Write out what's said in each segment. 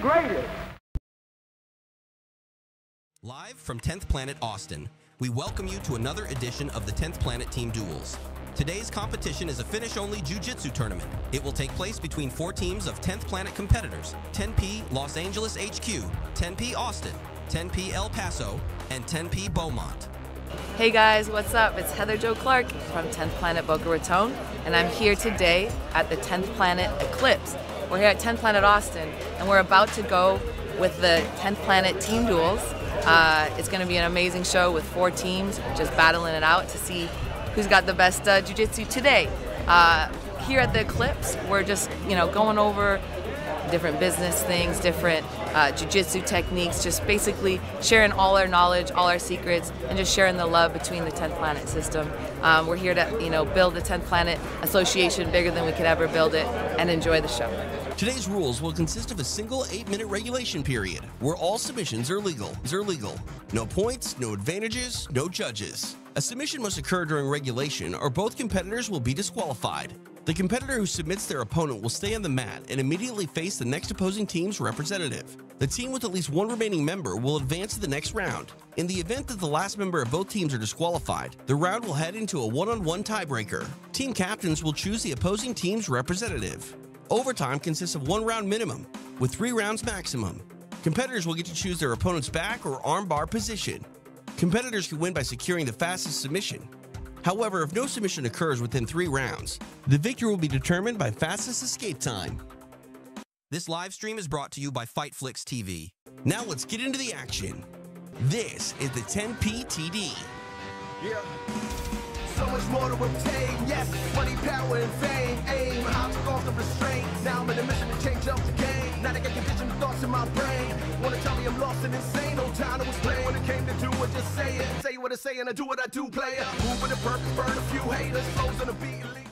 greatest. Live from 10th Planet Austin, we welcome you to another edition of the 10th Planet Team Duels. Today's competition is a finish-only jiu-jitsu tournament. It will take place between 4 teams of 10th Planet competitors: 10P Los Angeles HQ, 10P Austin, 10P El Paso, and 10P Beaumont. Hey guys, what's up? It's Heather Jo Clark from 10th Planet Boca Raton, and I'm here today at the 10th Planet Eclipse. We're here at 10th Planet Austin, and we're about to go with the 10th Planet Team Duels. It's going to be an amazing show with 4 teams just battling it out to see who's got the best jiu-jitsu today. Here at the Eclipse, we're just going over different business things, different jiu-jitsu techniques, just basically sharing all our knowledge, all our secrets, and just sharing the love between the 10th Planet system. We're here to build the 10th Planet Association bigger than we could ever build it, and enjoy the show. Today's rules will consist of a single 8-minute regulation period, where all submissions are legal. No points, no advantages, no judges. A submission must occur during regulation, or both competitors will be disqualified. The competitor who submits their opponent will stay on the mat and immediately face the next opposing team's representative. The team with at least 1 remaining member will advance to the next round. In the event that the last member of both teams are disqualified, the round will head into a one-on-one tiebreaker. Team captains will choose the opposing team's representative. Overtime consists of 1 round minimum, with 3 rounds maximum. Competitors will get to choose their opponent's back or armbar position. Competitors can win by securing the fastest submission. However, if no submission occurs within 3 rounds, the victor will be determined by fastest escape time. This live stream is brought to you by FightFlix TV. Now let's get into the action. This is the 10PTD. Yeah. So much more to obtain, yes, money, power, and fame. Aim, I took off the restraint. Now I'm in a mission to change up the game. Now they got conditioned thoughts in my brain. Wanna tell me I'm lost and insane? No time to explain. When it came to do it, just say it. Say what I say and I do what I do, player. Move with a purpose, burn a few haters. Flows on the beat and leave.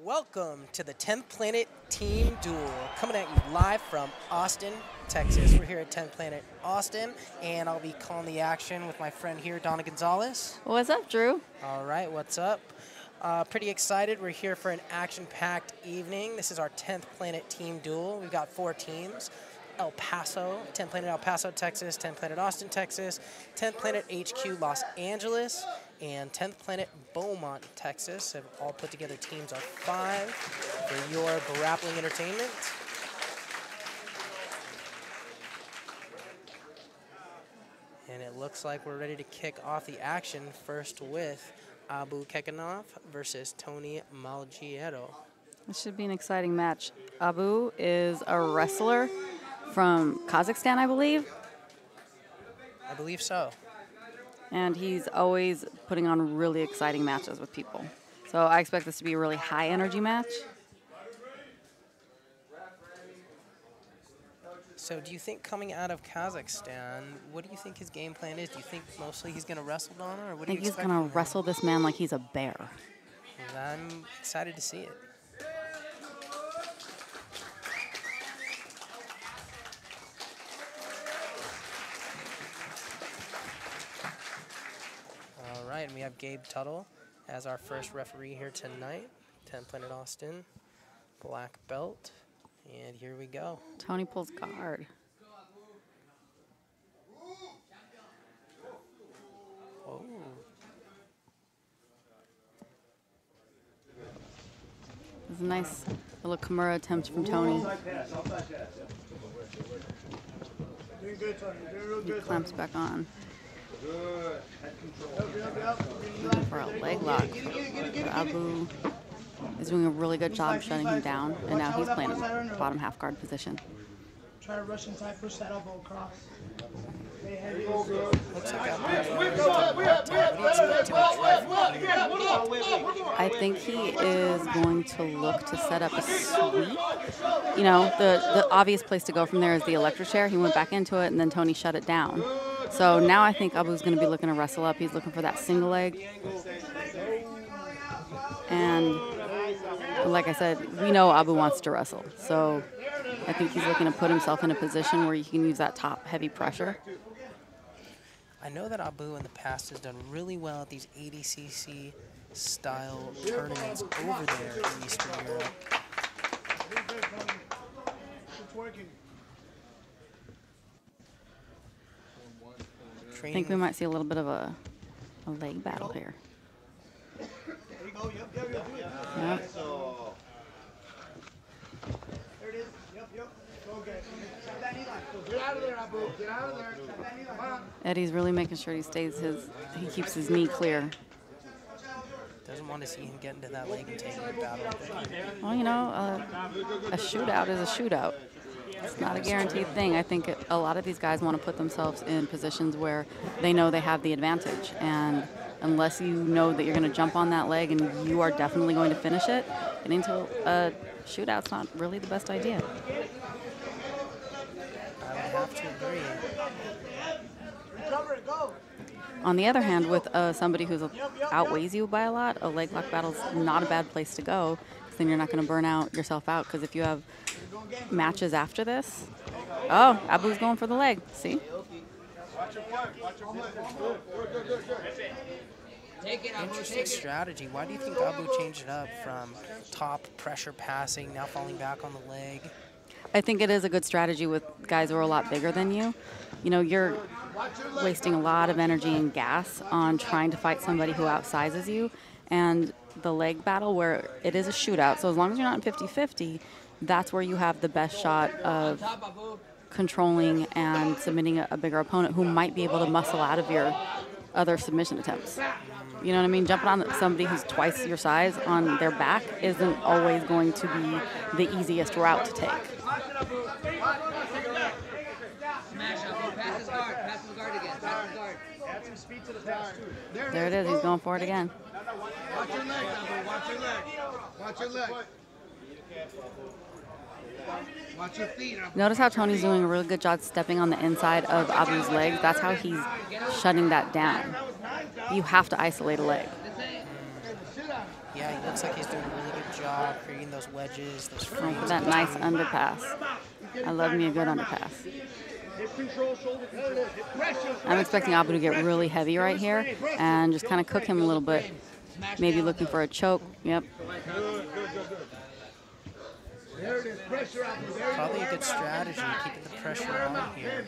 Welcome to the 10th Planet Team Duel, coming at you live from Austin, Texas. We're here at 10th Planet Austin, and I'll be calling the action with my friend here, Donna Gonzalez. What's up, Drew? All right, what's up? Pretty excited. We're here for an action-packed evening. This is our 10th Planet Team Duel. We've got 4 teams. El Paso, 10th Planet El Paso, Texas, 10th Planet Austin, Texas, 10th Planet HQ Los Angeles, and 10th Planet Beaumont, Texas have all put together teams of 5 for your grappling entertainment. And it looks like we're ready to kick off the action first with Abu Kekanov versus Tony Malgiero. This should be an exciting match. Abu is a wrestler from Kazakhstan, I believe. I believe so. And he's always putting on really exciting matches with people. So I expect this to be a really high energy match. So do you think coming out of Kazakhstan, what do you think his game plan is? Do you think mostly he's going to wrestle Donna, or what do you expect? I think he's going to wrestle this man like he's a bear. I'm excited to see it. have Gabe Tuttle as our first referee here tonight. 10th Planet Austin, black belt. And here we go. Tony pulls guard. Oh. It's a nice little Kimura attempt from Tony. He clamps back on. Looking for a leg lock. Abu is doing a really good job shutting him down, and now he's playing a bottom half guard position. Try to rush inside, push that elbow across. Looks like I think he is going to look to set up a sweep. You know, the obvious place to go from there is the electric chair. He went back into it, and then Tony shut it down. So now I think Abu's going to be looking to wrestle up. He's looking for that single leg. And like I said, we know Abu wants to wrestle. So I think he's looking to put himself in a position where he can use that top heavy pressure. I know that Abu in the past has done really well at these 80cc style tournaments over there in Eastern Europe. I think we might see a little bit of a leg battle here. Yep. Eddie's really making sure he keeps his knee clear. Doesn't want to see him get into that leg and take the battle. Well, you know, a shootout is a shootout. It's not a guaranteed thing. I think a lot of these guys want to put themselves in positions where they know they have the advantage. And unless you know that you're going to jump on that leg and you are definitely going to finish it, getting into a shootout's not really the best idea. I would have to agree. On the other hand, with somebody who outweighs you by a lot, a leg lock battle's not a bad place to go, because then you're not going to burn yourself out. Because if you have matches after this, oh, Abu's going for the leg. See? Interesting strategy. Why do you think Abu changed it up from top pressure passing, now falling back on the leg? I think it is a good strategy with guys who are a lot bigger than you. You know, you're wasting a lot of energy and gas on trying to fight somebody who outsizes you. And the leg battle, where it is a shootout, so as long as you're not in 50-50, that's where you have the best shot of controlling and submitting a bigger opponent who might be able to muscle out of your other submission attempts. You know what I mean? Jumping on somebody who's twice your size on their back isn't always going to be the easiest route to take. There it is. He's going for it again. Watch your leg, watch your leg. Watch your leg. Watch your feet. Notice how Tony's doing a really good job stepping on the inside of Abu's legs. That's how he's shutting that down. You have to isolate a leg. Yeah, he looks like he's doing a really good job creating those wedges, those frames. Oh, that nice underpass. I love me a good underpass. I'm expecting Abu to get really heavy right here and just kind of cook him a little bit. Maybe looking for a choke. Yep. Probably a good strategy, keeping the pressure on here.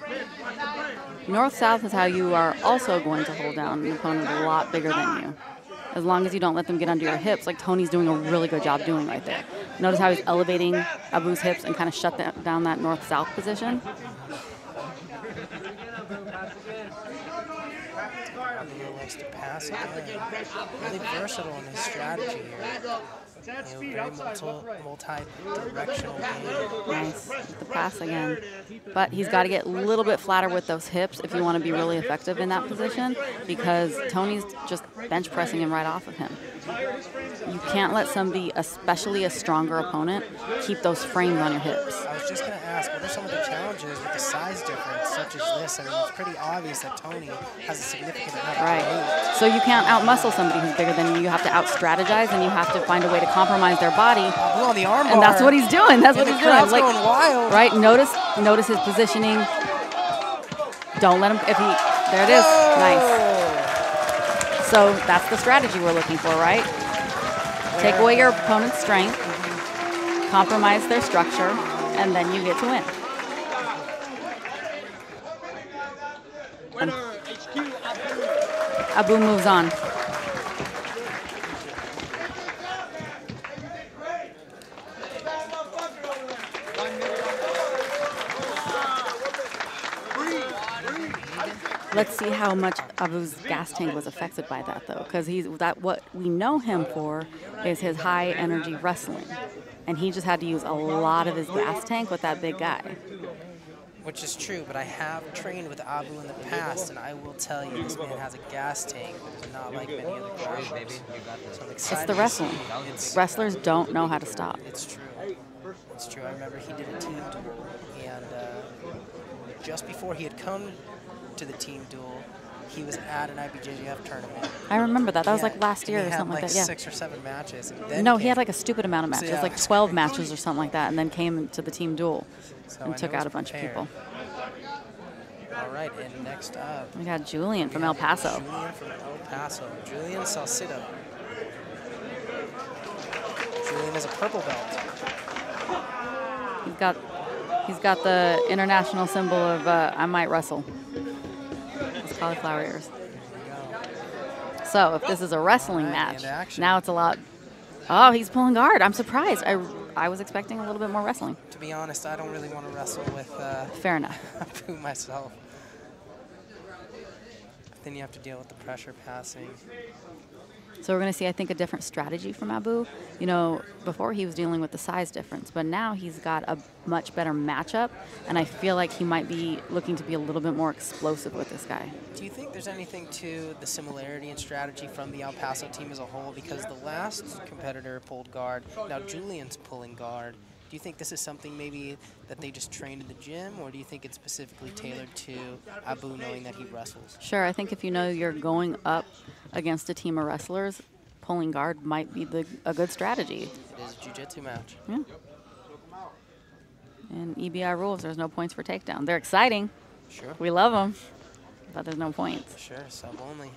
North-south is how you are also going to hold down an opponent a lot bigger than you. As long as you don't let them get under your hips, like Tony's doing a really good job doing right there. Notice how he's elevating Abu's hips and kind of shut down that north-south position. Abu likes to pass again. Really versatile in his strategy here. Very multi-directional game. Nice with the pass again. But he's got to get a little bit flatter with those hips if you want to be really effective in that position, because Tony's just bench pressing him right off of him. You can't let somebody, especially a stronger opponent, keep those frames on your hips. I was just going to ask, what are some of the challenges with the size difference, such as this? I mean, it's pretty obvious that Tony has a significant amount of Right. So you can't out-muscle somebody who's bigger than you. You have to out-strategize, and you have to find a way to compromise their body. Abu on the arm bar. And that's what he's doing. That's what he's doing. Like, going wild. Right? Notice his positioning. Don't let him, if he, there it is. Nice. So that's the strategy we're looking for, right? Take away your opponent's strength, compromise their structure, and then you get to win. Abu moves on. Let's see how much Abu's gas tank was affected by that, though, because what we know him for is his high energy wrestling, and he just had to use a lot of his gas tank with that big guy. Which is true, but I have trained with Abu in the past, and I will tell you, this man has a gas tank, but not like many other grapplers. So I'm excited. It's the wrestling. Wrestlers don't know how to stop. It's true. It's true. I remember he did a team duel, and just before he had come to the team duel, he was at an IBJJF tournament. I remember that. That was like last year or something like that. Yeah. 6 or 7 matches. And then no, he had like a stupid amount of matches, So, yeah. like 12 matches or something like that, and then came to the team duel So and I took know out a he's bunch of prepared. people. All right, and next up, We got Julian from El Paso. Julian from El Paso. Julian Salcido. Julian is a purple belt. He's got the international symbol of I might wrestle. It's cauliflower ears. So if this is a wrestling match, now it's a lot. Oh, he's pulling guard. I'm surprised. I was expecting a little bit more wrestling. To be honest, I don't really want to wrestle with Fair enough. Abu myself. Then you have to deal with the pressure passing. So we're going to see, I think, a different strategy from Abu. You know, before he was dealing with the size difference, but now he's got a much better matchup, and I feel like he might be looking to be a little bit more explosive with this guy. Do you think there's anything to the similarity in strategy from the El Paso team as a whole? Because the last competitor pulled guard, now Julian's pulling guard. Do you think this is something maybe that they just trained in the gym, or do you think it's specifically tailored to Abu knowing that he wrestles? Sure, I think if you know you're going up against a team of wrestlers, pulling guard might be a good strategy. It is a jiu-jitsu match. Yeah. And EBI rules, there's no points for takedown. They're exciting. Sure. We love them, but there's no points. Sure, sub only.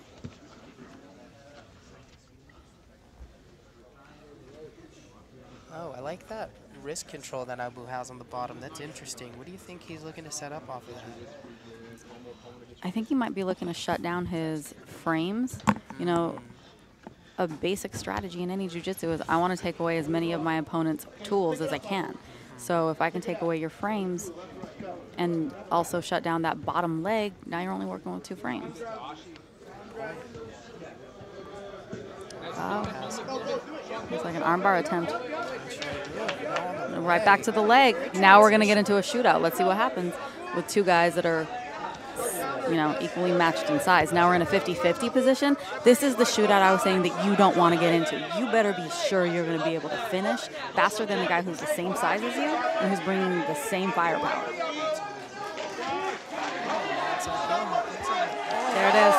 Oh, I like that wrist control that Abu has on the bottom. That's interesting. What do you think he's looking to set up off of that? I think he might be looking to shut down his frames. You know, a basic strategy in any jiu-jitsu is I want to take away as many of my opponent's tools as I can. So if I can take away your frames and also shut down that bottom leg, now you're only working with 2 frames. Oh. It's like an armbar attempt. Right back to the leg. Now we're going to get into a shootout. Let's see what happens with 2 guys that are, you know, equally matched in size. Now we're in a 50-50 position. This is the shootout I was saying that you don't want to get into. You better be sure you're going to be able to finish faster than the guy who's the same size as you and who's bringing the same firepower. There it is.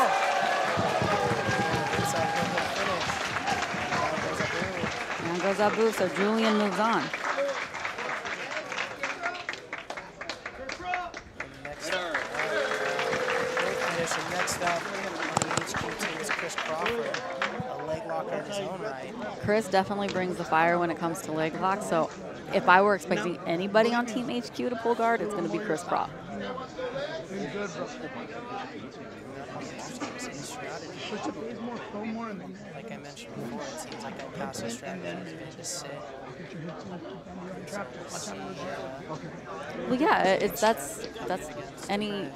Down goes Abu, so Julian moves on. Next up on the HQ team is Chris Crawford, a leg locker in his own right. Chris definitely brings the fire when it comes to leg lock, so if I were expecting anybody on Team HQ to pull guard, it's going to be Chris Crawford. Like I mentioned before, it seems like El Paso strategy is going to just sit. Well, yeah, that's any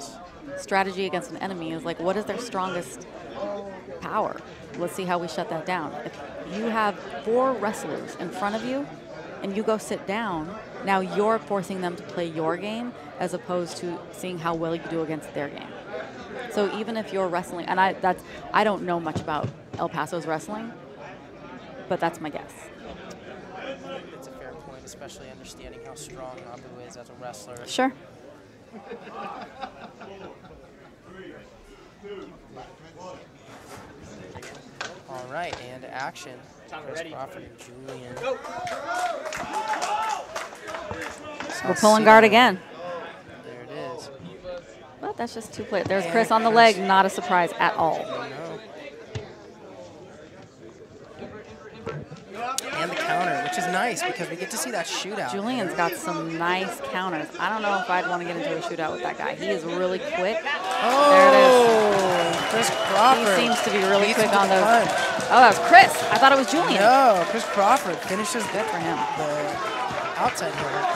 strategy against an enemy is like, what is their strongest power? Let's see how we shut that down. If you have 4 wrestlers in front of you and you go sit down, now you're forcing them to play your game as opposed to seeing how well you do against their game. So even if you're wrestling, and I don't know much about El Paso's wrestling, but that's my guess. It's a fair point, especially understanding how strong Abu is as a wrestler. Sure. All right, and action. Chris Crawford and Julian. We're pulling guard again. There it is. But that's just 2 players. There's Chris on the leg, not a surprise at all. No. which is nice because we get to see that shootout. Julian's got some nice counters. I don't know if I'd want to get into a shootout with that guy. He is really quick. Oh, there it is. Chris Crawford. He seems to be really quick on those. Punch. Oh, that was Chris. I thought it was Julian. No, Chris Crawford finishes Good for him. the outside hitter.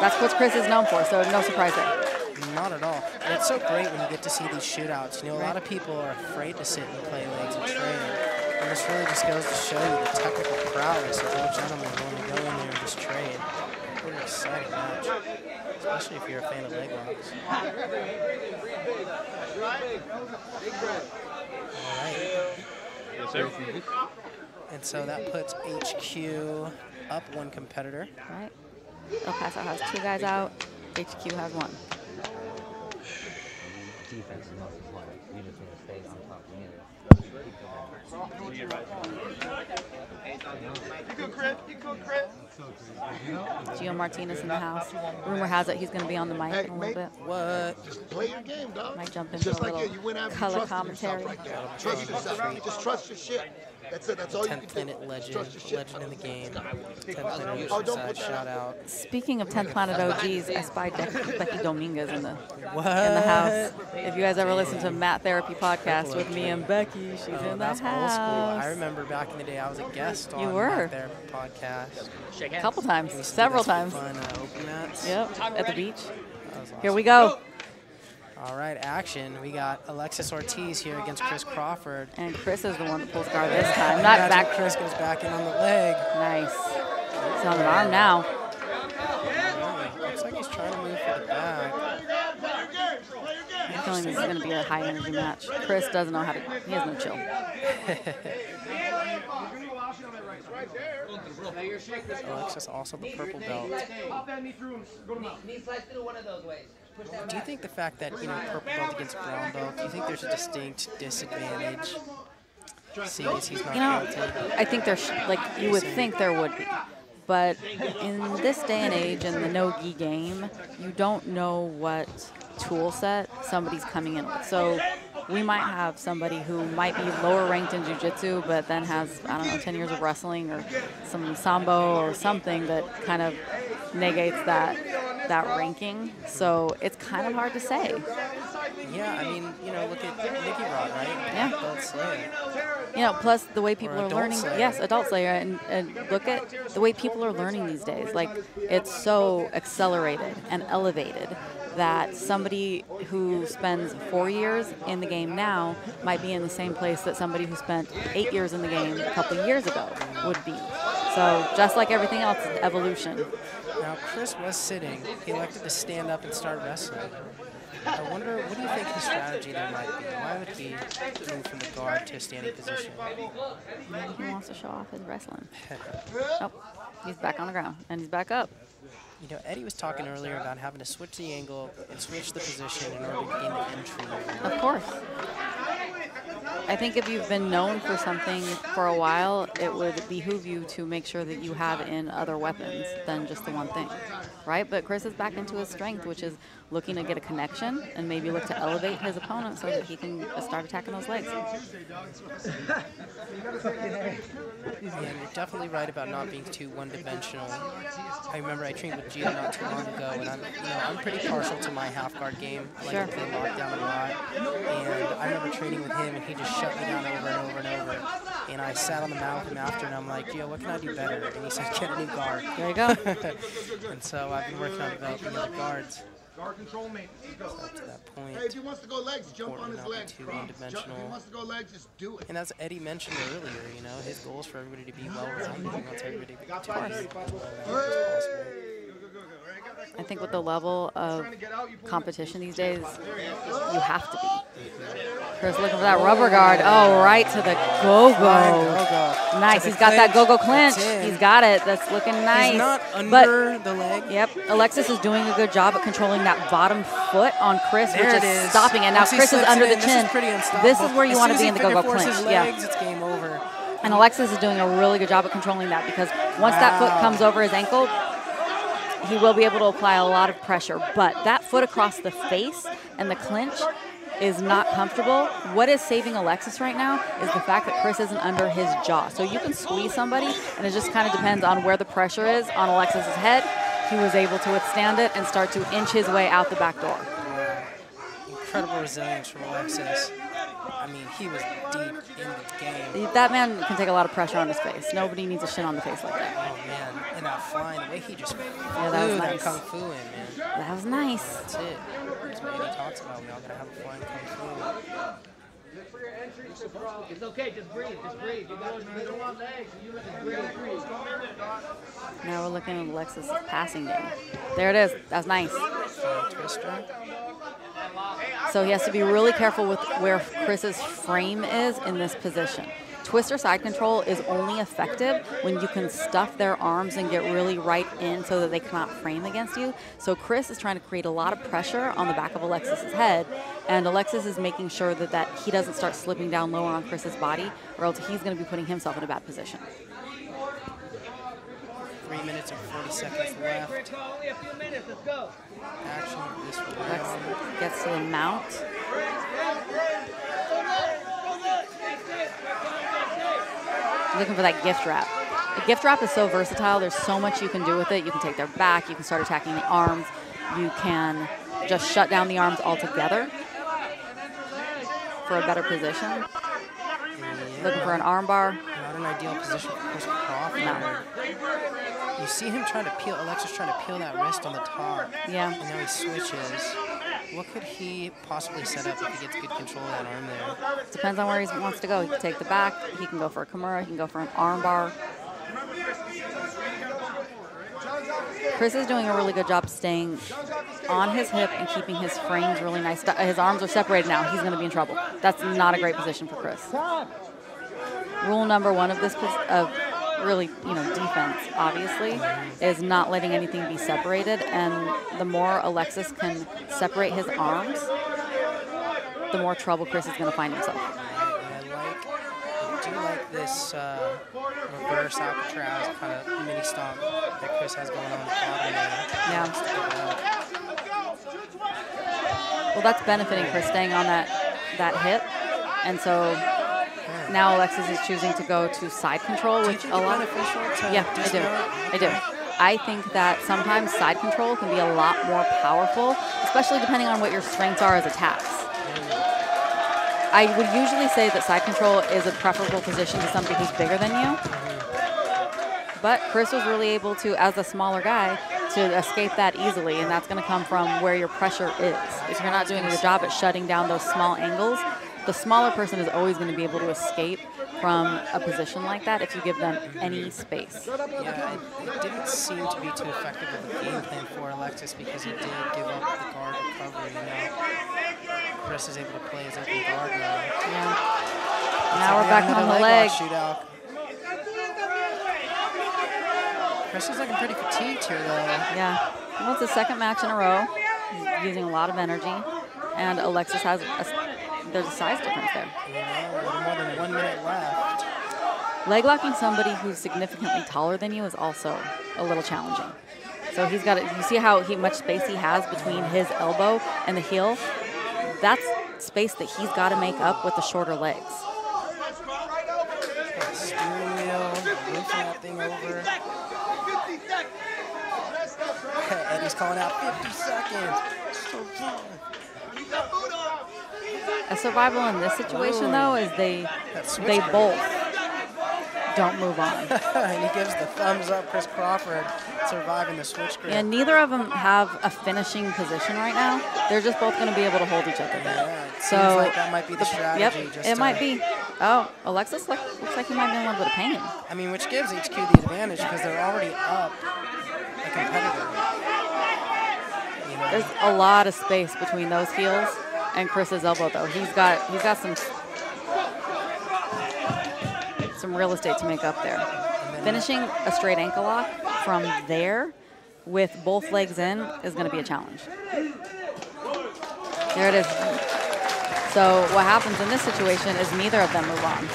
That's what Chris is known for, so no surprise there. Not at all. And it's so great when you get to see these shootouts. You know, a lot of people are afraid to sit and play legs and train. And this really just goes to show you the technical prowess of both gentlemen willing to go in there and just trade. What an exciting match, especially if you're a fan of leg locks. All right. Yes, sir. And so that puts HQ up one competitor. All right. El Paso has 2 guys out. HQ has 1. Defense is most important. You just need to stay on top of the Gio Martinez in the house. Rumor has it he's going to be on the mic in a little bit. What? Just play your game, dog. Might jump into Just a like little you win after you color trust in yourself commentary. right there. Trust yourself. Just trust your shit. That's it. That's all you 10th can do. Planet legend, Trust your shit. legend in the game. 10th Planet Oh, don't Oceanside, put that shout out. Speaking of 10th Planet OGs, I spied Becky Dominguez in the What? house. If you guys ever listen to Matt Therapy podcast with me and Becky, she's in the That's house. old school. I remember back in the day I was a guest on You were. their podcast. A couple times, We used to do several those times. Fun open mats. Yep, at the beach. That was awesome. Here we go. All right, action. We got Alexis Ortiz here against Chris Crawford. And Chris is the one that pulls guard this time. Not That's back. when Chris goes back in on the leg. Nice. He's on an arm now. Looks like he's trying to move for the back. I'm feeling this is going to be a high energy match. Chris doesn't know how to, he has no chill. Alexis also the purple belt. Do you think the fact that, you know, purple belt against brown belt, do you think there's a distinct disadvantage? Seeing as he's not belted? I think there's, like, you would think there would be. But in this day and age, in the no-gi game, you don't know what tool set somebody's coming in with. So we might have somebody who might be lower ranked in jiu-jitsu, but then has, I don't know, 10 years of wrestling or some sambo or something that kind of negates that ranking. So it's kind of hard to say. Yeah, I mean, you know, look at Nicky Rod, right? Yeah. Adult Slayer. You know, plus the way people are Adult learning. Slayer. Yes, Adult Slayer. And look at the way people are learning these days. Like, it's so accelerated and elevated that somebody who spends 4 years in the game now might be in the same place that somebody who spent 8 years in the game a couple of years ago would be. So just like everything else, it's evolution. Now, Chris was sitting. He elected to stand up and start wrestling. I wonder, what do you think his strategy there might be? Why would he move from the guard to a standing position? Maybe he wants to show off his wrestling. Oh, he's back on the ground, and he's back up. You know, Eddie was talking earlier about having to switch the angle and switch the position in order to gain the entry. Of course. I think if you've been known for something for a while, it would behoove you to make sure that you have in other weapons than just the one thing, right? But Chris is back into his strength, which is looking to get a connection and maybe look to elevate his opponent so that he can start attacking those legs. Yeah, you're definitely right about not being too one-dimensional. I remember I trained with Gio not too long ago, and I'm pretty partial to my half-guard game. I like Sure. to play lockdown a lot. And I remember training with him, and he just shut me down over and over and over. And I sat on the mat with him after, and I'm like, Gio, what can I do better? And he said, get a new guard. There you go. And so I've been working on developing other guards. Guard control maintenance. So up to that point. Hey, if he wants to go legs, jump on his Important not legs. to be too If he one-dimensional. wants to go legs, just do it. And as Eddie mentioned earlier, you know, his goal is for everybody to be well-rounded. He wants everybody to be as possible. I think with the level of competition these days, you have to be. Chris looking for that rubber guard. Oh, right to the go-go. Go-go. Nice. To the He's got that clinch. go-go clinch. That's it. He's got it. That's looking nice. He's not But under the leg. yep, Alexis is doing a good job at controlling that bottom foot on Chris, There which it is is. stopping. And now Once he Chris is slips under it the in, chin. This is pretty unstoppable. This is where you As want to soon be as in the he go-go forces clinch. his Yeah. legs, it's game over. And Alexis is doing a really good job at controlling that because once that foot comes over his ankle, he will be able to apply a lot of pressure. But that foot across the face and the clinch is not comfortable. What is saving Alexis right now is the fact that Chris isn't under his jaw. So you can squeeze somebody, and it just kind of depends on where the pressure is on Alexis's head. He was able to withstand it and start to inch his way out the back door. Incredible resilience from Alexis. I mean, he was deep in the game. That man can take a lot of pressure on his face. Nobody needs a shit on the face like that. Oh, man. And that flying, the way he just that was nice. Kung Fu in, man. That was nice. That's it. That's what Eddie talks about. We all got to have a flying Kung Fu. It's okay, just breathe, just breathe. You don't want legs, you just breathe. Now we're looking at Alexis' passing game. There it is. That was nice. Twister. So he has to be really careful with where Chris's frame is in this position. Twister side control is only effective when you can stuff their arms and get really right in so that they cannot frame against you. So Chris is trying to create a lot of pressure on the back of Alexis's head, and Alexis is making sure that he doesn't start slipping down lower on Chris's body, or else he's going to be putting himself in a bad position. 3 minutes and 40 seconds left. Only a few minutes, let's go. Action this Alexis round. gets to the mount. Looking for that gift wrap. The gift wrap is so versatile. There's so much you can do with it. You can take their back. You can start attacking the arms. You can just shut down the arms altogether for a better position. Yeah. Looking for an arm bar. Not an ideal position for Chris Crawford. No. You see him trying to peel, Alexis trying to peel that wrist on the top. Yeah. And now he switches. What could he possibly set up if he gets good control of that arm there? Depends on where he wants to go. He can take the back. He can go for a Kimura. He can go for an arm bar. Chris is doing a really good job staying on his hip and keeping his frames really nice. His arms are separated now. He's going to be in trouble. That's not a great position for Chris. Rule number one of this really, defense, obviously, is not letting anything be separated. And the more Alexis can separate his arms, the more trouble Chris is going to find himself. I do like this reverse Alcatraz kind of mini stomp that Chris has going on the bottom there. Yeah. Well, that's benefiting Chris staying on that hip, and so now Alexis is choosing to go to side control, which a lot of I do. I think that sometimes side control can be a lot more powerful, especially depending on what your strengths are as attacks. I would usually say that side control is a preferable position to somebody who's bigger than you. But Chris was really able to, as a smaller guy, to escape that easily, and that's going to come from where your pressure is. If you're not doing a good job at shutting down those small angles, the smaller person is always going to be able to escape from a position like that if you give them any space. Yeah, it didn't seem to be too effective of a game plan for Alexis because he did give up the guard recovery. Chris is able to play his open guard now. Yeah. Now we're back on the leg. Shootout. Chris is looking pretty fatigued here, though. Yeah. Well, it's the second match in a row. He's using a lot of energy. And Alexis has there's a size difference there. Yeah, a little more than 1 minute left. Leg locking somebody who's significantly taller than you is also a little challenging. So he's got you see how much space he has between his elbow and the heel? That's space that he's got to make up with the shorter legs. Steering wheel, roofing that thing over. Eddie's calling out 50 seconds. So long. A survival in this situation, though, is they both don't move on. And he gives the thumbs up, Chris Crawford, surviving the switch grip. And neither of them have a finishing position right now. They're just both going to be able to hold each other there. Yeah, it seems like that might be the strategy. Yep, it might be. Oh, Alexis looks like he might be in a little bit of pain. I mean, which gives HQ the advantage because they're already up a competitor. There's a lot of space between those heels and Chris's elbow, though. He's got some real estate to make up there. Finishing a straight ankle lock from there with both legs in is going to be a challenge. There it is. So what happens in this situation is neither of them move on.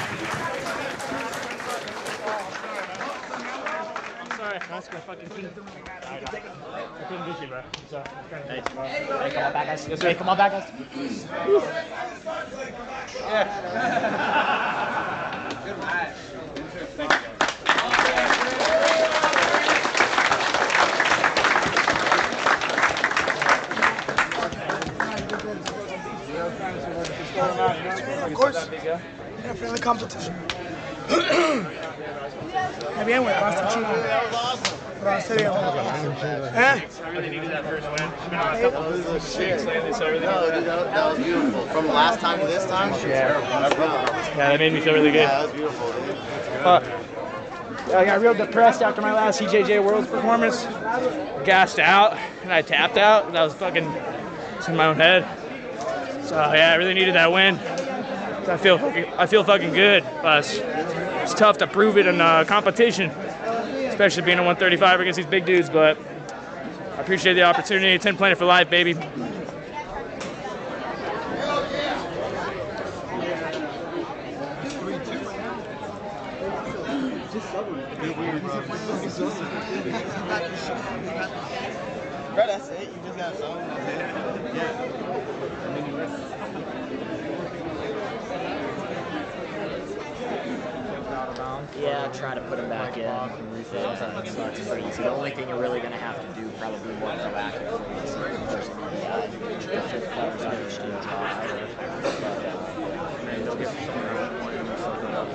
I'm sorry. Ask my fucking team. I couldn't get you, bro. So, hey, come on back, guys. Yes, sir. Hey, come on back, guys. Good match. Of course. Yeah, friendly competition. Maybe I went last time. But I said I really needed that first win. It's been on a couple of weeks lately, so I really needed that. That was beautiful. From last time to this time? Yeah, that made me feel really good. Yeah, that was beautiful, dude. I got real depressed after my last CJJ Worlds performance. Gassed out, and I tapped out, and I was fucking in my own head. So yeah, I really needed that win. I feel fucking good. It's tough to prove it in competition, especially being a 135 against these big dudes. But I appreciate the opportunity. 10 Planet for life, baby. Bro, that's it. You just got something. Yeah, try to put him back in. Sometimes it's pretty easy. The only thing you're really going to have to do, probably more proactively, is the fifth players understand try. They'll get somewhere around one or something else.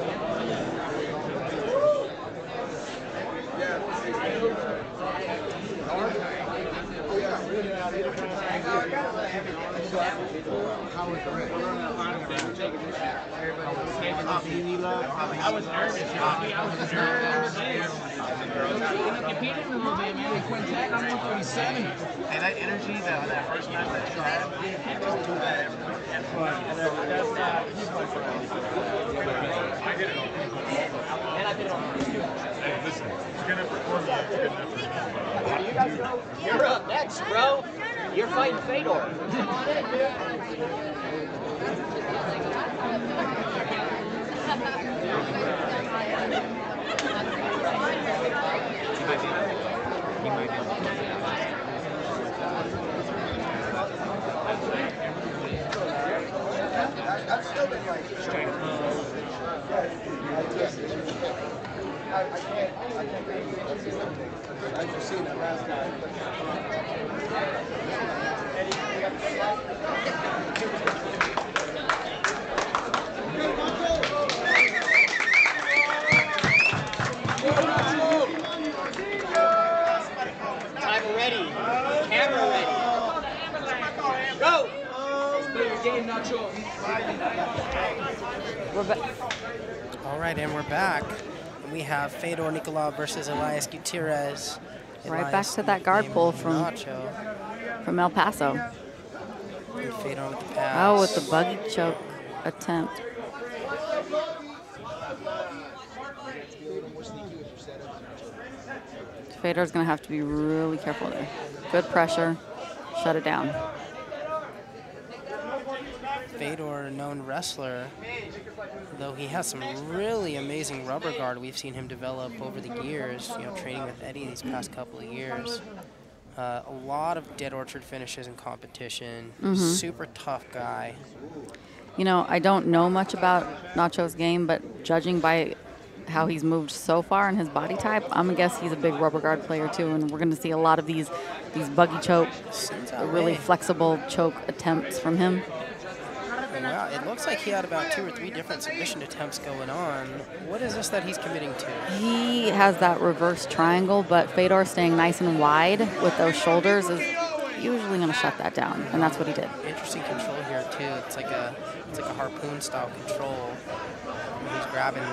I was nervous, Robbie. I was nervous. Competing a little bit, man. Quintet, I'm 137. Hey, that energy, that first match that you had, just do that every week. Hey, listen, it's good enough for me. It's good enough for You guys know you're up next, bro. You're fighting Fedor. I've still been like straight. I can't I've just seen that last night. Timer ready. Camera ready. Go! Play your game, Nacho. We're back. All right, and we're back. We have Fedor Nicolau versus Elias Gutierrez. Right back to that guard pull from El Paso. And Fedor with the pass. Oh, with the buggy choke attempt. Fedor's going to have to be really careful there. Good pressure. Shut it down. Fedor, known wrestler, though he has some really amazing rubber guard we've seen him develop over the years, you know, training with Eddie these past couple of years. A lot of Dead Orchard finishes in competition. Super tough guy. You know, I don't know much about Nacho's game, but judging by how he's moved so far and his body type, I'm gonna guess he's a big rubber guard player too, and we're gonna see a lot of these buggy choke, really flexible choke attempts from him. Wow, it looks like he had about 2 or 3 different submission attempts going on. What is this that he's committing to? He has that reverse triangle, but Fedor staying nice and wide with those shoulders is usually going to shut that down, and that's what he did. Interesting control here too. It's like a harpoon style control. He's grabbing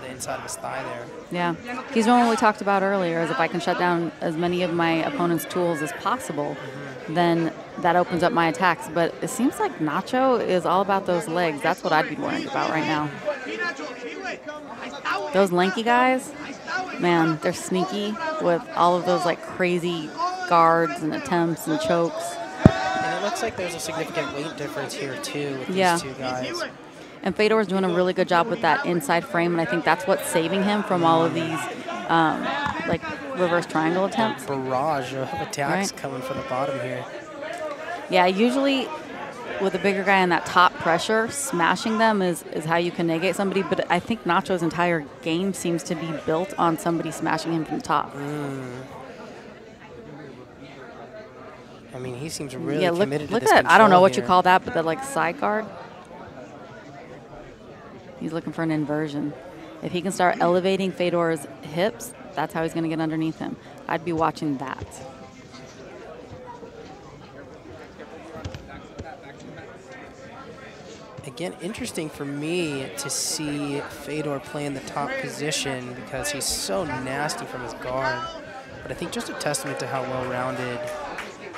the inside of his thigh there. Yeah, he's doing what we talked about earlier, is if I can shut down as many of my opponent's tools as possible, then that opens up my attacks. But it seems like Nacho is all about those legs. That's what I'd be worried about right now. Those lanky guys, man, they're sneaky with all of those like crazy guards and attempts and chokes. And it looks like there's a significant weight difference here too with these two guys. And Fedor is doing a really good job with that inside frame, and I think that's what's saving him from all of these like reverse triangle attempt. Barrage of attacks coming from the bottom here. Yeah, usually with a bigger guy in that top pressure, smashing them is how you can negate somebody, but I think Nacho's entire game seems to be built on somebody smashing him from the top. I mean, he seems really yeah, committed look to this at that. I don't know what here. you call that, but the like side guard. He's looking for an inversion. If he can start elevating Fedor's hips, that's how he's going to get underneath him. I'd be watching that. Again, interesting for me to see Fedor play in the top position because he's so nasty from his guard. But I think just a testament to how well-rounded,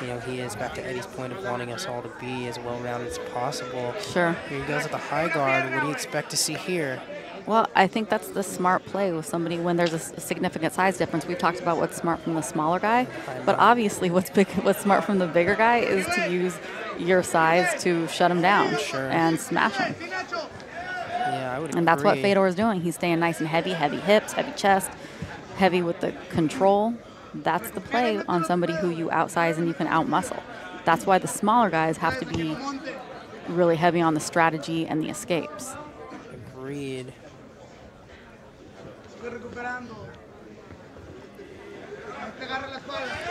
you know, he is. Back to Eddie's point of wanting us all to be as well-rounded as possible. Sure. Here he goes at the high guard. What do you expect to see here? Well, I think that's the smart play with somebody when there's a significant size difference. We've talked about what's smart from the smaller guy, but obviously what's smart from the bigger guy is to use your size to shut him down and smash him. Yeah, I would agree. And that's what Fedor is doing. He's staying nice and heavy hips, heavy chest, heavy with the control. That's the play on somebody who you outsize and you can outmuscle. That's why the smaller guys have to be really heavy on the strategy and the escapes. Agreed.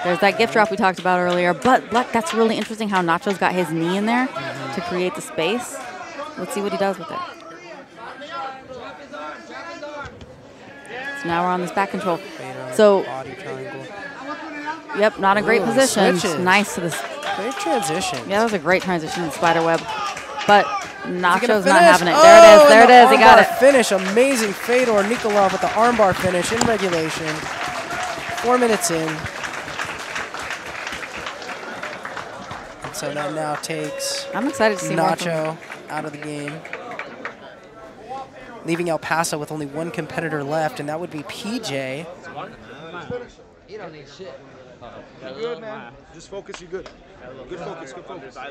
There's that gift drop we talked about earlier, but that's really interesting how Nacho's got his knee in there to create the space. Let's see what he does with it. So now we're on this back control. So, yep, not a great position. Switches. Nice to this. Great transition. Yeah, that was a great transition in the spider web. But Nacho's not having it. There it is. There it is. He got it. Finish. Amazing Fedor Nikolov with the armbar finish in regulation. 4 minutes in. And so that now takes I'm excited to see Nacho out of the game, leaving El Paso with only one competitor left, and that would be PJ. You don't need shit. You're good, man. Just focus, you're good. Good focus, good focus. That's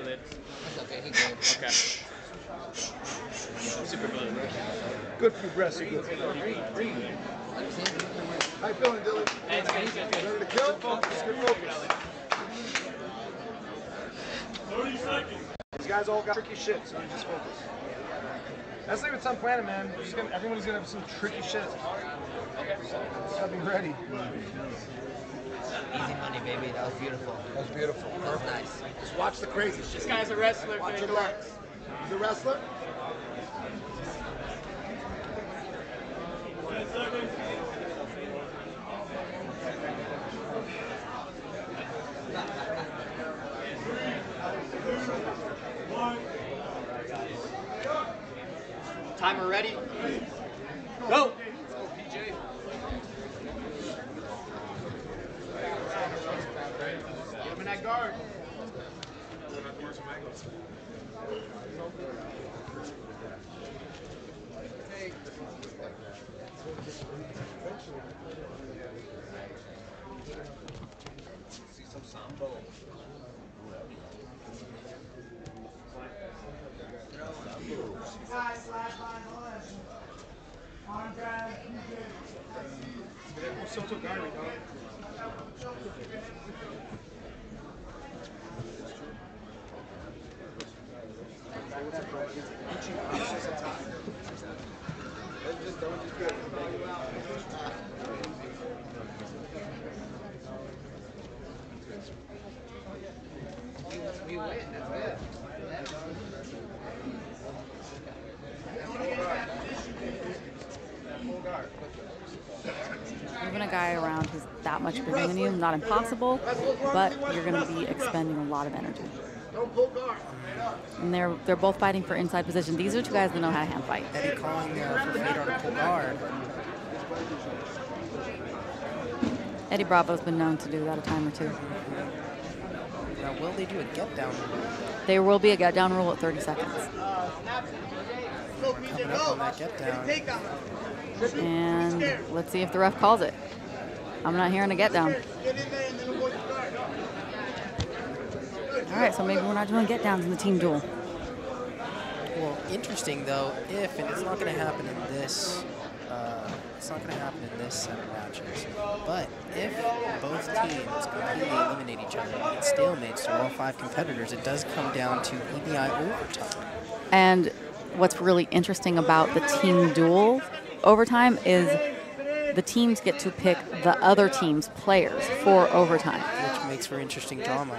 okay, he good. Okay. Super good. Good for your breast, you're good. How you feeling, Dylan? Ready to kill? Focus, good focus. 30 seconds. These guys all got tricky shit, so you just focus. That's like with some planet, man. Everyone's gonna have some tricky shit. Just gotta be ready. Easy money, baby. That was beautiful. That was beautiful. That was nice. Just watch the crazy shit. This guy's a wrestler. Watch your legs. He's a wrestler? Timer ready? Go! Get him in that guard. See some sambo. We win, that's good. Moving a guy around who's that much bigger than you, not impossible, but you're going to be expending a lot of energy. And they're both fighting for inside position. These are two guys that know how to hand fight. Eddie calling for Fedor to pull guard. Eddie Bravo's been known to do that a time or two. Now, will they do a get down rule? There will be a get down rule at 30 seconds. Coming up on that get down. And let's see if the ref calls it. I'm not hearing a get down. All right, so maybe we're not doing get downs in the team duel. Well, interesting though, and it's not going to happen in It's not going to happen in this set of matches. But if both teams completely eliminate each other and get stalemates to all 5 competitors, it does come down to EBI overtime. And what's really interesting about the team duel overtime is the teams get to pick the other team's players for overtime. Which makes for interesting drama.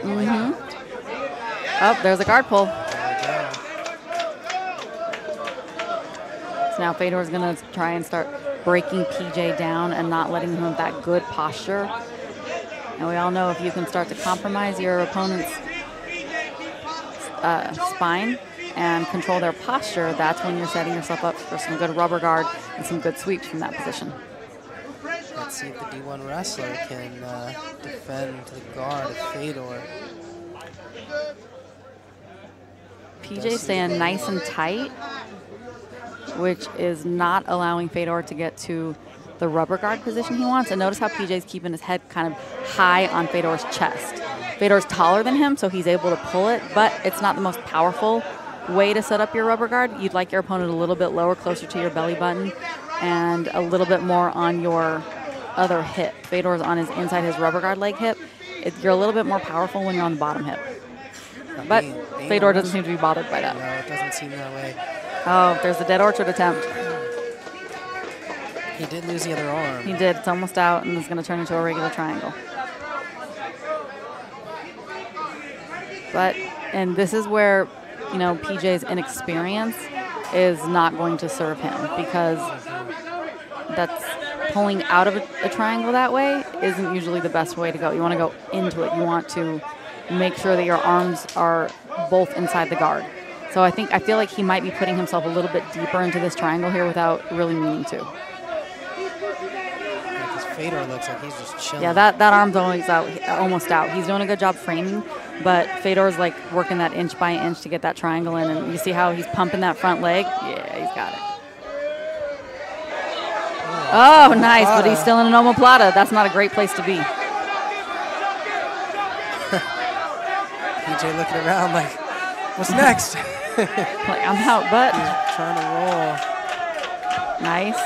Oh, there's a guard pull. So now Fedor's going to try and start breaking PJ down and not letting him have that good posture. And we all know if you can start to compromise your opponent's spine and control their posture, that's when you're setting yourself up for some good rubber guard and some good sweeps from that position. Let's see if the D1 wrestler can defend the guard of Fedor. PJ staying nice and tight, which is not allowing Fedor to get to the rubber guard position he wants. And notice how PJ's keeping his head kind of high on Fedor's chest. Fedor's taller than him, so he's able to pull it, but it's not the most powerful way to set up your rubber guard. You'd like your opponent a little bit lower, closer to your belly button, and a little bit more on your other hip. Fedor's on his inside his rubber guard leg hip. You're a little bit more powerful when you're on the bottom hip. But Fedor doesn't seem to be bothered by that. No, it doesn't seem that way. Oh, there's the dead orchard attempt. He did lose the other arm. He did. It's almost out, and it's going to turn into a regular triangle. And this is where, you know, PJ's inexperience is not going to serve him, because that's pulling out of a triangle that way isn't usually the best way to go. You want to go into it. You want to make sure that your arms are both inside the guard. So I feel like he might be putting himself a little bit deeper into this triangle here without really meaning to. Because Fedor looks like he's just chilling. Yeah, that arm's almost out. He's doing a good job framing, but Fedor's like working that inch by inch to get that triangle in, and you see how he's pumping that front leg? Yeah, he's got it. Oh, nice, but he's still in an omoplata. That's not a great place to be. PJ looking around like, what's next? Like, I'm out, but he's trying to roll. Nice.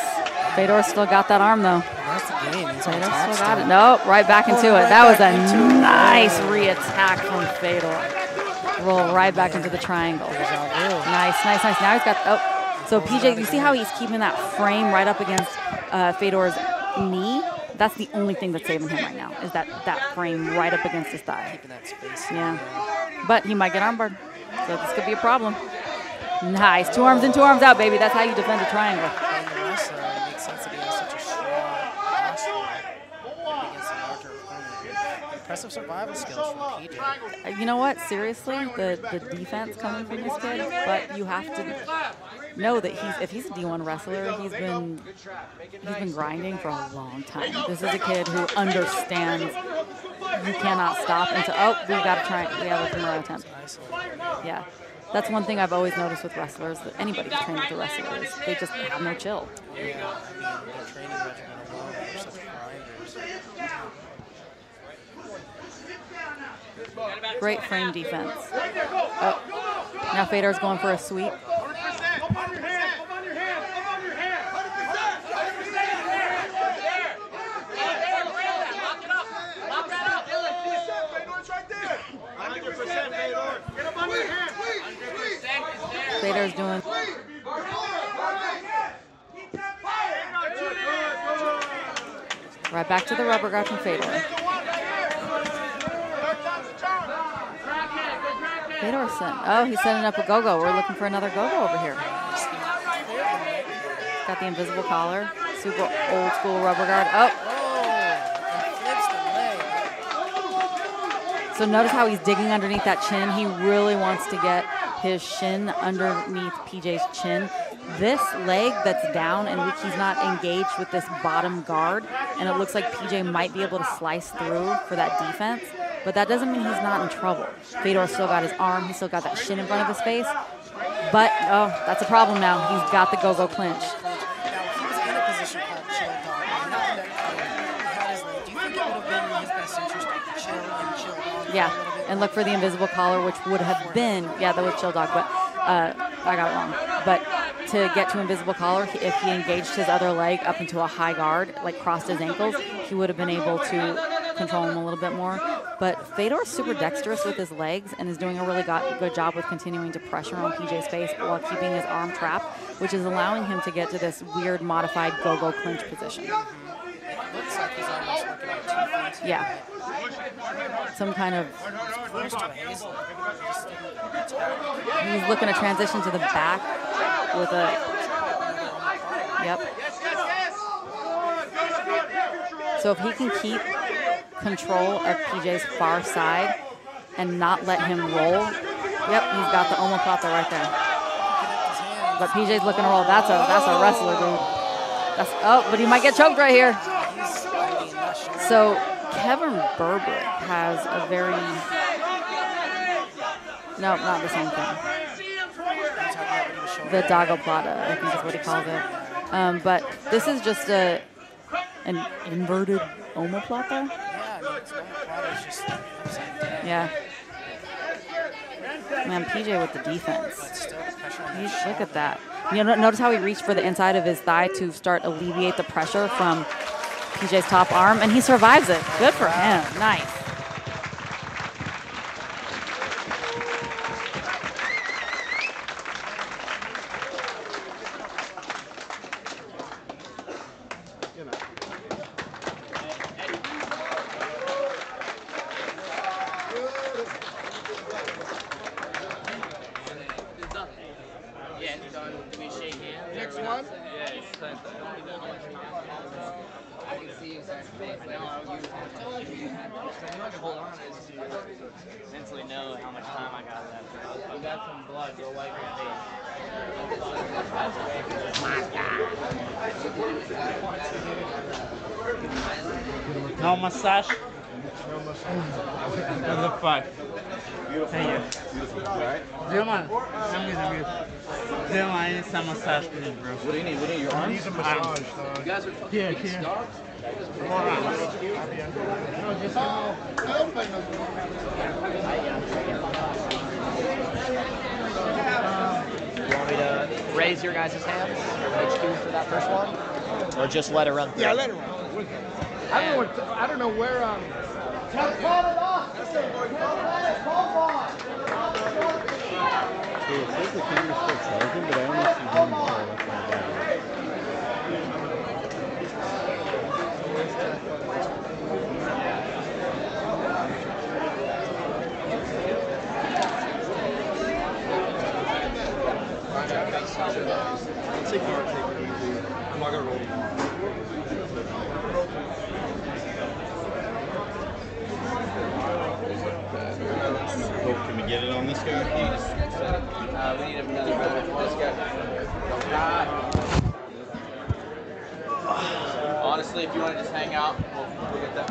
Fedor still got that arm, though. That's the game. He's Fedor on top still got still. it. Nope, right back into it. Right That was back a into it. nice re-attack from Fedor. Roll right back into the triangle. Nice. Now he's got, so PJ, you see how he's keeping that frame right up against Fedor's knee? That's the only thing that's saving him right now, is that frame right up against his thigh. Keeping that space. Yeah. But he might get armbarred, so this could be a problem. Nice. 2 arms in, 2 arms out, baby. That's how you defend a triangle. And the wrestler, it makes sense that he has such a strong posture against a larger opponent. Impressive survival skills from PJ. You know what? Seriously, the defense coming from this kid, but you have to know that if he's a D1 wrestler, he's been grinding for a long time. This is a kid who understands you cannot stop until, we have a Kimura attempt. Yeah. That's one thing I've always noticed with wrestlers, that anybody who's trained with a wrestler is they just have no chill. Yeah, I mean, their training regimen alone, they're such grinders. Great frame defense. Oh, now Fedor's going for a sweep. Fedor's doing. Right back to the rubber guard from Fedor. Fedor's he's setting up a go-go. We're looking for another go-go over here. Got the invisible collar. Super old school rubber guard. So notice how he's digging underneath that chin. He really wants to get his shin underneath PJ's chin. This leg that's down and weak, he's not engaged with this bottom guard, and it looks like PJ might be able to slice through for that defense, but that doesn't mean he's not in trouble. Fedor still got his arm, he's still got that shin in front of his face, but, that's a problem now. He's got the go-go clinch. Now, if he was in a position called chill dog, and not that he had his leg, do you think it would have been in his best interest to chill and chill dog? Yeah, and look for the invisible collar, which would have been, that was chill dog, but I got it wrong. But to get to invisible collar, if he engaged his other leg up into a high guard, like crossed his ankles, he would have been able to control him a little bit more. But Fedor's super dexterous with his legs and is doing a really good job with continuing to pressure on PJ's face while keeping his arm trapped, which is allowing him to get to this weird modified go-go clinch position. Looks like he's almost working on 2 feet. Yeah. Some kind of... He's looking to transition to the back with a... Yep. So if he can keep control of PJ's far side and not let him roll, yep, he's got the omoplata right there. But PJ's looking to roll. That's a wrestler, dude. But he might get choked right here. So Kevin Berbrick has a very... No, not the same thing. The Dagoplata, I think is what he calls it. But this is just an inverted omoplata. Yeah. Man, PJ with the defense. Look at that. You know, notice how he reached for the inside of his thigh to start alleviate the pressure from PJ's top arm, and he survives it. Good for him. Nice. Next one? Mentally know how much time I got left. You got some blood, go wipe your face. No massage? What the fuck? Thank you. Beaumont, I'm good. Beaumont, I need some massage, please, bro. What do you need? What do you need? Your arms? He needs a massage, You You guys are fucking here. dogs? Hold on. You want me to raise your guys' hands, HQ for that first one, or just let it run through? Yeah, let it run. I don't know where. Dude, it says the camera's still charging, but I only see one bar. That's not bad. Take it easy. I'm not gonna roll them off. Can we get it on this guy? We need another round for this guy. Honestly, if you want to just hang out, we'll get that.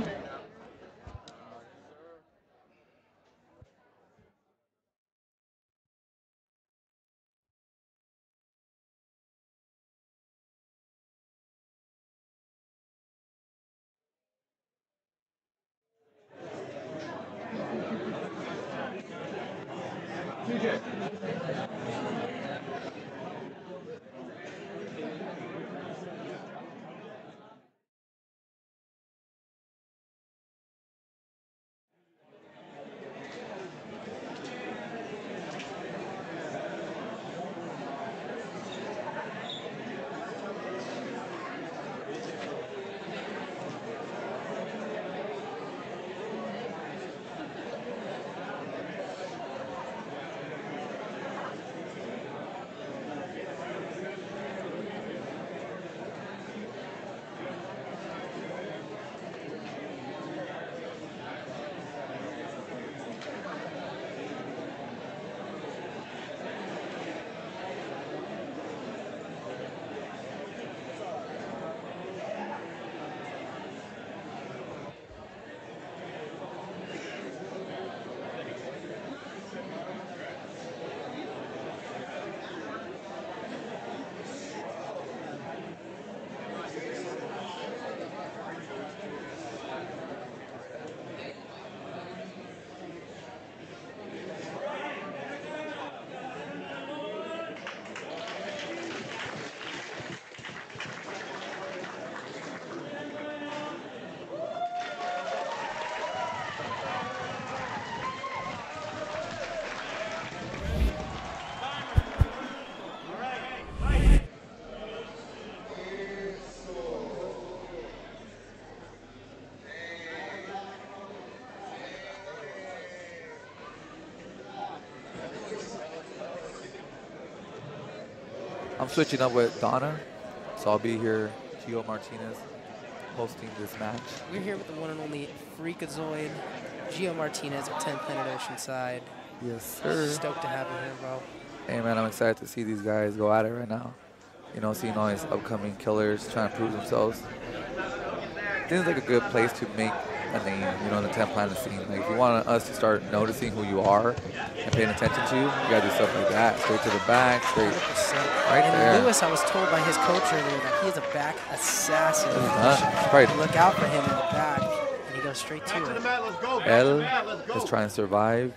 I'm switching up with Donna, so I'll be here, Gio Martinez, hosting this match. We're here with the one and only Freakazoid, Gio Martinez at 10th Planet Oceanside. Yes, sir. Stoked to have you here, bro. Hey, man, I'm excited to see these guys go at it right now. You know, seeing all these upcoming killers trying to prove themselves. I think it's like a good place to make a name, you know, in the 10th Planet scene. Like, if you want us to start noticing who you are and paying attention to you, you gotta do stuff like that. Straight to the back, straight right and there. Lewis, I was told by his coach earlier that he is a back assassin. Right. Look out for him in the back, and he goes straight to it. El is trying to survive.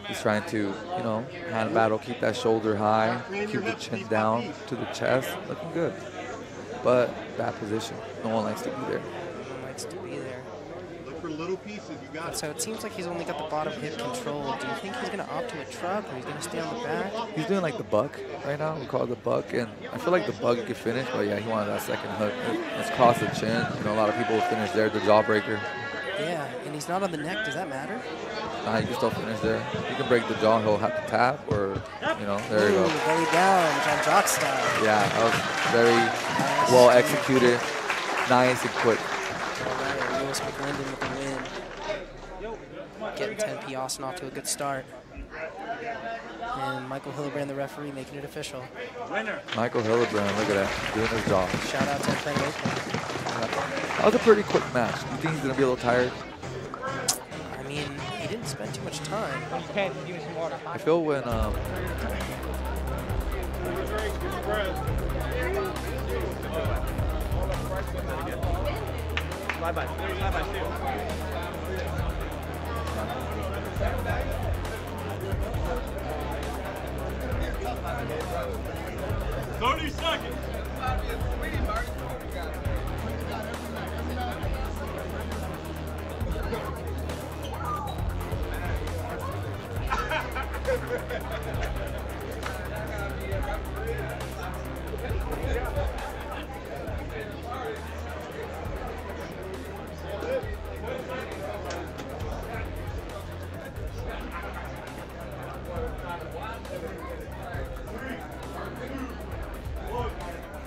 He's trying to, you know, hand battle, keep that shoulder high, keep the chin down to the chest, looking good. But bad position. No one likes to be there. No one likes to be there. Look for little pieces. You got it. So it seems like he's only got the bottom hip control. Do you think he's going to opt to a truck, or he's going to stay on the back? He's doing like the buck right now. We call it the buck, and I feel like the buck he could finish, but yeah, he wanted that second hook. It's cross the chin. You know, a lot of people will finish there, the jawbreaker. Yeah, and he's not on the neck. Does that matter? Nah, you can still finish there. You can break the jaw, he'll have to tap, or, you know, there you go. Belly down, John Jock style. Yeah, that was very well executed, nice and quick. All right, Lewis McLendon with the win. Getting 10P Austin off to a good start. And Michael Hillebrand, the referee, making it official. Winner. Michael Hillebrand, look at that, doing his job. Shout out to Planet Oakland. That was a pretty quick match. Do you think he's going to be a little tired? I mean, he didn't spend too much time. Okay, give me some water. I feel when Bye-bye. Bye-bye. 30 seconds.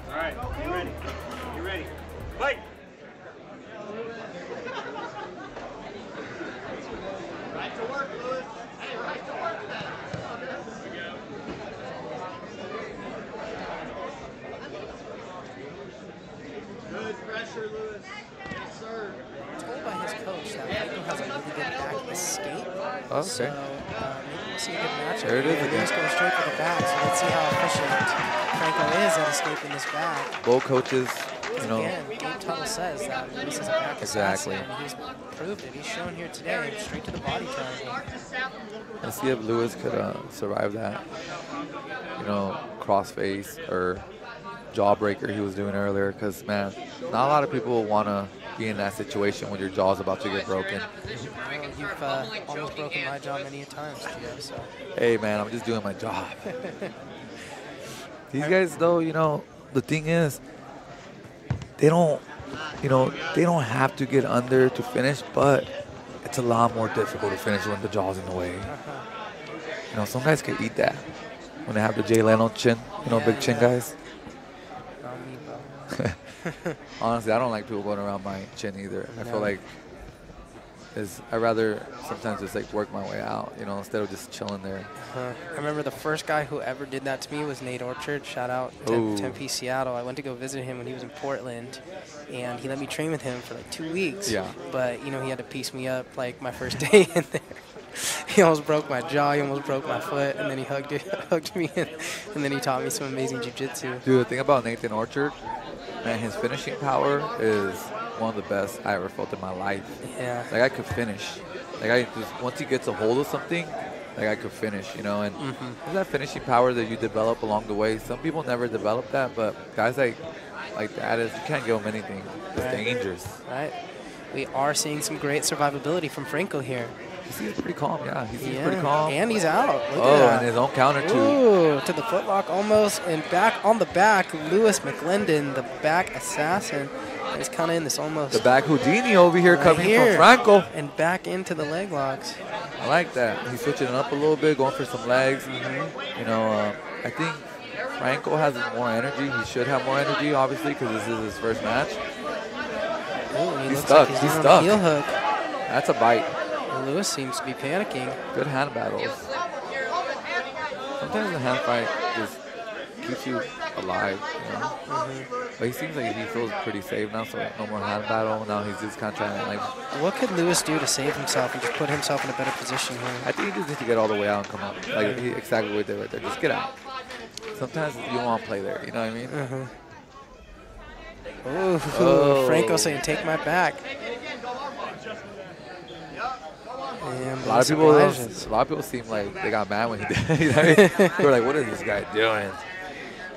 All right, you ready? You ready? Fight! Right to work, Lewis. Hey, right to work, man. Good pressure, Lewis. Yes, sir. I'm told by his coach that Michael has a really good back escape. Okay. So maybe we'll see a good matchup. There it is again. Lewis goes straight for the back, so let's see how efficient Franco is at escaping this back. both coaches, you know. Again, Gabe Tuttle says that Lewis is a back Exactly. assassin, and he's proved it. He's shown here today, straight to the body triangle. Let's see if Lewis could survive that, you know, crossface or jawbreaker he was doing earlier. Because, man, not a lot of people want to be in that situation when your jaw's about to get broken. Well, you've almost broken my jaw many a times, Gio, so. Hey, man, I'm just doing my job. These guys, though, you know, the thing is, they don't, you know, they don't have to get under to finish, but it's a lot more difficult to finish when the jaw's in the way. You know, some guys can eat that when they have the Jay Leno chin, you know, big chin guys. Not me, bro. Honestly, I don't like people going around my chin either. I feel like I'd rather sometimes just like work my way out, you know, instead of just chilling there. I remember the first guy who ever did that to me was Nate Orchard. Shout out to Ooh. Tempe, Seattle. I went to go visit him when he was in Portland, and he let me train with him for like 2 weeks. Yeah. But, you know, he had to piece me up like my first day in there. He almost broke my jaw, he almost broke my foot, and then he hugged me, and then he taught me some amazing jiu-jitsu. Dude, the thing about Nathan Orchard, man, his finishing power is one of the best I ever felt in my life. Yeah. Like, I could finish. Like, I just, once he gets a hold of something, like, I could finish, you know, and there's that finishing power that you develop along the way. Some people never develop that, but guys like that, you can't give them anything. It's dangerous. Right. We are seeing some great survivability from Franco here. He seems pretty calm, yeah. He seems pretty calm. And he's out. Look Oh, at that. and his own counter, too. Ooh, to the footlock almost. And back on the back, Lewis McLendon, the back assassin. He's kind of in this almost. The back Houdini over here right coming here. from Franco. And back into the leg locks. I like that. He's switching it up a little bit, going for some legs. You know, I think Franco has more energy. He should have more energy, obviously, because this is his first match. Ooh, He's stuck. Like he's stuck. Heel hook. That's a bite. Lewis seems to be panicking. Good hand battles. Sometimes the hand fight just keeps you alive, you know? But he seems like he feels pretty safe now, so no more hand battle. Now he's just kind of trying to, like... What could Lewis do to save himself and just put himself in a better position here? I think he just needs to get all the way out and come up. Like, exactly what he did right there. Just get out. Sometimes you don't want to play there, you know what I mean? Ooh, Franco saying, take my back. And a lot of people seem like they got mad when he did. You know what I mean? They were like, what is this guy doing?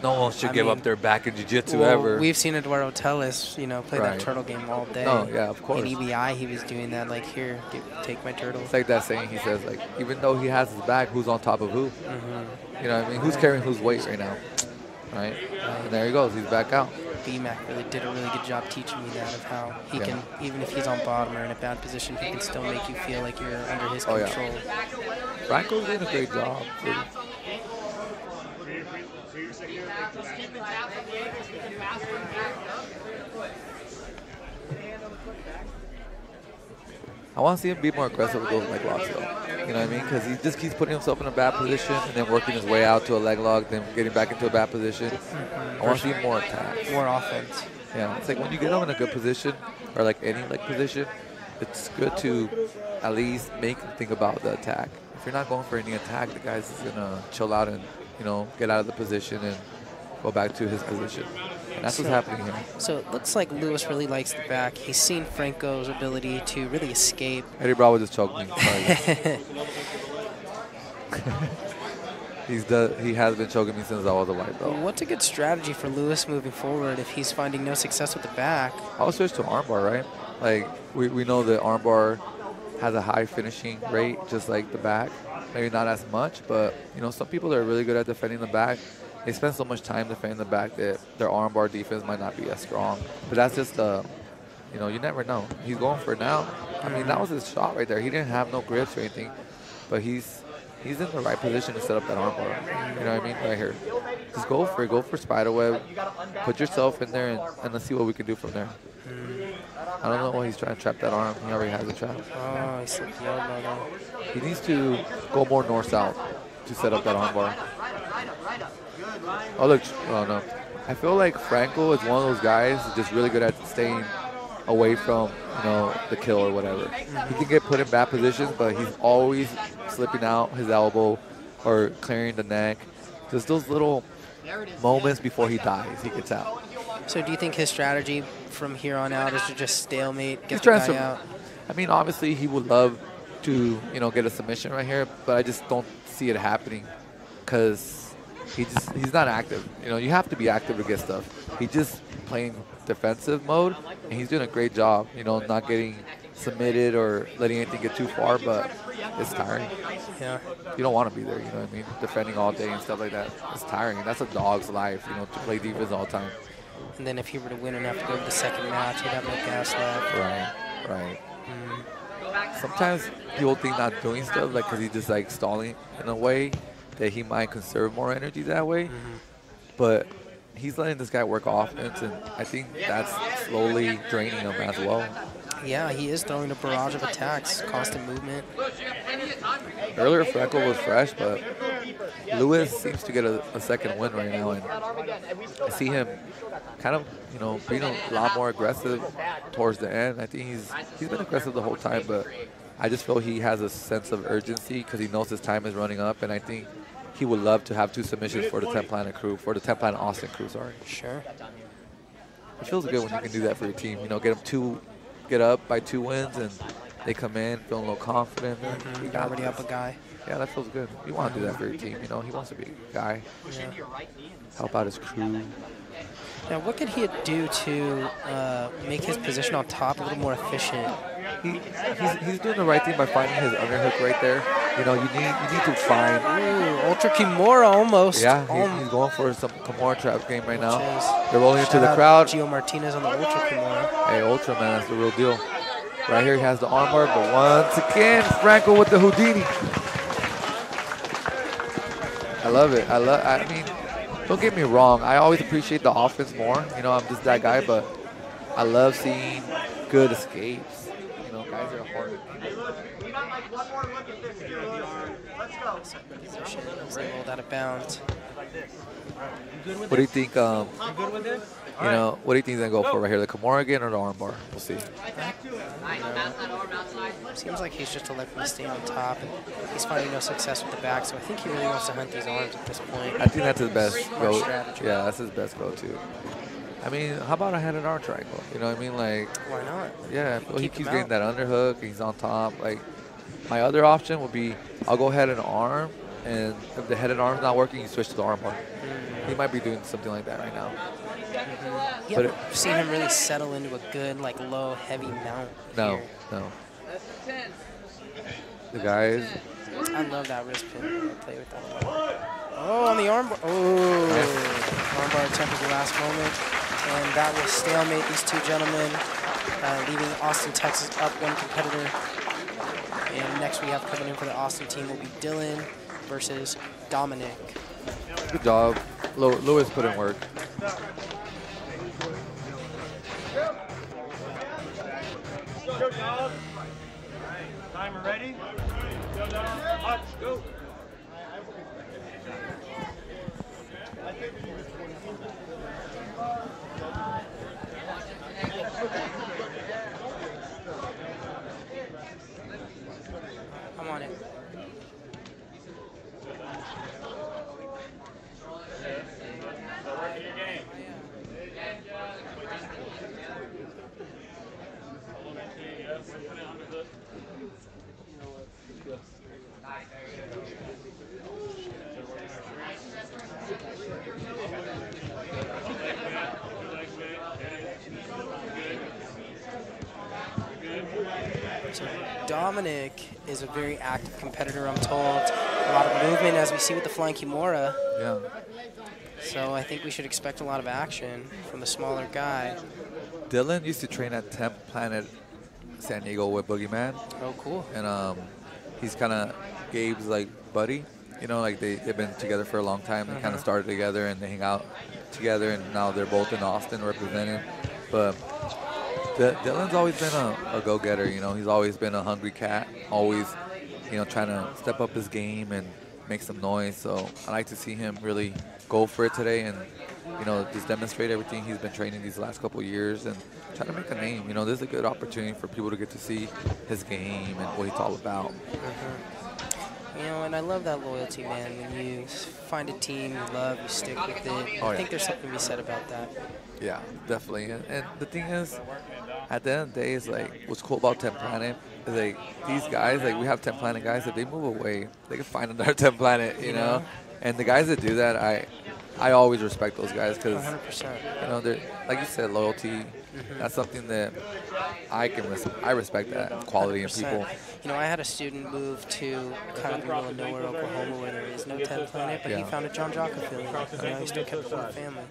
No one should give up their back in jiu-jitsu ever. We've seen Eduardo Telles, you know, play that turtle game all day. Oh, yeah, of course. In EBI, he was doing that, like, here, take my turtle. It's like that saying he says, like, even though he has his back, who's on top of who? You know what I mean? Who's carrying whose weight right now? Right? And there he goes. He's back out. BMAC really did a really good job teaching me that, of how he can, even if he's on bottom or in a bad position, he can still make you feel like you're under his control. Yeah. Franco's doing a great job. Dude. I want to see him be more aggressive with those leg locks, though. You know what I mean? Because he just keeps putting himself in a bad position and then working his way out to a leg lock, then getting back into a bad position. I want to see more attacks. More offense. Yeah, it's like when you get him in a good position, or like any leg position, it's good to at least make him think about the attack. If you're not going for any attack, the guy's just going to chill out and, you know, get out of the position and go back to his position. And that's what's happening here. So it looks like Lewis really likes the back. He's seen Franco's ability to really escape. Eddie Bravo just choked me. He has been choking me since I was a white belt. What's a good strategy for Lewis moving forward if he's finding no success with the back? I'll switch to armbar, right? Like, we know that armbar has a high finishing rate, just like the back. Maybe not as much, but, you know, some people are really good at defending the back. They spend so much time defending the back that their armbar defense might not be as strong. But that's just, you know, you never know. He's going for it now. I mean, that was his shot right there. He didn't have no grips or anything, but he's in the right position to set up that armbar. You know what I mean? Right here. Just go for it. Go for spiderweb. Put yourself in there, and let's see what we can do from there. I don't know why he's trying to trap that arm. He already has a trap. Oh, he slipped the elbow though. He needs to go more north-south to set up that armbar. Oh, look. Oh, no. I feel like Franco is one of those guys who's just really good at staying away from, you know, the kill or whatever. He can get put in bad positions, but he's always slipping out his elbow or clearing the neck. Just those little moments before he dies, he gets out. So do you think his strategy from here on out is to just stalemate, get the guy out? I mean, obviously, he would love to, you know, get a submission right here, but I just don't see it happening because he's not active. You know, you have to be active to get stuff. He's just playing defensive mode, and he's doing a great job, you know, not getting submitted or letting anything get too far, but it's tiring. Yeah. You don't want to be there, you know what I mean? Defending all day and stuff like that. It's tiring. That's a dog's life, you know, to play defense all the time. And then if he were to win enough to go to the second match, he'd have no gas left. Right. Sometimes people think not doing stuff, like, because he's just, like, stalling in a way that he might conserve more energy that way. But he's letting this guy work offense, and I think that's slowly draining him as well. Yeah, he is throwing a barrage of attacks, constant movement. Earlier, Franco was fresh, but Lewis seems to get a second win right now, and I see him kind of, you know, being a lot more aggressive towards the end. I think he's been aggressive the whole time, but I just feel he has a sense of urgency because he knows his time is running up, and I think he would love to have 2 submissions for the 10 Planet crew, for the 10 Planet Austin crew, sorry. Sure. It feels good when you can do that for your team, you know, get up by 2 wins, and they come in feeling a little confident. You already up a guy. Yeah, that feels good. You want to do that for your team, you know. He wants to be a guy. Yeah. Help out his crew. Now, what could he do to make his position on top a little more efficient? He's doing the right thing by finding his underhook right there. You know, you need to find. Ooh, Ultra Kimura almost. Yeah, he's going for some Kimura trap game right now. They're rolling into the crowd. Gio Martinez on the Ultra Kimura. Hey, Ultra, man, that's the real deal. Right here, he has the armbar, but once again, Franco with the Houdini. I love it. I mean, don't get me wrong. I always appreciate the offense more. You know, I'm just that guy, but I love seeing good escapes. You know, guys are hard. We got like one more look at this here. Let's go. Position as they rolled out of bounds. What do you think? You good with it? You know, what do you think they're going to go for right here? The Kimura again or the armbar? We'll see. Seems like he's just electing to stay on top, and he's finding no success with the back, so I think he really wants to hunt these arms at this point. I think that's his best go. Strategy. Yeah, that's his best go-to. I mean, how about a head and arm triangle? You know what I mean? Like, why not? Yeah, well, he keeps getting that underhook. He's on top. Like, my other option would be I'll go head and arm, and if the head and arm's not working, you switch to the armbar. He might be doing something like that right now. Yeah, but I've seen him really settle into a good, like, low, heavy mount. No, here. no. The guys. I love that wrist pin. I play with that a lot. Oh, on the armbar. Oh, armbar attempt at the last moment. And that will stalemate these two gentlemen, leaving Austin, Texas up one competitor. And next we have coming in for the Austin team will be Dylan versus Dominic. Good job. Lewis put in work. Go, dog. Timer ready? Go, dog. Watch, go. I'm on it. So Dominic is a very active competitor, I'm told. A lot of movement, as we see with the flying Kimura. Yeah. So I think we should expect a lot of action from the smaller guy. Dylan used to train at 10th Planet San Diego with Boogeyman. Oh, cool. And he's kind of Gabe's, like, buddy. You know, like, they've been together for a long time. They kind of started together, and they hang out together, and now they're both in Austin representing. But Dylan's always been a go-getter, you know. He's always been a hungry cat, always, you know, trying to step up his game and make some noise. So I like to see him really go for it today and, you know, just demonstrate everything he's been training these last couple of years and try to make a name. You know, this is a good opportunity for people to get to see his game and what he's all about. You know, and I love that loyalty, man. When you find a team you love, you stick with it. I think there's something to be said about that. Yeah, definitely. And the thing is, at the end of the day, is like what's cool about 10th Planet is like these guys, like we have 10th Planet guys, if they move away, they can find another 10th Planet, you know? And the guys that do that, I always respect those guys because, you know, they're, like you said, loyalty. That's something that I respect that quality in people. You know, I had a student move to kind of the middle of nowhere, Oklahoma, where there is no 10th Planet, but he found a John Jock affiliate. You know, he still kept it in the family.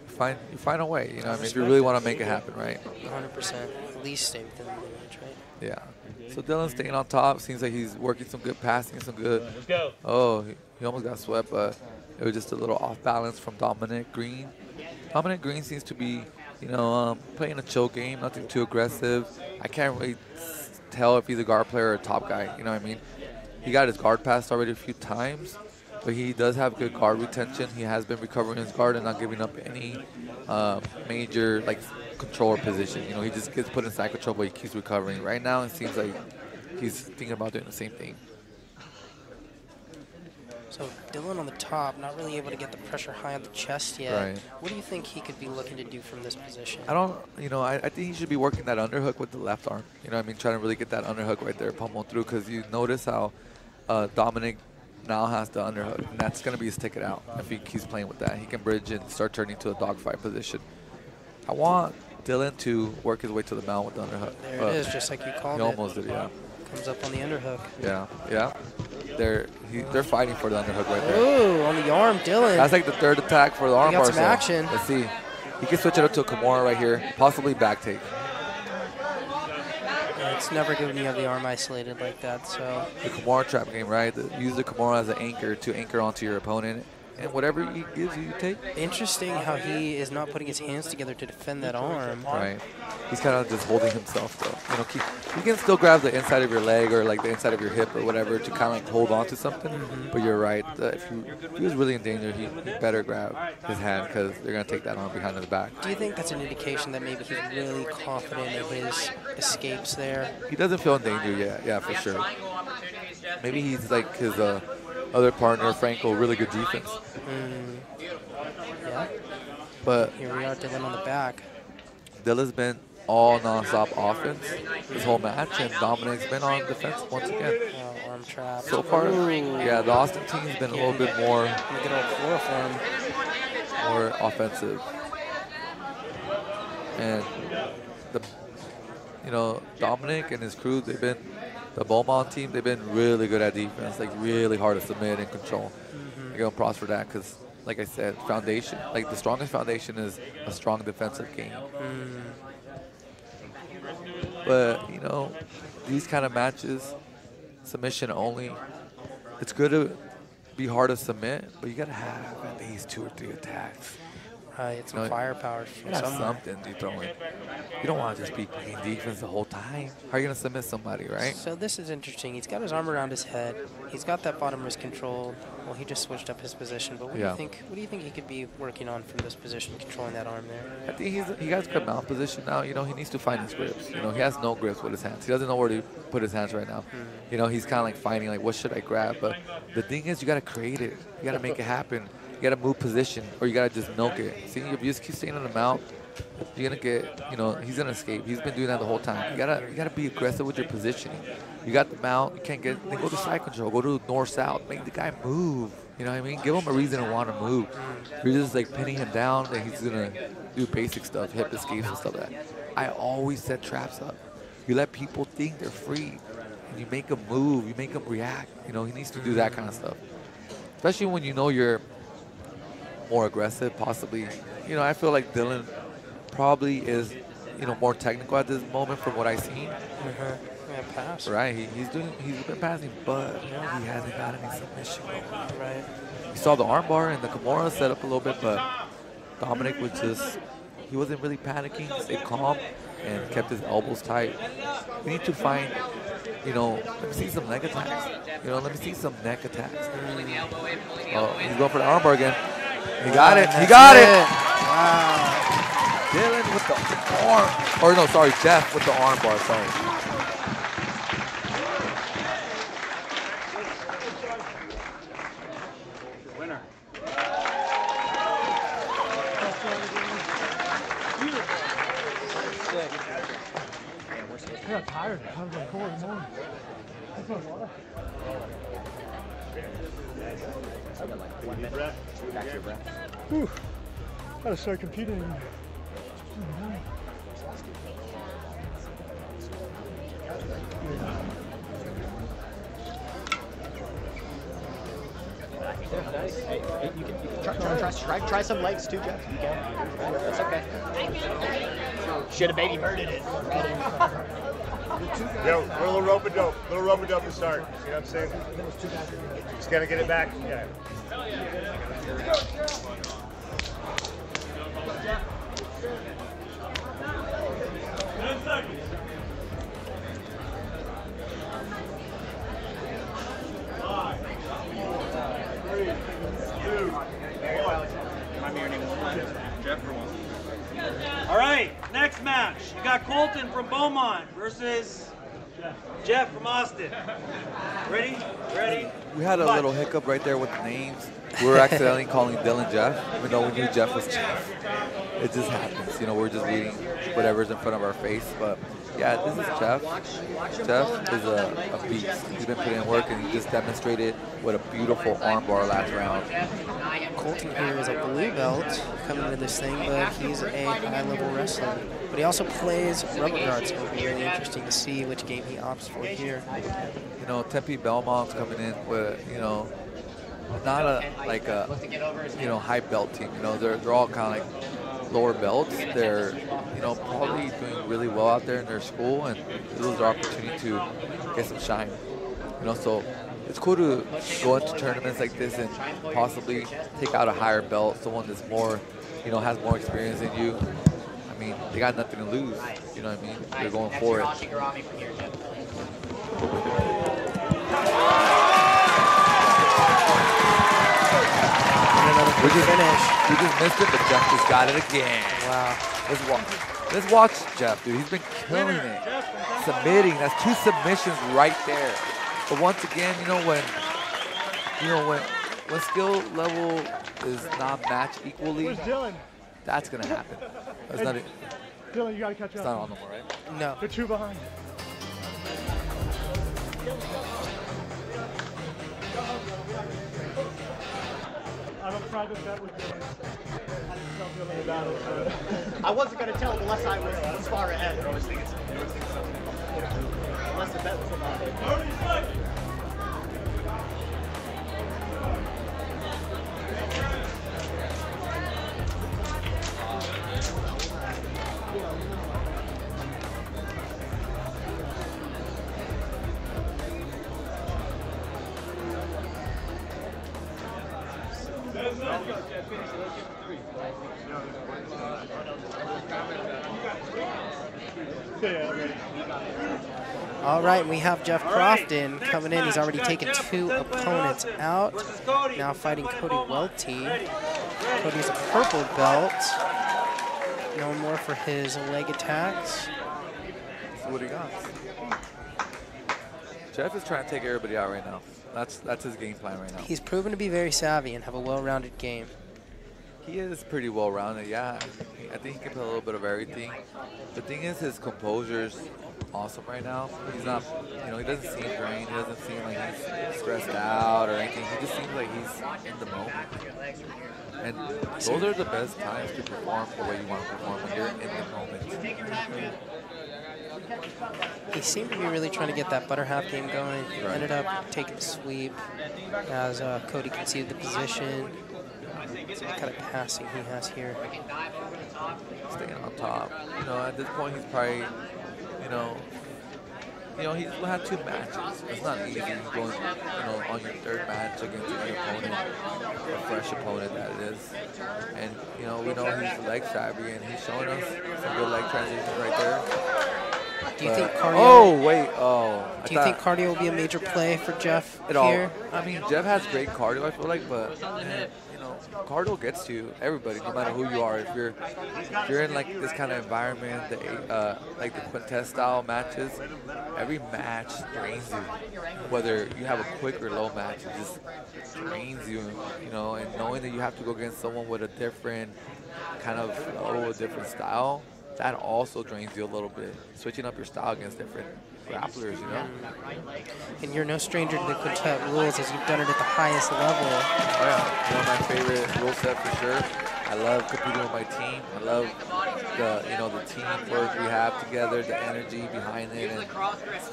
You find a way, you know, I mean, if you really want to make it happen, right? 100%. At least stay within the lineage, right? Yeah. So Dylan's staying on top. Seems like he's working some good passing, some good. Let's go. Oh, he almost got swept, but it was just a little off balance from Dominic Green. Dominic Green seems to be, you know, playing a chill game, nothing too aggressive. I can't really tell if he's a guard player or a top guy, you know what I mean? He got his guard passed already a few times, but he does have good guard retention. He has been recovering his guard and not giving up any major, like, controller position. You know, he just gets put in side control, but he keeps recovering. Right now, it seems like he's thinking about doing the same thing. So Dylan on the top, not really able to get the pressure high on the chest yet. Right. What do you think he could be looking to do from this position? I think he should be working that underhook with the left arm. You know what I mean? Trying to really get that underhook right there, pummel through, because you notice how Dominic now has the underhook, and that's going to be his ticket out. If he keeps playing with that, he can bridge and start turning to a dogfight position. I want Dylan to work his way to the mount with the underhook. There it is, just like you called it. He almost did, yeah. Comes up on the underhook. Yeah, yeah. They're fighting for the underhook right there. Ooh, on the arm, Dylan. That's like the third attack for the armbar. Got some action. Let's see. He can switch it up to a Kimura right here, possibly back take. Yeah, it's never good when you have the arm isolated like that. So the Kimura trap game, right? Use the Kimura as an anchor to anchor onto your opponent and whatever he gives you, you take. Interesting how he is not putting his hands together to defend that arm. Right. He's kind of just holding himself, though. You know, you can still grab the inside of your leg or like the inside of your hip or whatever to kind of like hold on to something. But you're right. If he was really in danger, he better grab his hand because they're going to take that arm behind his back. Do you think that's an indication that maybe he's really confident in his escapes there? He doesn't feel in danger yet. Yeah, for sure. Maybe he's like his other partner, Franco, really good defense. Yeah. But here we are, Dylan on the back. Dylan's been all non-stop offense this whole match, and Dominic's been on defense once again. Arm trap. So far, yeah, the Austin team's been a little bit more offensive. And Dominic and his crew, the Beaumont team, they've been really good at defense, like really hard to submit and control. I give them props for that because, like I said, foundation, like the strongest foundation is a strong defensive game. But, these kind of matches, submission only, it's good to be hard to submit, but you got to have at least 2 or 3 attacks. It's some firepower from something to throw in. You don't want to just be playing defense the whole time. How are you going to submit somebody, right? So this is interesting. He's got his arm around his head. He's got that bottom wrist control. Well, he just switched up his position. But what do you think? What do you think he could be working on from this position, controlling that arm there? I think he has good mount position now. He needs to find his grips. He has no grips with his hands. He doesn't know where to put his hands right now. He's kind of like finding like what should I grab. But the thing is, you got to create it. You got to make it happen. You got to move position, or you got to just milk it. See, if you just keep staying on the mount, you're going to get, he's going to escape. He's been doing that the whole time. You gotta be aggressive with your positioning. You got the mount, you can't get, then go to side control, go to north-south, make the guy move. You know what I mean? Give him a reason to want to move. If you're just like pinning him down, then he's going to do basic stuff, hip escapes and stuff like that. I always set traps up. You let people think they're free, and you make them move, you make them react. He needs to do that kind of stuff. Especially when you're more aggressive, possibly. I feel like Dylan probably is, more technical at this moment from what I've seen. Yeah, pass. Right, he's been passing, but he hasn't got any submission going. Right. You saw the armbar and the Kimura set up a little bit, but Dominic was he wasn't really panicking, stayed calm, and kept his elbows tight. We need to find, let me see some neck attacks. Let me see some neck attacks. Oh, he's going for the armbar again. He got it. He got it. Wow. Dylan with the arm. Or no, sorry, Jeff with the arm bar. Sorry. Winner. I got tired. I was like 4 in the morning. That's my water. Deep breath. Catch your breath. Whew. Gotta start competing. Hey, you can try some legs too, Jeff. You can. That's okay. Should have baby birded it. Yo, a little rope and dope. Little rope and dope to start. You know what I'm saying? Just gotta get it back. Yeah. All right, next match. You got Colton from Beaumont versus Jeff from Austin. Ready? Ready? We had a little hiccup right there with the names. We were accidentally calling Dylan Jeff, even though we knew Jeff was Jeff. It just happens. We're just reading whatever's in front of our face. But yeah, this is Jeff. Jeff is a beast. He's been putting in work, and he just demonstrated what a beautiful armbar last round. Colton here is a blue belt coming into this thing, but he's a high-level wrestler. But he also plays rubber guards, so it'll be really interesting to see which game he opts for here. Tempe Belmont's coming in with, not a high belt team. They're all kind of like lower belts. They're, probably doing really well out there in their school, and this is their opportunity to get some shine. So it's cool to go into tournaments like this and possibly take out a higher belt, someone that's more, you know, has more experience than you. I mean, they got nothing to lose. You know what I mean? They're going for it. We just missed it, but Jeff just got it again. Wow. Let's watch Jeff, dude. He's been killing it. Submitting. That's 2 submissions right there. But once again, when skill level is not matched equally, Where's Dylan? that's gonna happen. That's not it. Dylan, you gotta catch up. It's not on no more, right? No. They're 2 behind. I don't private bet with Dylan. I just felt Dylan about it. I wasn't going to tell him unless I was this far ahead. Unless the bet was about it. All right, we have Jeff Crofton coming in. He's already taken 2 opponents out. Now fighting Cody Welty. Cody's a purple belt. Known more for his leg attacks. So what do you got? Jeff is trying to take everybody out right now. That's his game plan right now. He's proven to be very savvy and have a well-rounded game. He is pretty well-rounded, yeah. I think he can play a little bit of everything. The thing is, his composure's awesome right now. He's not, he doesn't seem drained. He doesn't seem like he's stressed out or anything. He just seems like he's in the moment. And those are the best times to perform the way you want to perform, when you're in the moment. He seemed to be really trying to get that butter half game going. He ended up taking the sweep as Cody conceded the position. See what kind of passing he has here. Staying on top. At this point, he's probably, he's had 2 matches. It's not easy going, on your 3rd match against a new opponent, a fresh opponent that it is. And, we know he's leg savvy, and he's showing us some good leg transitions right there. Do you think cardio? Oh wait! Oh. Do you think cardio will be a major play for Jeff here? I mean, Jeff has great cardio. I feel like, but cardio gets to you. Everybody, no matter who you are. If you're in like this kind of environment, like the Quintess style matches, every match drains you. Whether you have a quick or low match, it just drains you. And knowing that you have to go against someone with a different kind of flow, a different style. That also drains you a little bit, switching up your style against different grapplers, And you're no stranger to the quintet rules as you've done it at the highest level. Oh yeah, one of my favorite rule set for sure. I love competing with my team. I love the teamwork we have together, the energy behind it, and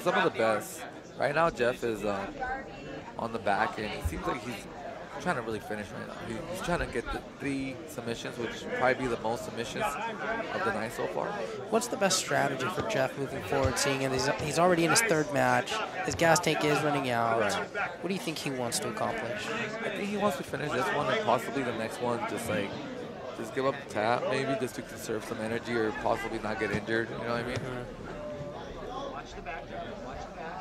some of the best. Right now, Jeff is on the back, and it seems like he's trying to really finish right now. He's trying to get the 3 submissions, which would probably be the most submissions of the night so far. What's the best strategy for Jeff moving forward, seeing as he's already in his 3rd match, his gas tank is running out? Right. What do you think he wants to accomplish? I think he wants to finish this one and possibly the next one, just give up the tap, maybe just to conserve some energy or possibly not get injured, you know what I mean?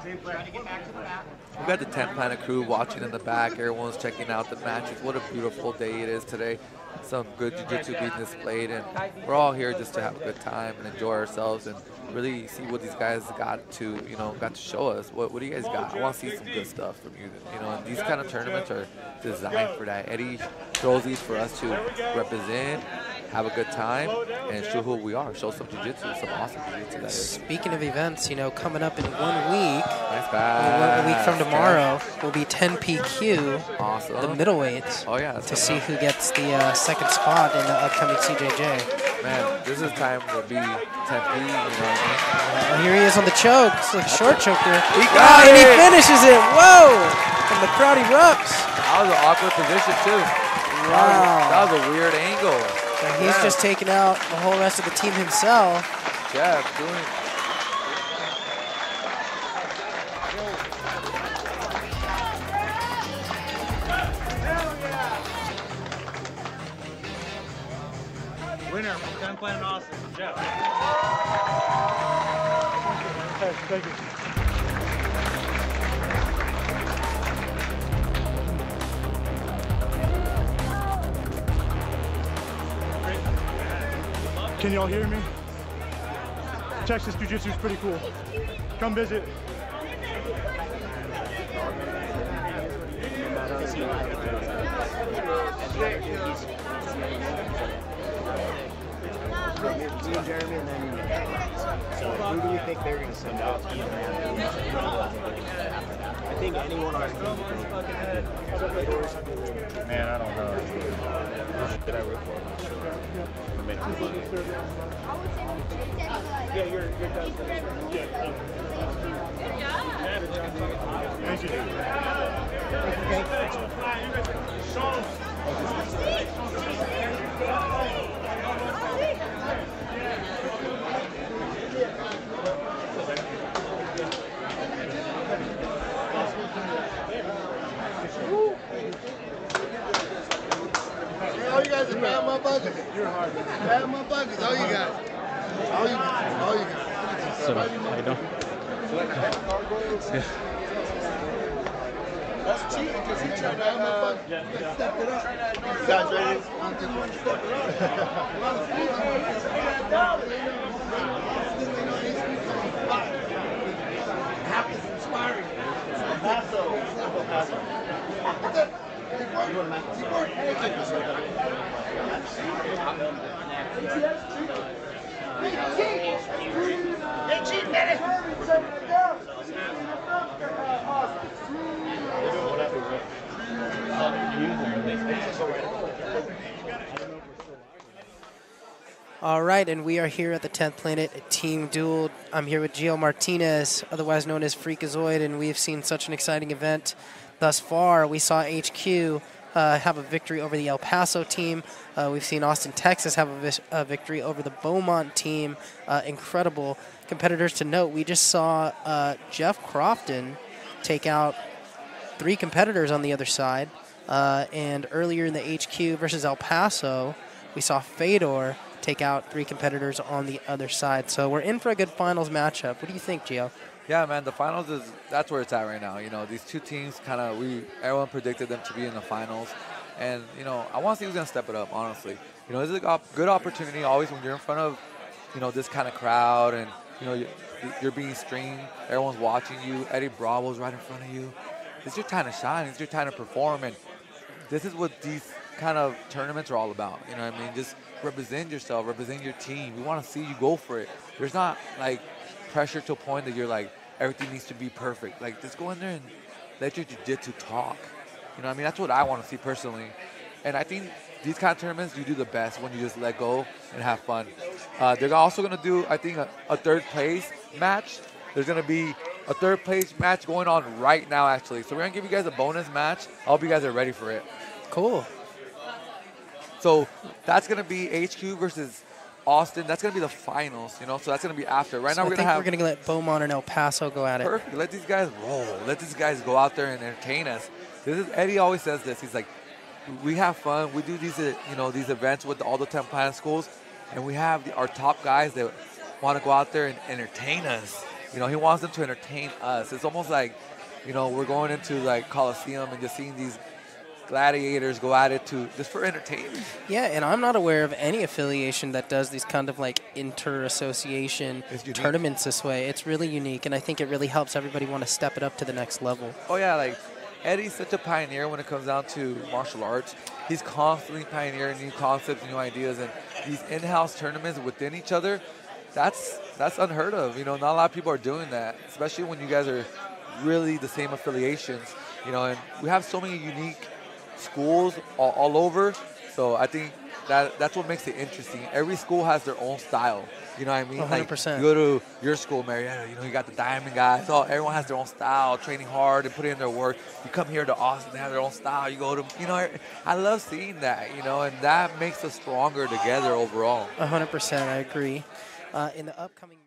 We got the 10 Planet crew watching in the back. Everyone's checking out the matches. What a beautiful day it is today. Some good jiu-jitsu being displayed, and we're all here just to have a good time and enjoy ourselves and really see what these guys got to show us. What do you guys got? I want to see some good stuff from you. And these kind of tournaments are designed for that. Eddie throws these for us to represent, have a good time, and show who we are. Show some jiu-jitsu, some awesome jiu-jitsu that is. Speaking of events, coming up in 1 week, nice pass. 1 week from tomorrow, will be 10 PQ, awesome. The middleweights, to see who gets the 2nd spot in the upcoming CJJ. Man, this is time to be 10P, here he is on the choke. It's like a short choke there. He got it! And he finishes it. Whoa! And the crowd erupts. That was an awkward position, too. Wow. That was a weird angle. And he's just taking out the whole rest of the team himself. Jeff doing. Winner from 10th Planet Austin, Jeff. Thank you. Can y'all hear me? Texas Jiu-Jitsu is pretty cool. Come visit. Me and Jeremy, and then so who do we think they're going to send out? I think anyone on our team. Man, I don't know. Did I root for? Yeah, you're done. All you guys are bad motherfuckers. You're hard. Bad motherfuckers. All you got. All you got. All you got. So, how you doing? Yeah. That's cheating because he tried to step it up. You guys ready? Happens inspiring. Paso. All right, and we are here at the 10th Planet Team Duel. I'm here with Gio Martinez, otherwise known as Freakazoid, and we've seen such an exciting event thus far. We saw HQ have a victory over the El Paso team. We've seen Austin, Texas have a victory over the Beaumont team. Incredible competitors to note. We just saw Jeff Crofton take out 3 competitors on the other side. And earlier in the HQ versus El Paso, we saw Fedor take out 3 competitors on the other side. So we're in for a good finals matchup. What do you think, Gio? Yeah, man, the finals that's where it's at right now. You know, these two teams everyone predicted them to be in the finals. And, you know, I want to see who's going to step it up, honestly. You know, this is a good opportunity always when you're in front of, you know, this kind of crowd and, you know, you're being streamed. Everyone's watching you. Eddie Bravo's right in front of you. It's your time to shine. It's your time to perform. And this is what these kind of tournaments are all about. You know what I mean? Just represent yourself, represent your team. We want to see you go for it. There's not, like, pressure to a point that you're like, everything needs to be perfect. Like, just go in there and let your jiu-jitsu talk. You know what I mean? That's what I want to see personally. And I think these kind of tournaments, you do the best when you just let go and have fun. They're also going to do, I think, a third place match. There's going to be a third place match going on right now, actually. So we're going to give you guys a bonus match. I hope you guys are ready for it. Cool. So that's going to be HQ versus Austin. That's going to be the finals, you know, so that's going to be after. Right now we're going to let Beaumont and El Paso go at it. Perfect. Let these guys roll. Let these guys go out there and entertain us. Eddie always says this. He's like, we have fun. We do these, you know, these events with all the 10 Planet schools, and we have our top guys that want to go out there and entertain us. You know, he wants them to entertain us. It's almost like, you know, we're going into like Coliseum and just seeing these gladiators go at it just for entertainment. Yeah, and I'm not aware of any affiliation that does these kind of like inter-association tournaments this way. It's really unique, and I think it really helps everybody want to step it up to the next level. Oh yeah, like Eddie's such a pioneer when it comes down to martial arts. He's constantly pioneering new concepts, new ideas, and these in-house tournaments within each other, that's unheard of. You know, not a lot of people are doing that, especially when you guys are really the same affiliations. You know, and we have so many unique schools all over, so I think that's what makes it interesting. Every school has their own style. You know what I mean? 100%. Like, you go to your school, Marietta, you know, you got the diamond guys. So everyone has their own style, training hard and putting in their work. You come here to Austin, they have their own style. You go to, you know, I love seeing that, you know, and that makes us stronger together overall. 100%, I agree. In the upcoming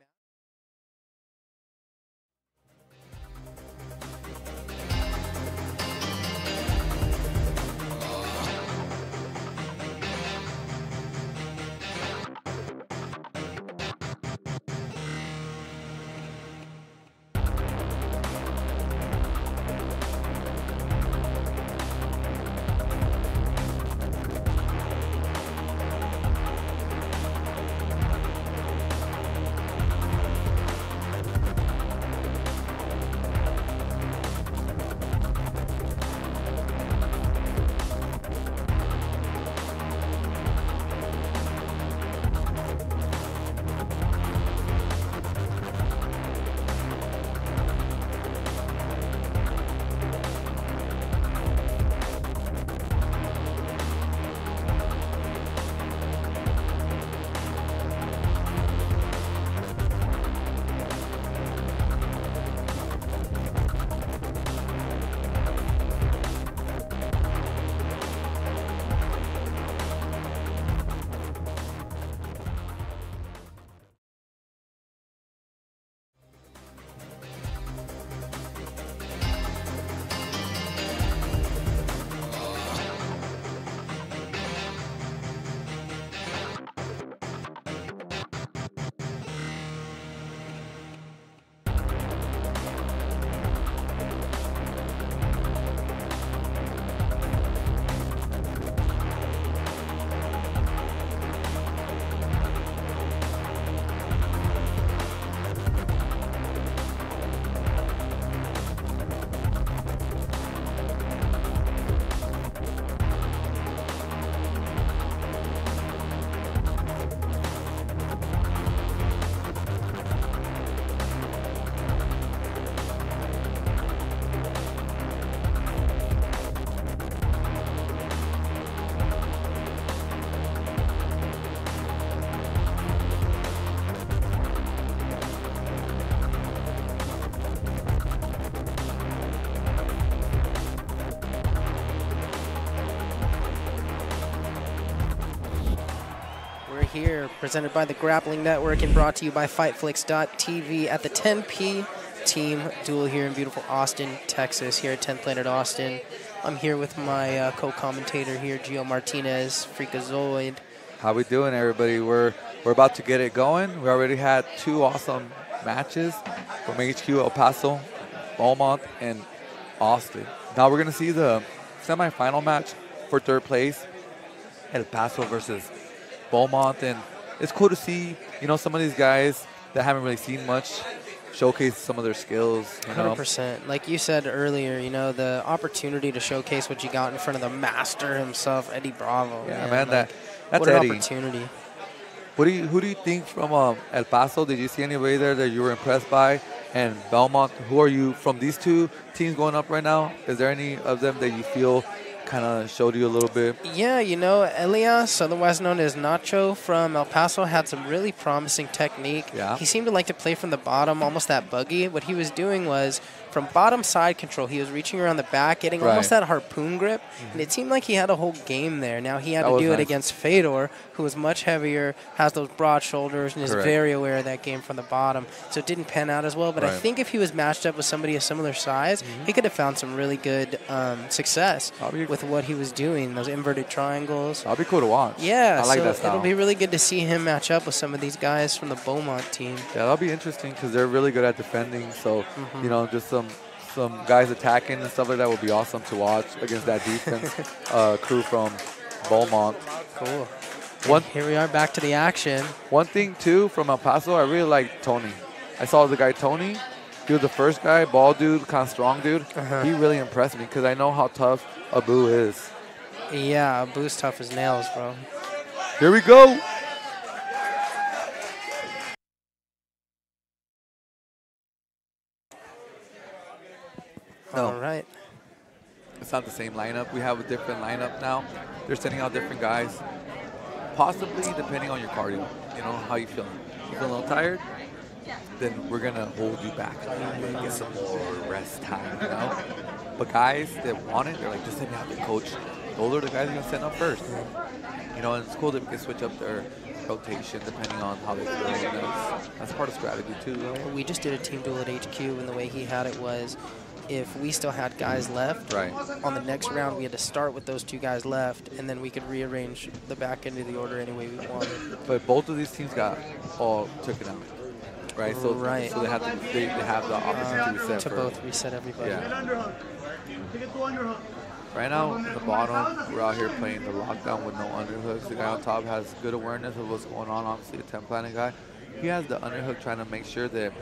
here, presented by the Grappling Network and brought to you by FightFlix.tv at the 10P Team Duel here in beautiful Austin, Texas, here at 10th Planet Austin. I'm here with my co-commentator here, Gio Martinez, Freakazoid. How we doing, everybody? We're about to get it going. We already had 2 awesome matches from HQ, El Paso, Beaumont, and Austin. Now we're going to see the semifinal match for 3rd place, El Paso versus Beaumont. And it's cool to see, some of these guys that haven't really seen much showcase some of their skills. 100%. Like you said earlier, the opportunity to showcase what you got in front of the master himself, Eddie Bravo. Yeah, man, that's what an Eddie. Opportunity. Who do you think from El Paso? Did you see anybody there that you were impressed by? And Beaumont, who are you from these 2 teams going up right now? Is there any of them that you feel kind of showed you a little bit? Yeah, Elias, otherwise known as Nacho from El Paso, had some really promising technique. Yeah. He seemed to like to play from the bottom, almost that buggy. What he was doing was from bottom side control, he was reaching around the back, getting almost that harpoon grip, and it seemed like he had a whole game there. Now he had to do it against Fedor, who is much heavier, has those broad shoulders, and is very aware of that game from the bottom. So it didn't pan out as well, but I think if he was matched up with somebody a similar size, he could have found some really good success with what he was doing, those inverted triangles. That'll be cool to watch. Yeah, I like that style. It'll be really good to see him match up with some of these guys from the Beaumont team. Yeah, that'll be interesting because they're really good at defending. So, just some guys attacking and stuff like that would be awesome to watch against that defense crew from Beaumont. Cool. Here we are back to the action. One thing, too, from El Paso, I really like Tony. I saw the guy Tony. He was the first guy, bald dude, kind of strong dude. He really impressed me because I know how tough Abu is. Yeah, Abu's tough as nails, bro. Here we go. All right. It's not the same lineup. We have a different lineup now. They're sending out different guys. Possibly depending on your cardio, how you feeling. You feel a little tired? Then we're going to hold you back. Get some more rest time, But guys that want it, they're like, just send me out there, coach. Those are the guys you're going to send up first. And it's cool that we can switch up their rotation depending on how they feel. That's part of strategy, too. Right? We just did a team duel at HQ, and the way he had it was if we still had guys left, on the next round we had to start with those 2 guys left, and then we could rearrange the back end of the order any way we wanted. But both of these teams got all taken out. Right, so they have the opportunity to reset to both reset everybody. Yeah. Right now, in the bottom, we're out here playing the lockdown with no underhooks. The guy on top has good awareness of what's going on. Obviously, a 10 Planet guy. He has the underhook trying to make sure that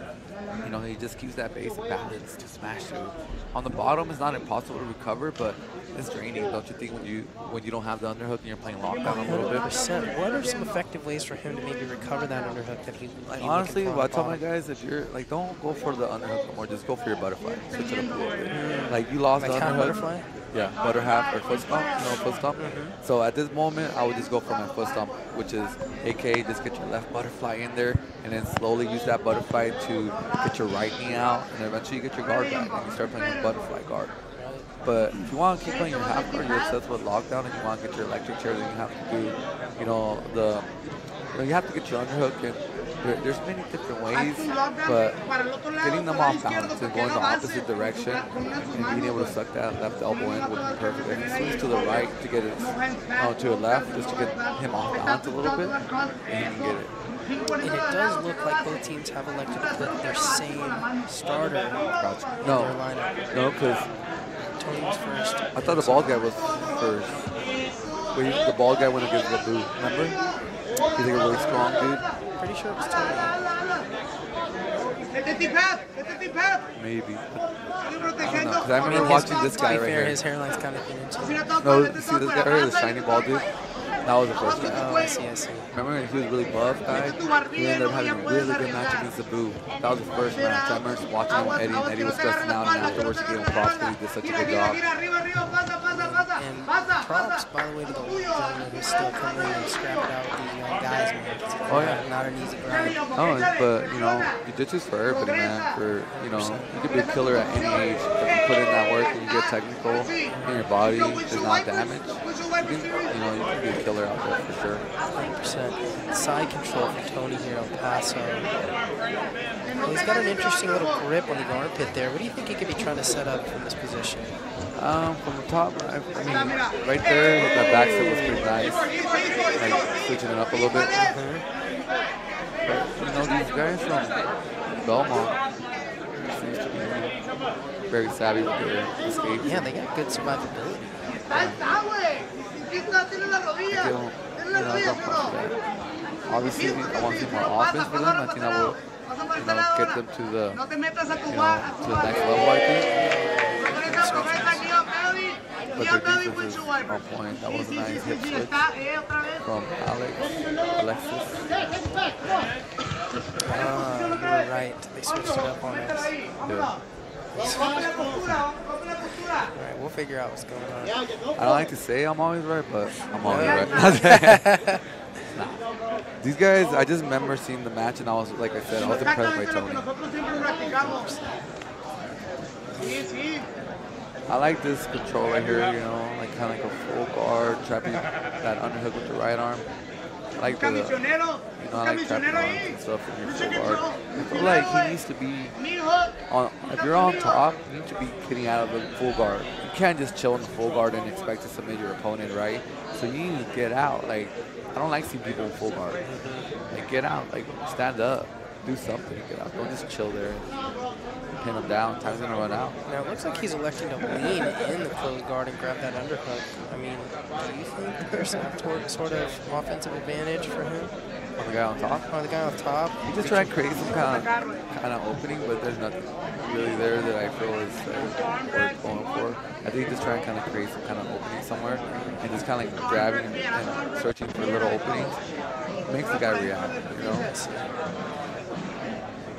he just keeps that base of balance to smash through. On the bottom, it's not impossible to recover, but it's draining, don't you think, when you don't have the underhook and you're playing lockdown a little bit? 100%. What are some effective ways for him to maybe recover that underhook that he? Honestly, what I tell my guys, if you're don't go for the underhook no more, just go for your butterfly. Switch it up a little bit. Like you lost the underhook. Butterfly? Yeah, butter half or foot stomp, foot stomp. So at this moment, I would just go for my foot stomp, which is, AK, just get your left butterfly in there, and then slowly use that butterfly to get your right knee out, and eventually you get your guard back, and you start playing a butterfly guard. But if you want to keep playing your half guard, you're obsessed with lockdown, and you want to get your electric chair, then you have to do, you have to get your underhook, and there's many different ways, but getting them off balance and going the opposite direction and being able to suck that left elbow in would be perfect. If he swings to the right to get it to the left, just to get him off balance a little bit, and he can get it. And it does look like both teams have elected to put their same starter in their lineup. No, because Tony was first. I thought the bald guy was first. Wait, the bald guy went against Abu, remember? He's like a really strong dude. Pretty sure it was Tony. Maybe. I don't know, because I remember watching this guy right here. His hairline's kind of thin too. No, see this guy right here, the shiny bald dude? That was the first guy. Oh, I see. Remember when he was really buff guy? He ended up having a really good match against Abu. That was the first match. I remember watching him with Eddie, and Eddie was stressing out, and afterwards he gave him props because he did such a good job. And props, by the way, to the old gentleman who's still coming in and scrapping out with these young guys, man. Oh, yeah. Not an easy grind. Oh, but, jiu-jitsu's for everybody, man. You could be a killer at any age. If you put in that work and you get technical and your body is not damaged, you can be a killer out there for sure. 100%. Side control for Tony here, El Paso. Well, he's got an interesting little grip on the armpit there. What do you think he could be trying to set up from this position? From the top, I mean, right there, that back step was pretty nice. Like switching it up a little bit. But, these guys from Beaumont seems to be very savvy with their escape. Yeah, they got good survivability. Obviously, I want to see more offense for them. I think that will, get them to the, to the next level. I think. But their defense is on point. That was a nice hip switch from Alexis. You were right. They switched it up on us. Yeah. Alright, we'll figure out what's going on. I don't like to say I'm always right, but I'm always right. Nah. These guys, I just remember seeing the match, and I was, like I said, I was impressed by Tony. I like this control right here, like kind of like a full guard, trapping that underhook with the right arm. I like the, I like trapping arms and stuff in your full guard. I feel like he needs to be, if you're on top, you need to be getting out of the full guard. You can't just chill in the full guard and expect to submit your opponent, right? So you need to get out. Like, I don't like seeing people in full guard. Like, get out, like, stand up, do something, get out. Don't just chill there and pin him down. Time's gonna run out. Now, it looks like he's electing to lean in the closed guard and grab that underhook. I mean, do you think there's some sort of offensive advantage for him? On the guy on top? On the guy on top. He just trying to create some kind of opening, but there's nothing really there that I feel is worth going for. I think he's just trying to kind of create some kind of opening somewhere, and just kind of like grabbing and searching for little openings makes the guy react.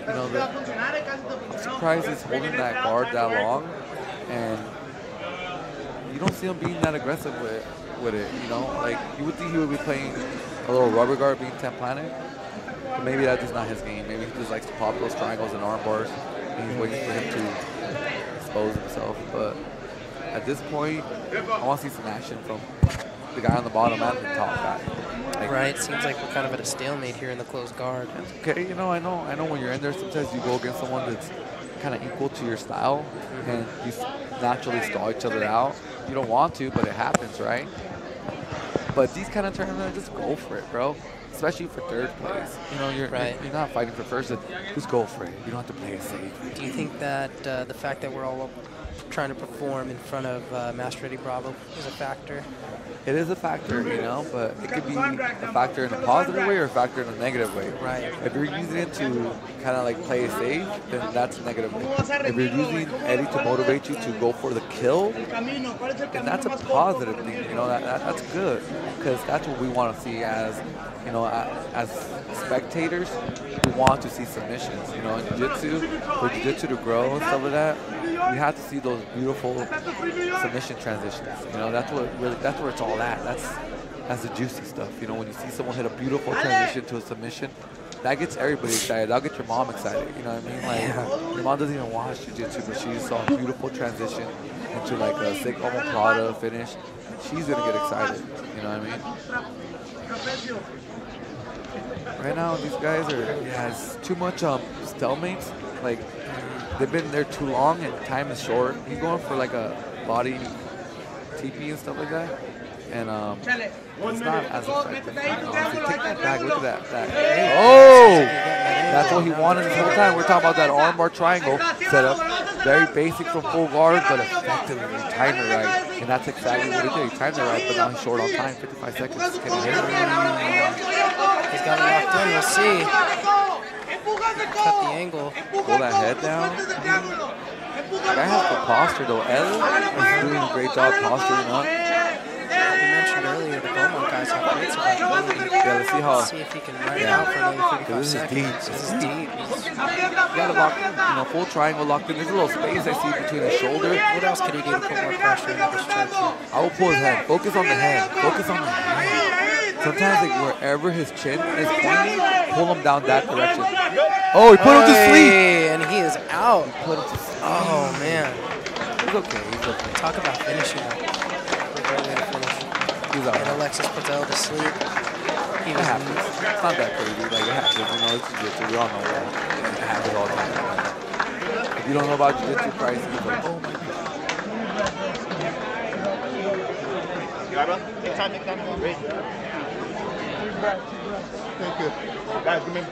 I'm surprised he's holding that guard that long, and you don't see him being that aggressive with it. Like you would think he would be playing a little rubber guard, being 10 planet, but maybe that's just not his game. Maybe he just likes to pop those triangles and arm bars, and he's waiting for him to expose himself. But at this point, I want to see some action from the guy on the bottom and the top guy. Like, right, seems like we're kind of at a stalemate here in the closed guard. Okay, I know when you're in there, sometimes you go against someone that's kind of equal to your style, and you naturally stall each other out. You don't want to, but it happens, right? But these kind of tournaments, just go for it, bro. Especially for third place. You're not fighting for first. Just go for it. You don't have to play it safe. Do you think that the fact that we're all trying to perform in front of Master Eddie Bravo is a factor? It is a factor, but it could be a factor in a positive way or a factor in a negative way. Right. If you're using it to kind of like play it safe, then that's a negative way. If you're using Eddie to motivate you to go for the kill, then that's a positive thing. That's good, because that's what we want to see as, as spectators. We want to see submissions. In jiu-jitsu, for jiu-jitsu to grow and stuff like that, we have to see those beautiful submission transitions. That's where it's all at. That's the juicy stuff. When you see someone hit a beautiful transition to a submission, that gets everybody excited. That'll get your mom excited. You know what I mean? Like, your mom doesn't even watch jiu-jitsu, but she saw a beautiful transition into like a sick omoplata finish, and she's gonna get excited. You know what I mean? Right now, these guys it's too much stalemates. Like, they've been there too long and time is short. He's going for like a body TP and stuff like that. And it's not as effective. If you take that back, look at that. Oh! That's what he wanted this whole time. We're talking about that armbar triangle setup. Very basic from full guard, but effective if you time it right. And that's exactly what he did. He timed it right, but now he's short on time. 55 seconds. Can he hit it? He's got it locked in. We'll see. Cut the angle. Pull that head down. The guy has the posture though. Ed is doing a great job posturing up. You mentioned earlier the Beaumont guys have great survivability. Yeah, let's see if he can ride it out for another 35 seconds. This is deep. You got to lock in, full triangle locked in. There's a little space I see between his shoulder. What else could he do to put more pressure into this choke? I will pull his hand. Focus on the hand. Focus on the hand. Sometimes, like, wherever his chin is pointing, pull him down that direction. Oh, he put him to sleep. And he is out. Put him to sleep. Oh, man. He's okay. He's okay. Talk about finishing. He's all right. And Alexis puts Elle to sleep. He It was happens. It's not that crazy. Like, it happens. You know, it's jiu-jitsu. We all know that. It happens all the time. If you don't know about jiu-jitsu, Christ, you're like, oh my God. You all right, bro? Take time, take time. Great. Thank you. Guys, come in.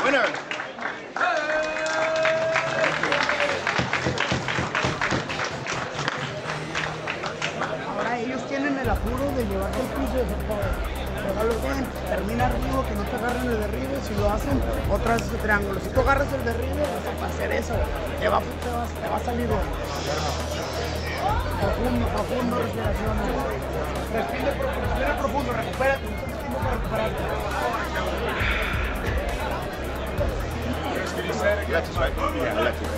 Winner. Ahora ellos tienen el apuro de llevarte al piso y pegarlo bien, termina arriba, que no te agarren el derribe, si lo hacen, otra vez ese triángulo. Si tú agarras el derribe, vas a hacer eso, te va a salir bien. Profundo, respiraciones. Respira profundo, recupérate, no tienes tiempo para recuperarte. Alexis, right? Yeah, Alexis.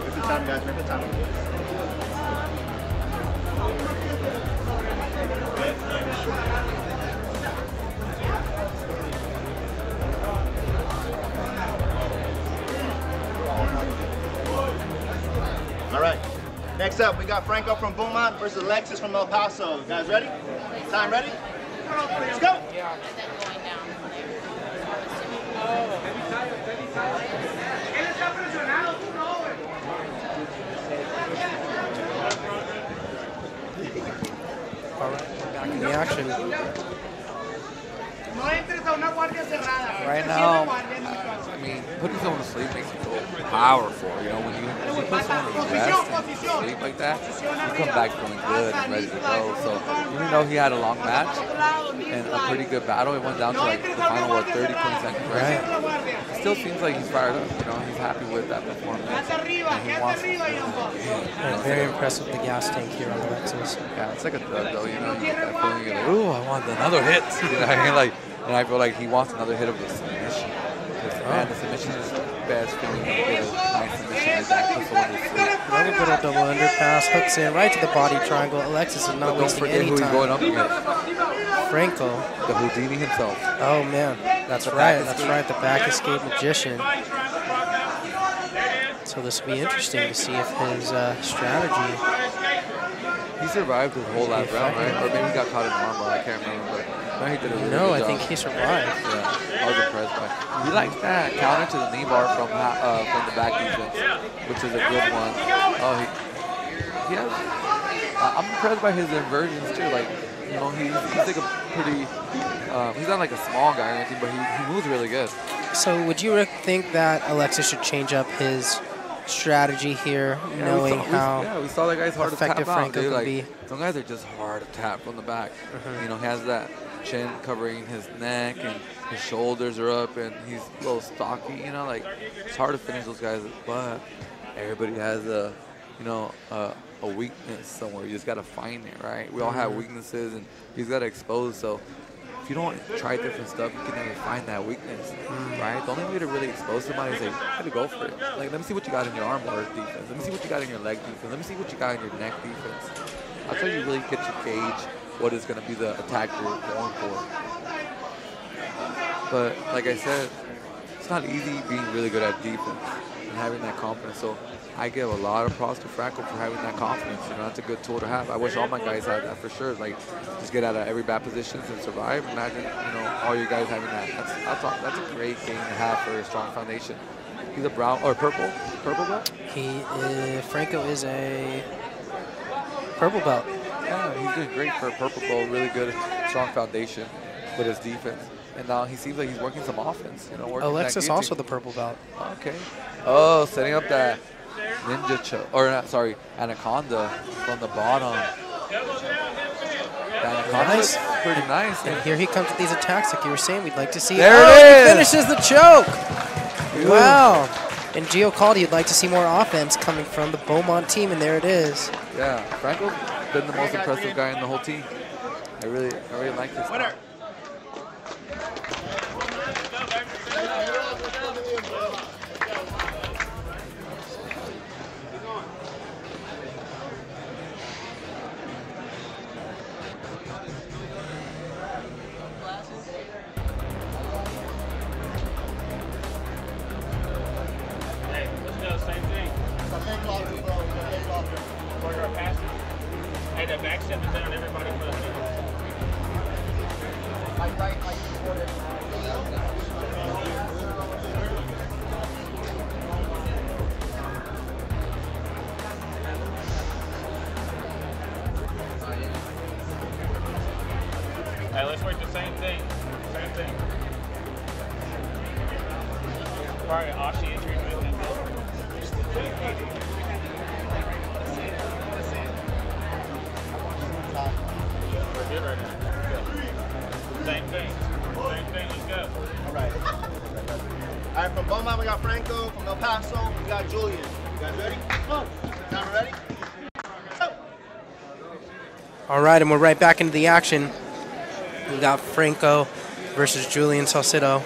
Make the time, guys. Make the time. All right. Next up, we got Franco from Beaumont versus Alexis from El Paso. You guys ready? Time ready? Let's go. All right, back in the action. Right now, I mean, putting someone to sleep makes you feel powerful. You know, when you put someone to rest and sleep like that, you come back feeling good and ready to go. So even though he had a long match and a pretty good battle, it went down to like the final, 30, 20 seconds, right? It still seems like he's fired up. You know, he's happy with that performance. And he wants to Very impressive with the gas tank here on Alexis. Yeah, it's like a drug though. You know, you get that feeling. You're like, ooh, I want another hit. You know, I mean, like. And I feel like he wants another hit of the submission. Man, the submission is the best feeling to get a nice submission like that. Put someone to sleep. Another little double underpass, hooks in right to the body triangle. Alexis is not wasting any time. Who he's going up against. Franco. The Houdini himself. Oh man, that's right. That's right. The back escape magician. So this will be interesting to see if his strategy. He survived his whole last round, right? Or maybe he got caught in armor. I can't remember. But no, he did a really good job. I think he survived. Yeah, I was impressed by it. He likes that counter to the knee bar from the back defense, which is a good one. Oh, he has. I'm impressed by his inversions too. Like, you know, he's like a pretty. He's not like a small guy or anything, but he moves really good. So, would you think that Alexis should change up his strategy here, knowing how we saw that guy's hard to tap out, Franco dude. can Like, be? some guys are just hard to tap from the back. You know, he has that chin covering his neck and his shoulders are up and he's a little stocky, you know, like it's hard to finish those guys, but everybody has a weakness somewhere. You just got to find it, right? We all have weaknesses and you just got to expose. So if you don't try different stuff, you can never find that weakness, right? The only way to really expose somebody is like, you got to go for it. Like, let me see what you got in your arm bar defense. Let me see what you got in your leg defense. Let me see what you got in your neck defense. That's how you really get to gauge what is going to be the attack you're going for. But like I said, it's not easy being really good at defense and having that confidence. So I give a lot of props to Franco for having that confidence. You know, that's a good tool to have. I wish all my guys had that for sure. Like, just get out of every bad position and survive. Imagine, you know, all your guys having that. That's a great thing to have for a strong foundation. He's a brown or purple belt. Franco is a purple belt. Yeah, he's doing great for a purple belt. Really good, strong foundation with his defense. And now he seems like he's working some offense. You know, working Alexis also the purple belt. Okay. Oh, setting up that ninja choke, or not, sorry, anaconda from the bottom. The anaconda is pretty nice. And here he comes with these attacks, like you were saying. We'd like to see. There it is. He finishes the choke. Ooh. Wow. And Gio called. You'd like to see more offense coming from the Beaumont team, and there it is. Yeah, Franco's been the most impressive guy in the whole team. I really like this guy. backstepping down everybody but Hey, let's work the same thing. Same thing. Probably Ashi injury with him. We're good right now. Good. Same thing. Same thing. Let's go. All right. All right, from Beaumont, we got Franco. From El Paso, we got Julian. You guys ready? Time ready? All right, and we're right back into the action. We got Franco versus Julian Salcido.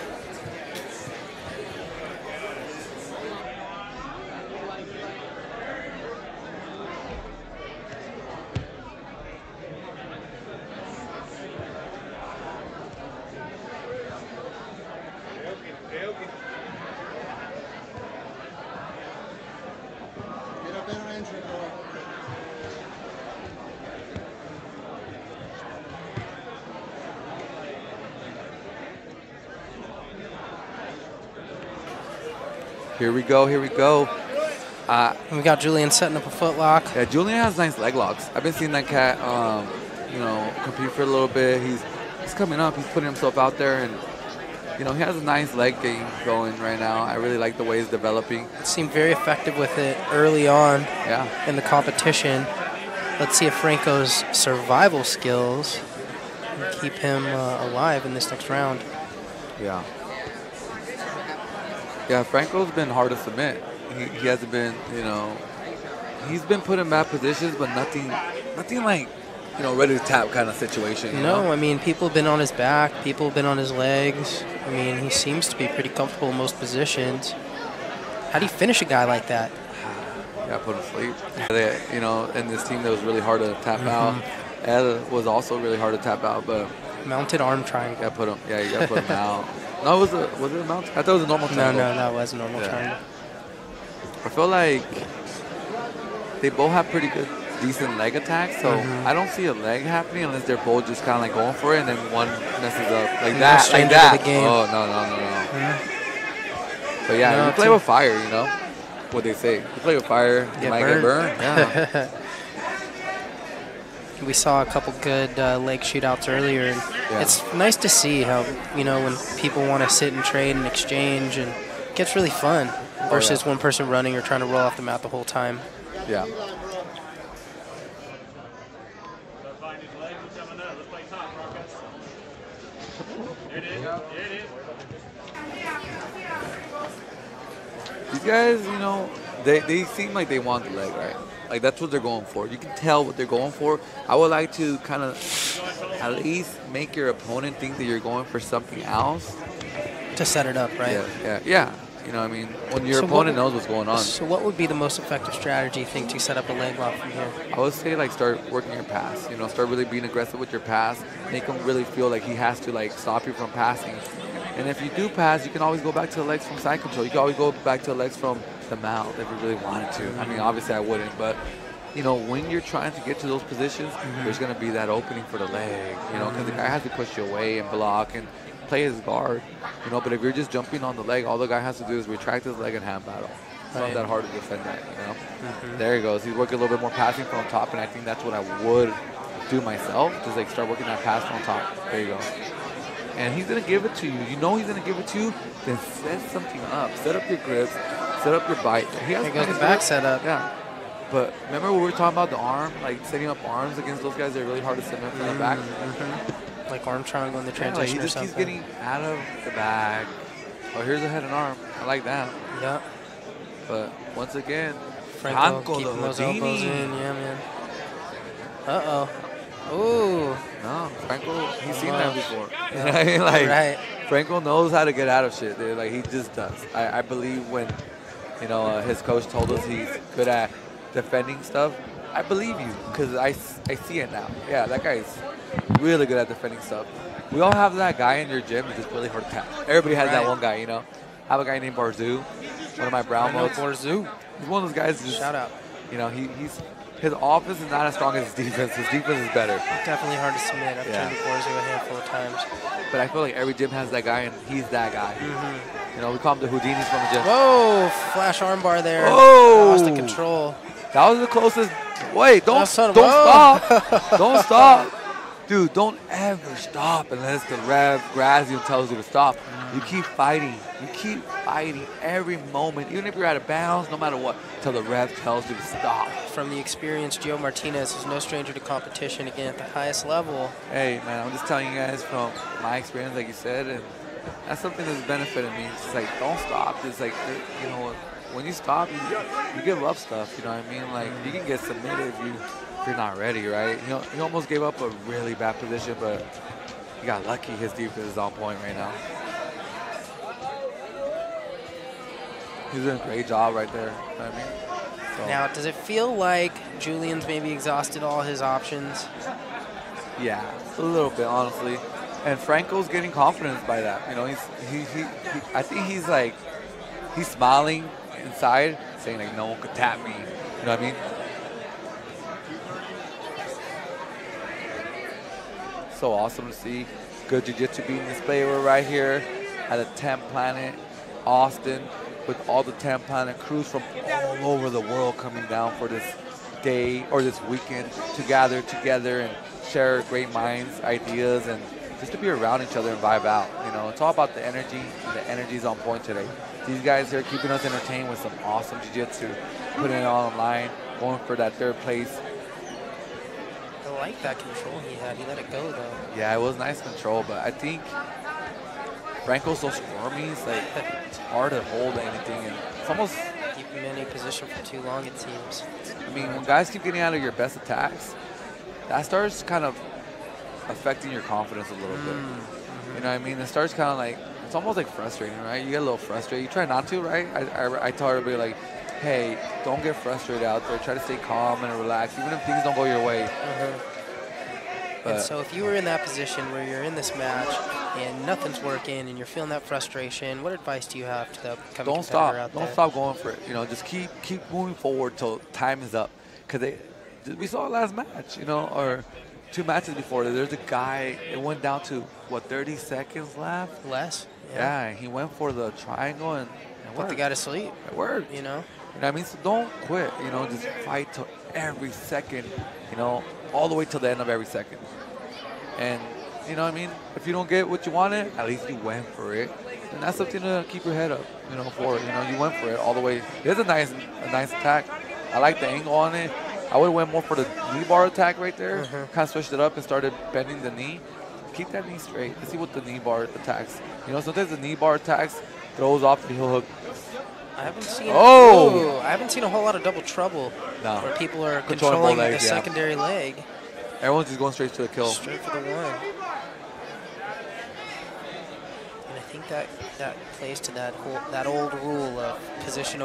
Here we go, here we go. We got Julian setting up a foot lock. Yeah, Julian has nice leg locks. I've been seeing that cat, you know, compete for a little bit. He's coming up. He's putting himself out there, and you know, he has a nice leg game going right now. I really like the way he's developing. Seemed very effective with it early on in the competition. Let's see if Franco's survival skills can keep him alive in this next round. Yeah. Yeah, Franco's been hard to submit. He hasn't been, you know, he's been put in bad positions, but nothing like, you know, ready to tap kind of situation. You know? I mean, people have been on his back. People have been on his legs. I mean, he seems to be pretty comfortable in most positions. How do you finish a guy like that? Yeah, put him to sleep. They, you know, in this team that was really hard to tap out. Ed was also really hard to tap out, but mounted arm triangle. Yeah, put him. Yeah, you gotta put him out. No, was it a mount? I thought it was a normal triangle. No, that was a normal triangle. I feel like they both have pretty good, decent leg attacks, so I don't see a leg happening unless they're both just kind of like going for it, and then one messes up like that, like that. Oh no. But yeah, you play with fire, you know what they say. You play with fire, you might get burned. Yeah. We saw a couple good leg shootouts earlier, and it's nice to see how, you know, when people want to sit and trade and exchange, and it gets really fun versus one person running or trying to roll off the mat the whole time. Yeah. These guys, you know, they seem like they want the leg, right? Like, that's what they're going for. You can tell what they're going for. I would like to kind of at least make your opponent think that you're going for something else. To set it up, right? Yeah. You know what I mean? When your opponent knows what's going on. So what would be the most effective strategy, you think, to set up a leg lock from here? I would say, like, start working your pass. You know, start really being aggressive with your pass. Make him really feel like he has to, like, stop you from passing. And if you do pass, you can always go back to the legs from side control. You can always go back to the legs from the mouth if you really wanted to. I mean, obviously I wouldn't, but you know, when you're trying to get to those positions, there's going to be that opening for the leg, you know, because the guy has to push you away and block and play his guard, you know. But if you're just jumping on the leg, all the guy has to do is retract his leg and hand battle. It's not that hard to defend that, you know. There he goes. He's working a little bit more passing from top, and I think that's what I would do myself, just like start working that pass from top. There you go. And he's going to give it to you. You know he's going to give it to you. Then set something up. Set up your grips. Set up your bite. He has the back setup. Yeah. But remember when we were talking about the arm, like setting up arms against those guys that are really hard to set up from the back? Like arm triangle in the transition or something. He just keeps getting out of the bag. Oh, here's a head and arm. I like that. Yeah. But once again, Franco keeping those elbows in. Yeah, man. Uh-oh. Ooh. No, Franco, he's seen that before. You know what I mean? Like, Franco knows how to get out of shit, dude. Like, he just does. I believe when, you know, his coach told us he's good at defending stuff, I believe you, because I see it now. Yeah, that guy's really good at defending stuff. We all have that guy in your gym who's just really hard to tap. Everybody has that one guy, you know. I have a guy named Barzu, one of my brown modes. Barzu. He's one of those guys. Shout out. You know, he's his offense is not as strong as his defense. His defense is better. Definitely hard to submit. I've Yeah. turned before a handful of times. But I feel like every gym has that guy, and he's that guy. You know, we call him the Houdinis from the gym. Whoa, flash armbar there. Oh! Lost the control. That was the closest. Wait, don't Oh, son, don't whoa. stop. Don't stop. Dude, don't ever stop unless the ref grabs you and tells you to stop. You keep fighting. You keep fighting every moment, even if you're out of bounds, no matter what, till the ref tells you to stop. From the experienced Gio Martinez, who's no stranger to competition, again at the highest level. Hey, man, I'm just telling you guys from my experience, like you said, and that's something that's benefited me. It's just like, don't stop. It's like, you know, when you stop, you give up stuff, you know what I mean? Like, you can get submitted if you're not ready, right? You know, he almost gave up a really bad position, but he got lucky. His defense is on point right now. He's doing a great job right there, you know what I mean? So, Now, does it feel like Julian's maybe exhausted all his options? yeah, a little bit, honestly. And Franco's getting confidence by that. You know, I think he's like, he's smiling inside, saying like, no one could tap me. You know what I mean? So awesome to see. Good jiu-jitsu being displayed. We're right here at the 10th Planet, Austin, with all the 10th Planet crews from all over the world coming down for this day or this weekend to gather together and share great minds, ideas, and just to be around each other and vibe out. You know, it's all about the energy, and the energy's on point today. These guys here keeping us entertained with some awesome jiu-jitsu, putting it all online, going for that third place. I like that control he had. He let it go, though. Yeah, it was nice control, but I think Franco's so squirmy. It's like it's hard to hold anything, and it's almost Keep him in a position for too long, it seems. I mean, when guys keep getting out of your best attacks, that starts kind of affecting your confidence a little bit. You know what I mean? It starts kind of like, it's almost like frustrating, right? You get a little frustrated. You try not to, right? I tell everybody, like, hey, don't get frustrated out there. Try to stay calm and relax, even if things don't go your way. And so if you were in that position where you're in this match and nothing's working and you're feeling that frustration, what advice do you have to the upcoming Don't stop. competitor out Don't there? stop going for it. You know, just keep moving forward till time is up. Because we saw it last match, you know, or 2 matches before. There's a guy, it went down to, what, 30 seconds left? Less. Yeah, he went for the triangle and it Put the guy to sleep. It worked. You know? You know what I mean? So don't quit, you know, just fight till every second, you know, all the way till the end of every second. And, you know what I mean? If you don't get what you wanted, at least you went for it. And that's something to keep your head up, you know, for it. You know, you went for it all the way. It's a nice attack. I like the angle on it. I would have went more for the knee bar attack right there. Kind of switched it up and started bending the knee. Keep that knee straight. Let's see what the knee bar attacks. You know, sometimes the knee bar attacks throws off the heel hook. I haven't seen. Oh! I haven't seen a whole lot of double trouble where people are Controlling controlling both legs, the yeah. secondary leg. Everyone's just going straight to the kill. Straight for the one. And I think that plays to that old rule of position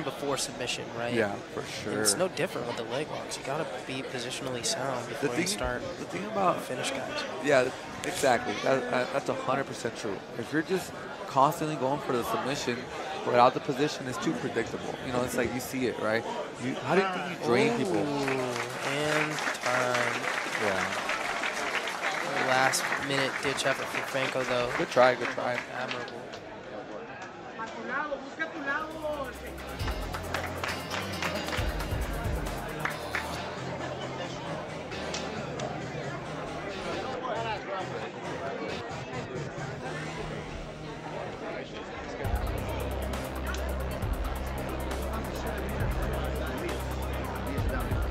before submission, right? Yeah, for sure. And it's no different with the leg locks. You gotta be positionally sound before you start. The thing about finish guys. Yeah, exactly. That's 100% true. If you're just constantly going for the submission without the position, it's too predictable. You know, it's like you see it, right? How do you think you drain people? And time. Yeah. Last minute ditch effort for Franco, though. Good try, good try. Admirable.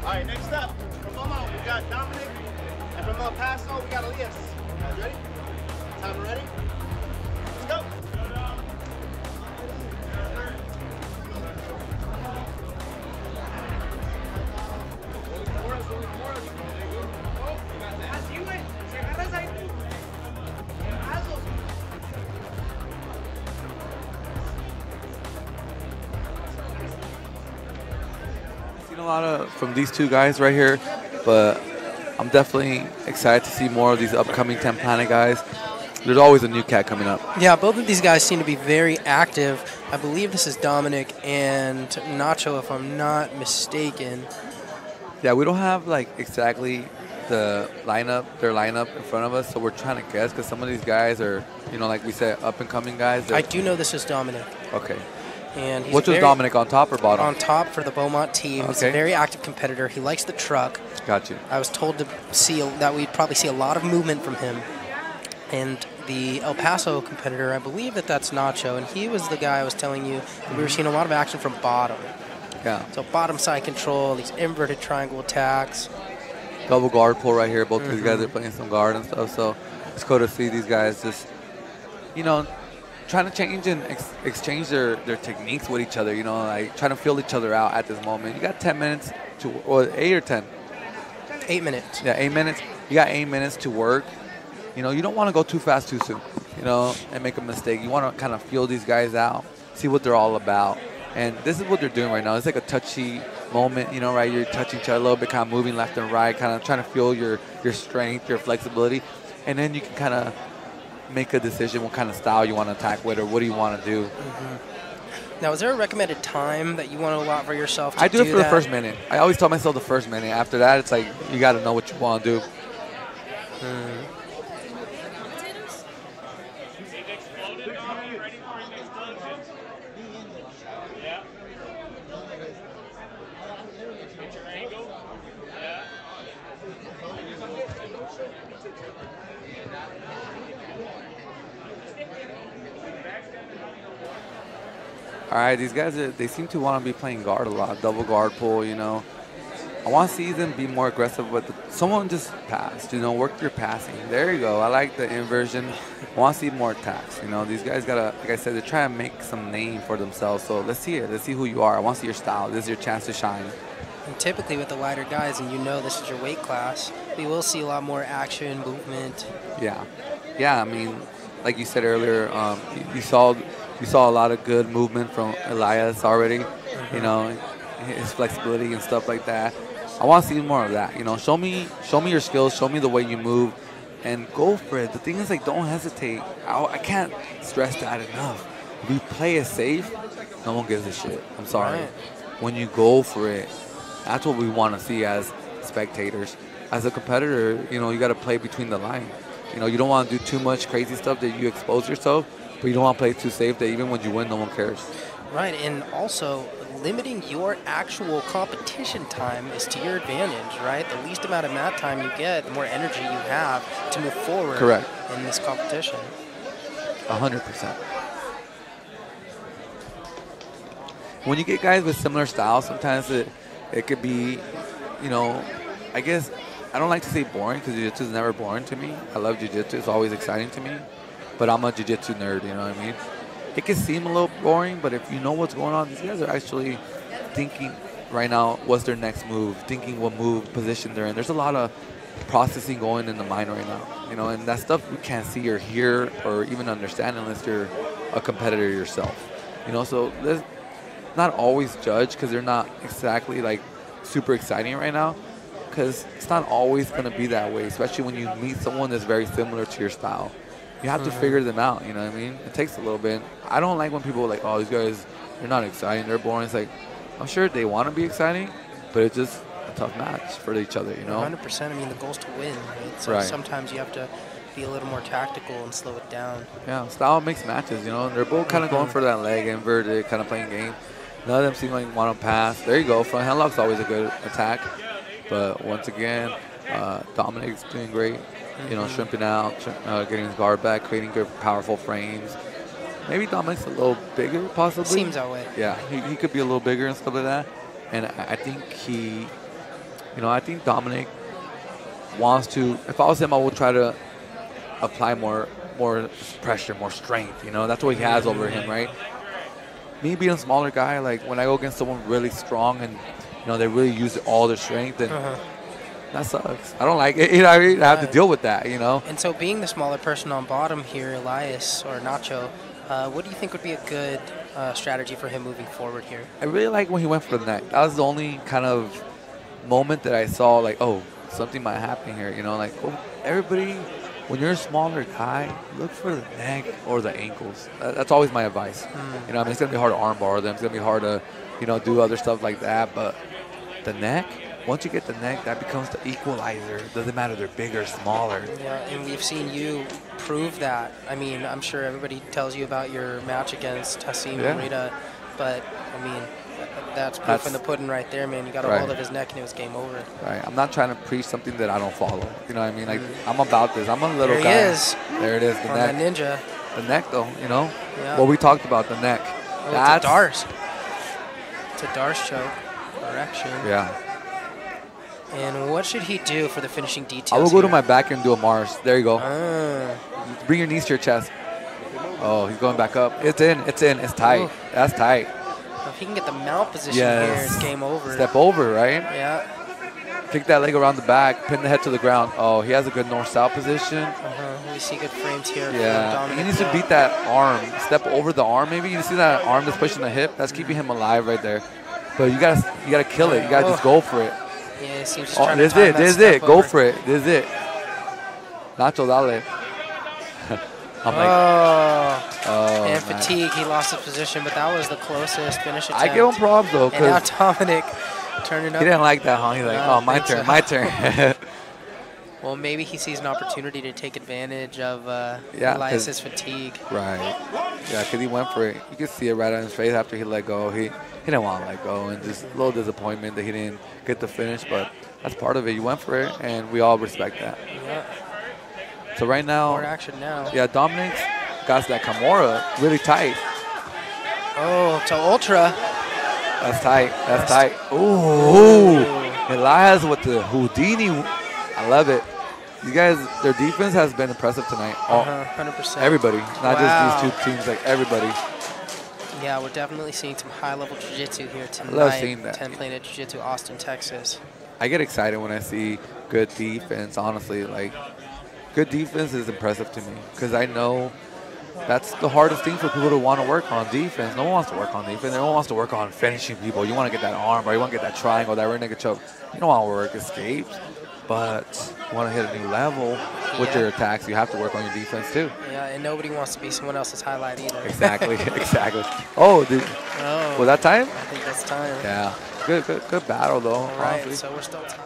All right, next up, from Beaumont, we got Dominic, and from El Paso, we got Elias. Guys ready? Time ready? Let's go. Seen a lot from these two guys right here, but I'm definitely excited to see more of these upcoming 10 Planet guys. There's always a new cat coming up. Yeah, both of these guys seem to be very active. I believe this is Dominic and Nacho, if I'm not mistaken. Yeah, we don't have like exactly their lineup in front of us, so we're trying to guess because some of these guys are, like we said, up and coming guys. I do know this is Dominic. Okay. And he's Which was Dominic, on top or bottom? On top for the Beaumont team. He's a very active competitor. He likes the truck. Got you. I was told that we'd probably see a lot of movement from him. And the El Paso competitor, I believe that's Nacho, and he was the guy I was telling you that we were seeing a lot of action from bottom. Yeah. So bottom side control, these inverted triangle attacks. Double guard pull right here. Both of these guys are playing some guard and stuff, so it's cool to see these guys just, trying to change and exchange their techniques with each other, like trying to feel each other out at this moment. You got 10 minutes or 8 or 10? 8 minutes. Yeah, 8 minutes. You got 8 minutes to work. You don't want to go too fast too soon, and make a mistake. You want to kind of feel these guys out, see what they're all about. And this is what they're doing right now. It's like a touchy moment, right? You're touching each other a little bit, kind of moving left and right, kind of trying to feel your strength, your flexibility. And then you can kind of make a decision what kind of style you want to attack with or what do you want to do. Now, is there a recommended time that you want to allow for yourself to I do it for the first minute. I always tell myself the first minute. After that, it's like you got to know what you want to do. All right, these guys, they seem to want to be playing guard a lot, double guard pull, I want to see them be more aggressive, but someone just passed, work your passing. There you go. I like the inversion. I want to see more attacks. These guys got to, like I said, they're trying to make some name for themselves. So let's see it. Let's see who you are. I want to see your style. This is your chance to shine. And typically with the lighter guys, and this is your weight class, we will see a lot more action, movement. Yeah. Yeah, I mean, like you said earlier, you saw a lot of good movement from Elias already, his flexibility and stuff like that. I want to see more of that. Show me your skills, show me the way you move, and go for it. The thing is, don't hesitate. I can't stress that enough. If you play it safe, no one gives a shit. I'm sorry. Right. When you go for it, that's what we want to see as spectators. As a competitor, you got to play between the line. You don't want to do too much crazy stuff that you expose yourself, but you don't want to play too safe that even when you win, no one cares. Right, and also limiting your actual competition time is to your advantage, right? The least amount of mat time you get, the more energy you have to move forward. Correct. In this competition. 100%. When you get guys with similar styles, sometimes it could be, I guess, I don't like to say boring because jiu-jitsu is never boring to me. I love jiu-jitsu. It's always exciting to me. But I'm a jiu-jitsu nerd, you know what I mean? It can seem a little boring, but if you know what's going on, these guys are actually thinking right now what's their next move, thinking what move, position they're in. There's a lot of processing going in the mind right now, and that stuff we can't see or hear or even understand unless you're a competitor yourself, So let's not always judge because they're not exactly like super exciting right now because it's not always going to be that way, especially when you meet someone that's very similar to your style. You have to figure them out, you know what I mean? It takes a little bit. I don't like when people are like, oh, these guys, they're not exciting, they're boring. It's like, I'm sure they want to be exciting, but it's just a tough match for each other, 100%. I mean, the goal's to win, right? So sometimes you have to be a little more tactical and slow it down. Yeah, style makes matches, They're both kind of going for that leg inverted, kind of playing game. None of them seem like want to pass. There you go. Front headlock's always a good attack. But once again, Dominic's doing great. Shrimping out, getting his guard back, creating good, powerful frames. Maybe Dominic's a little bigger, possibly. Seems that way. Yeah, he could be a little bigger and stuff like that. And I think I think Dominic wants to, if I was him, I would try to apply more pressure, more strength. That's what he has over him, right? Me being a smaller guy, like when I go against someone really strong and, they really use all their strength and that sucks. I don't like it. I have to deal with that, And so being the smaller person on bottom here, Elias or Nacho, what do you think would be a good strategy for him moving forward here? I really like when he went for the neck. That was the only kind of moment that I saw like, oh, something might happen here. Everybody, when you're a smaller guy, look for the neck or the ankles. That's always my advice. It's going to be hard to armbar them. It's going to be hard to, do other stuff like that. But the neck, once you get the neck, that becomes the equalizer. Doesn't matter they're bigger, smaller. Yeah, and we've seen you prove that. I mean, I'm sure everybody tells you about your match against Hassim Rita, but I mean, that's proof in the pudding right there, man. You got a hold of his neck and it was game over. Right. I'm not trying to preach something that I don't follow. You know what I mean? Like, I'm about this. I'm a little guy. There he is. There it is, the neck. The ninja. The neck, though, you know? Yeah. What we talked about, the neck. Oh, it's a Darce. It's a Darce choke. Correction. Yeah. And what should he do for the finishing details? I will go to my back and do a Mars. There you go. Bring your knees to your chest. Oh, he's going back up. It's in. It's in. It's tight. Ooh. That's tight. If he can get the mount position here, it's game over. Step over, right? Yeah. Kick that leg around the back. Pin the head to the ground. Oh, he has a good north-south position. We see good frames here. Yeah. He needs to beat that arm. Step over the arm, maybe. You see that arm that's pushing the hip? That's keeping him alive right there. But you gotta kill it. You gotta just go for it. Yeah, it seems just trying to this time it. that This step it. Go over. for it. This it. Nacho, dale. I'm like, and man. fatigue, he lost his position, but that was the closest finish attempt. I give him props, though. And now Dominic turning up. He didn't like that, huh? He's like, oh, my turn, my turn. Well, maybe he sees an opportunity to take advantage of Yeah, Elias's fatigue. Right. Yeah, because he went for it. You could see it right on his face after he let go. He didn't want to let go, and just a little disappointment that he didn't get the finish, but that's part of it. You went for it, and we all respect that. Yeah. So right now, More action now. Yeah, Dominic's got that Kimura really tight. Oh, to Ultra. That's tight. That's tight. Ooh. Elias with the Houdini. I love it. You guys, their defense has been impressive tonight. 100%. Everybody, not just these two teams, like everybody. Yeah, we're definitely seeing some high-level jiu-jitsu here tonight. I love seeing that. 10 Planet Jiu-Jitsu, Austin, Texas. I get excited when I see good defense, honestly. Like, good defense is impressive to me because I know that's the hardest thing for people to want to work on, defense. No one wants to work on defense. No one wants to work on finishing people. You want to get that arm, or you want to get that triangle, that rear naked choke. You don't want to work escapes, but you want to hit a new level with your attacks. You have to work on your defense, too. Yeah, and nobody wants to be someone else's highlight either. Exactly, exactly. Oh, was that time? I think that's time. Yeah. Good battle, though. All right, honestly. so we're still tied.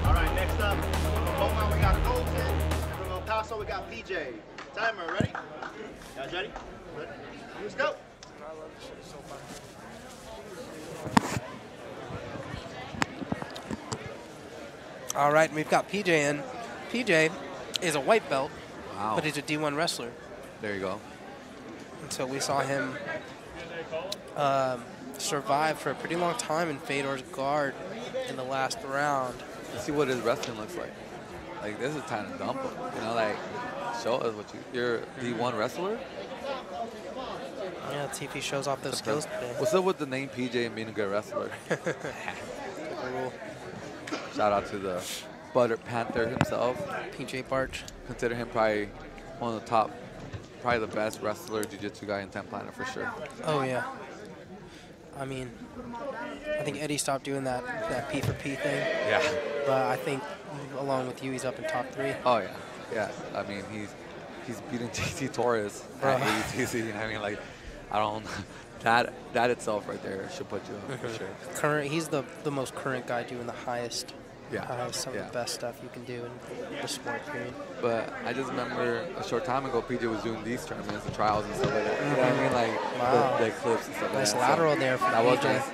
All right, next up, from Beaumont, we got Colton, and from El Paso, we got PJ. Timer, ready? You guys ready? Ready? Let's go. All right, we've got PJ in. PJ is a white belt, Wow. but he's a D1 wrestler. There you go. And so we saw him survive for a pretty long time in Fedor's guard in the last round. Let's see what his wrestling looks like. Like, this is time to dump him. You know, like, show us what you're a D1 wrestler? Yeah, let's see if he shows off those skills today. What's up with the name PJ and being a good wrestler? Shout out to the Butter Panther himself. PJ Barch. Consider him probably one of the top, probably the best wrestler, jiu-jitsu guy in 10 Planet for sure. Oh, yeah. I mean, I think Eddie stopped doing that P for P thing. Yeah. But I think along with you, he's up in top 3. Oh, yeah. Yeah. I mean, he's beating JC Torres at AETC. I mean, like, I don't that itself right there should put you up for sure. He's the most current guy doing the highest. Some of the best stuff you can do in the sport, period. But I just remember a short time ago, PJ was doing these tournaments, the trials and stuff like that. You know what I mean? Like the clips and stuff like that. Nice lateral there for that PJ. was nice.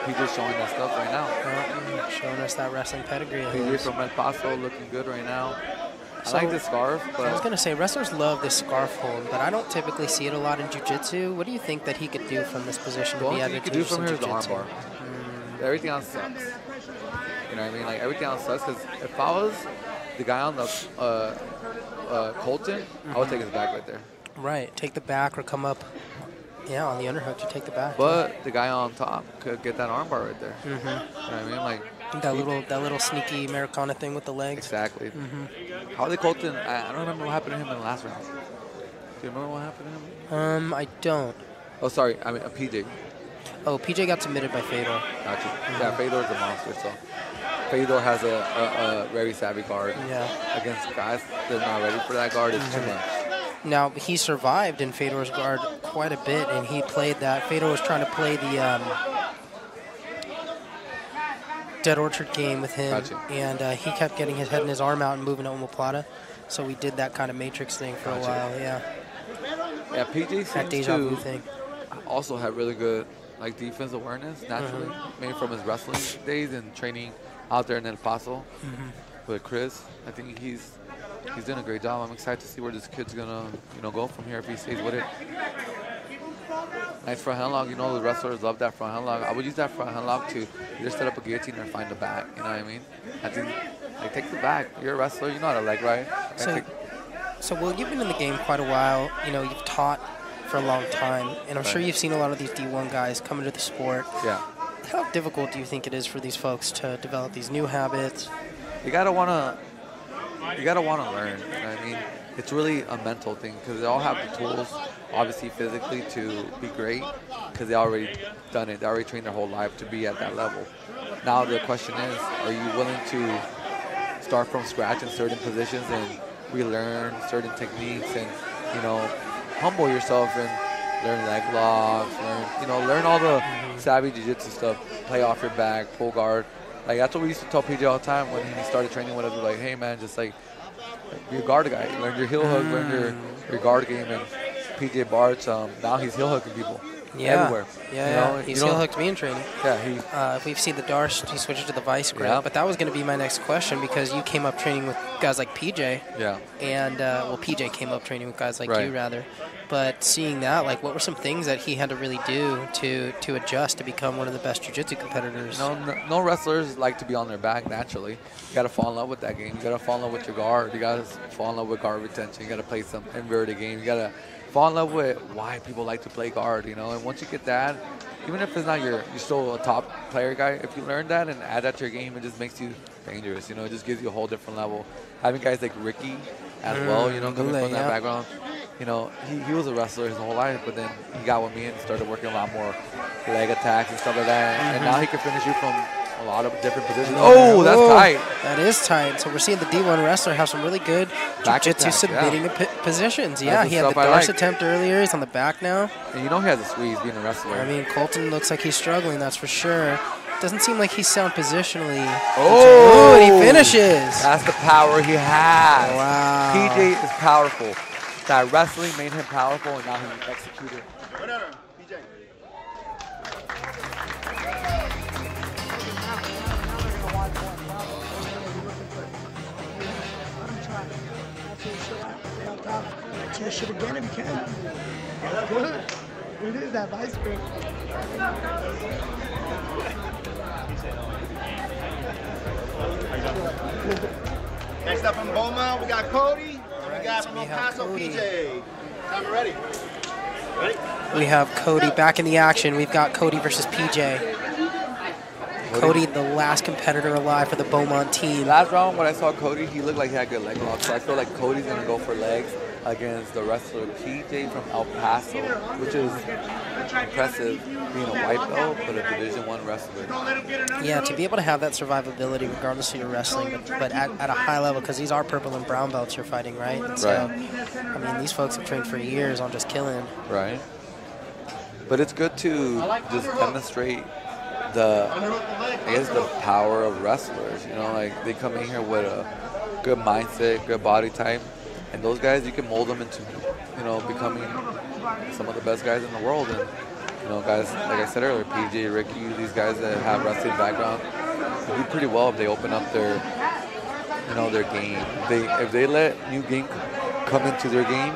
PJ's showing that stuff right now. Showing us that wrestling pedigree. PJ from El Paso looking good right now. So, I like the scarf, but I was gonna say wrestlers love this scarf hold, but I don't typically see it a lot in jiu-jitsu. What do you think that he could do from this position to be the only thing you could do advantageous from in here is the jiu-jitsu? armbar. Everything else sucks. You know what I mean? Like, everything else sucks because if I was the guy on the Colton, I would take his back right there. Right, take the back or come up. Yeah, on the underhook, you take the back. But the guy on top could get that armbar right there. Mm-hmm. You know what I mean? Like, That little sneaky Americana thing with the legs. Exactly. Harley Colton, I don't remember what happened to him in the last round. Do you remember what happened to him? I don't. Oh, sorry. I mean, PJ. Oh, PJ got submitted by Fedor. Gotcha. Yeah, Fedor's a monster, so Fedor has a very savvy guard. Yeah. Against guys that are not ready for that guard, it's too much. Now, he survived in Fedor's guard quite a bit, and he played that. Fedor was trying to play the Dead Orchard game with him, and he kept getting his head and his arm out and moving to omoplata. So we did that kind of matrix thing for a while, yeah. Yeah, PJ that deja vu thing. Also had really good like defense awareness naturally, maybe from his wrestling days and training out there in El Paso with Chris. I think he's doing a great job. I'm excited to see where this kid's gonna go from here if he stays with it. Nice front headlock. You know, the wrestlers love that front headlock. I would use that front headlock to either set up a guillotine or find the back. You know what I mean? I think, like, take the back. You're a wrestler. You know how to leg, right? So, Will, you've been in the game quite a while. You know, you've taught for a long time, and I'm sure you've seen a lot of these D1 guys come into the sport. Yeah. How difficult do you think it is for these folks to develop these new habits? You gotta wanna learn. You know what I mean? It's really a mental thing because they all have the tools, obviously physically, to be great because they already done it. They already trained their whole life to be at that level. Now the question is, are you willing to start from scratch in certain positions and relearn certain techniques and, humble yourself and learn leg locks, learn all the savvy jiu-jitsu stuff, play off your back, pull guard. Like, that's what we used to tell PJ all the time when he started training with us. We're like, hey, man, just like, be a guard guy. Learn your heel hook, learn your guard game. And PJ Bart's, now he's heel hooking people everywhere. Yeah, he's heel hooked me in training. Yeah, we've seen the Darce, he switched to the Vice grip. But that was going to be my next question because you came up training with guys like PJ. Yeah. And, PJ came up training with guys like you, rather. But seeing that, like, what were some things that he had to really do to adjust to become one of the best jiu-jitsu competitors? No wrestlers like to be on their back naturally. You got to fall in love with that game. You got to fall in love with your guard. You got to fall in love with guard retention. You got to play some inverted game. You got to fall in love with why people like to play guard, And once you get that, even if it's not you're still a top player guy, if you learn that and add that to your game, it just makes you dangerous. It just gives you a whole different level. Having guys like Ricky as well, coming from that background. He was a wrestler his whole life, but then he got with me and started working a lot more leg attacks and stuff like that. And now he can finish you from a lot of different positions. Oh, that's tight. That is tight. So we're seeing the D1 wrestler have some really good jiu-jitsu submitting positions. Yeah, he had the Darce attempt earlier. He's on the back now. And he has a squeeze being a wrestler. I mean, Colton looks like he's struggling, that's for sure. Doesn't seem like he's sound positionally. Oh, and he finishes. That's the power he has. Wow. PJ is powerful. That wrestling made him powerful, and now he's executed. No, PJ. Say shit again if you can. Good. It is that vice grip. Next up from Beaumont, we got Cody. We got from El Paso, PJ. Time ready? Ready? We have Cody back in the action. We've got Cody versus PJ. Cody, the last competitor alive for the Beaumont team. Last round, when I saw Cody, he looked like he had good leg locks. So I feel like Cody's going to go for legs against the wrestler PJ from El Paso, which is impressive being a white belt, but a Division I wrestler. Yeah, to be able to have that survivability regardless of your wrestling, but at a high level, because these are purple and brown belts you're fighting, right? And so, I mean, these folks have trained for years on just killing. Right. But it's good to just demonstrate the power of wrestlers. Like they come in here with a good mindset, good body type, and those guys, you can mold them into, becoming some of the best guys in the world. And, guys, like I said earlier, PJ, Ricky, these guys that have wrestling background, they do pretty well if they open up their, their game. If they let new game come into their game,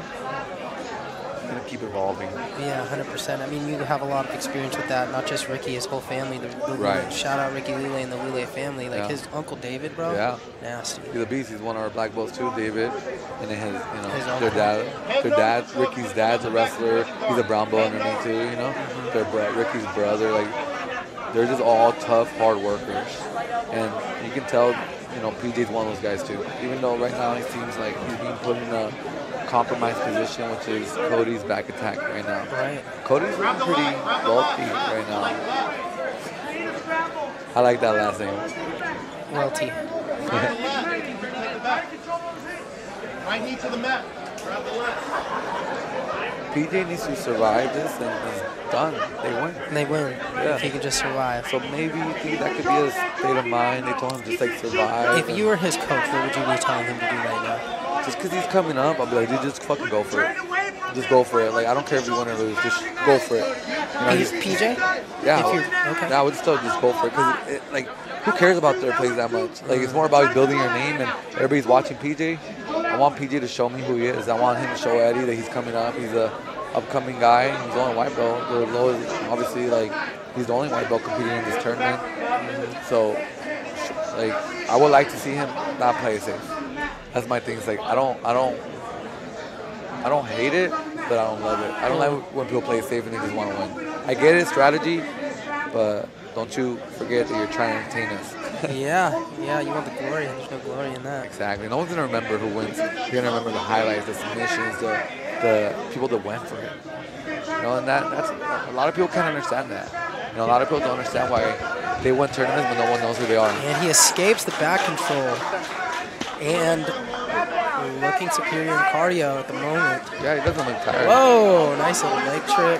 they're going to keep evolving. Yeah, 100%. I mean, you have a lot of experience with that, not just Ricky, his whole family. Shout out Ricky Lule and the Lule family. Like his uncle David, bro. Yeah. Nasty. He's a beast. He's one of our black belts too, David. And then his dad, Ricky's dad's a wrestler. He's a brown belt underneath too, Ricky's brother. Like, they're just all tough, hard workers. And you can tell, you know, PJ's one of those guys too. Even though right now he seems like he's being put in a compromised position, which is Cody's back attack right now. Right. Cody's looking pretty wealthy right now. I like that last name. Wealthy. Right knee to the mat. Grab the left. PJ needs to survive this and it's done. They win. They win. Yeah. If he can just survive. So maybe you think that could be a state of mind. They told him just like survive. If you were his coach, what would you be telling him to do right now? Just because he's coming up, I'll be like, dude, just fucking go for it. Just go for it. Like, I don't care if you win or lose. Just go for it. You know, He's PJ? Yeah. If okay. Yeah, I would still just go for it. Because, like, who cares about their plays that much? Like, it's more about building your name, and everybody's watching PJ. I want PJ to show me who he is. I want him to show Eddie that he's coming up. He's a upcoming guy. He's the only white belt. The lowest, obviously, like, he's the only white belt competing in this tournament. So, like, I would like to see him not play it safe. That's my thing. It's like I don't hate it, but I don't love it. I don't like when people play it safe and they just want to win. I get it, strategy, but don't you forget that you're trying to entertain us. Yeah, you want the glory. There's no glory in that. Exactly. No one's gonna remember who wins. You're gonna remember the highlights, the submissions, the people that went for it. You know, and that's a lot of people can't understand that. You know, a lot of people don't understand why they win tournaments, but no one knows who they are. And he escapes the back control. And looking superior in cardio at the moment. Yeah, he doesn't look tired. Whoa, nice little leg trip.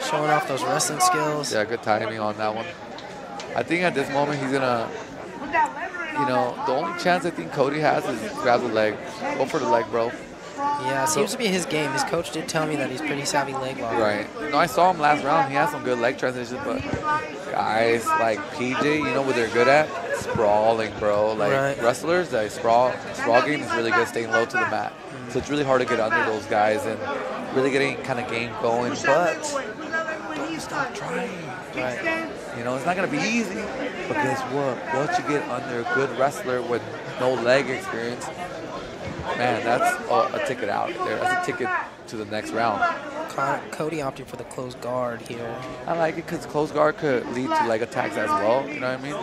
Showing off those wrestling skills. Yeah, good timing on that one. I think at this moment he's gonna, you know, the only chance I think Cody has is grab the leg. Go for the leg, bro. Yeah, it seems to be his game. His coach did tell me that he's pretty savvy leg lock. Right. No, I saw him last round. He had some good leg transitions, but guys like PJ, you know what they're good at? Sprawling, bro. Like wrestlers, that sprawl game is really good, staying low to the mat. So it's really hard to get under those guys and really getting kind of game going. But don't stop trying. Right. You know, it's not gonna be easy. But guess what? Once you get under a good wrestler with no leg experience, man, that's a ticket out there. That's a ticket to the next round. Cody opted for the closed guard here. I like it because closed guard could lead to leg attacks as well. You know what I mean?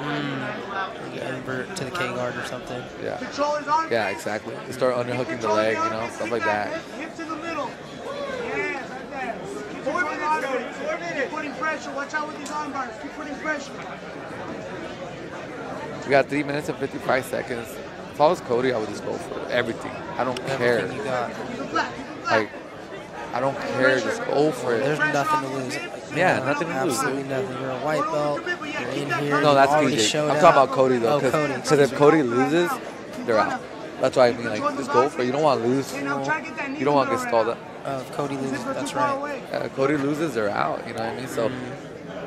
Invert to the K guard or something. Yeah. Yeah, exactly. You start underhooking the leg, you know, stuff like that. Hip to the middle. Yes, like that. Keep 4 minutes. 4 minutes. Keep putting pressure. Watch out with these arm bars. Keep putting pressure. We got 3 minutes and 55 seconds. If I was Cody, I would just go for everything. I don't care. Everything you got. Like, I don't care. Just go for it. There's nothing to lose. Yeah, nothing to lose. Absolutely nothing. You're a white belt. You're in here. No, that's PJ. I'm talking about Cody, though. Oh, Cody. Because if Cody loses, they're out. That's why I mean, like, just go for it. You don't want to lose. You don't want to get stalled up. If Cody loses, that's right. Cody loses, they're out. You know what I mean? So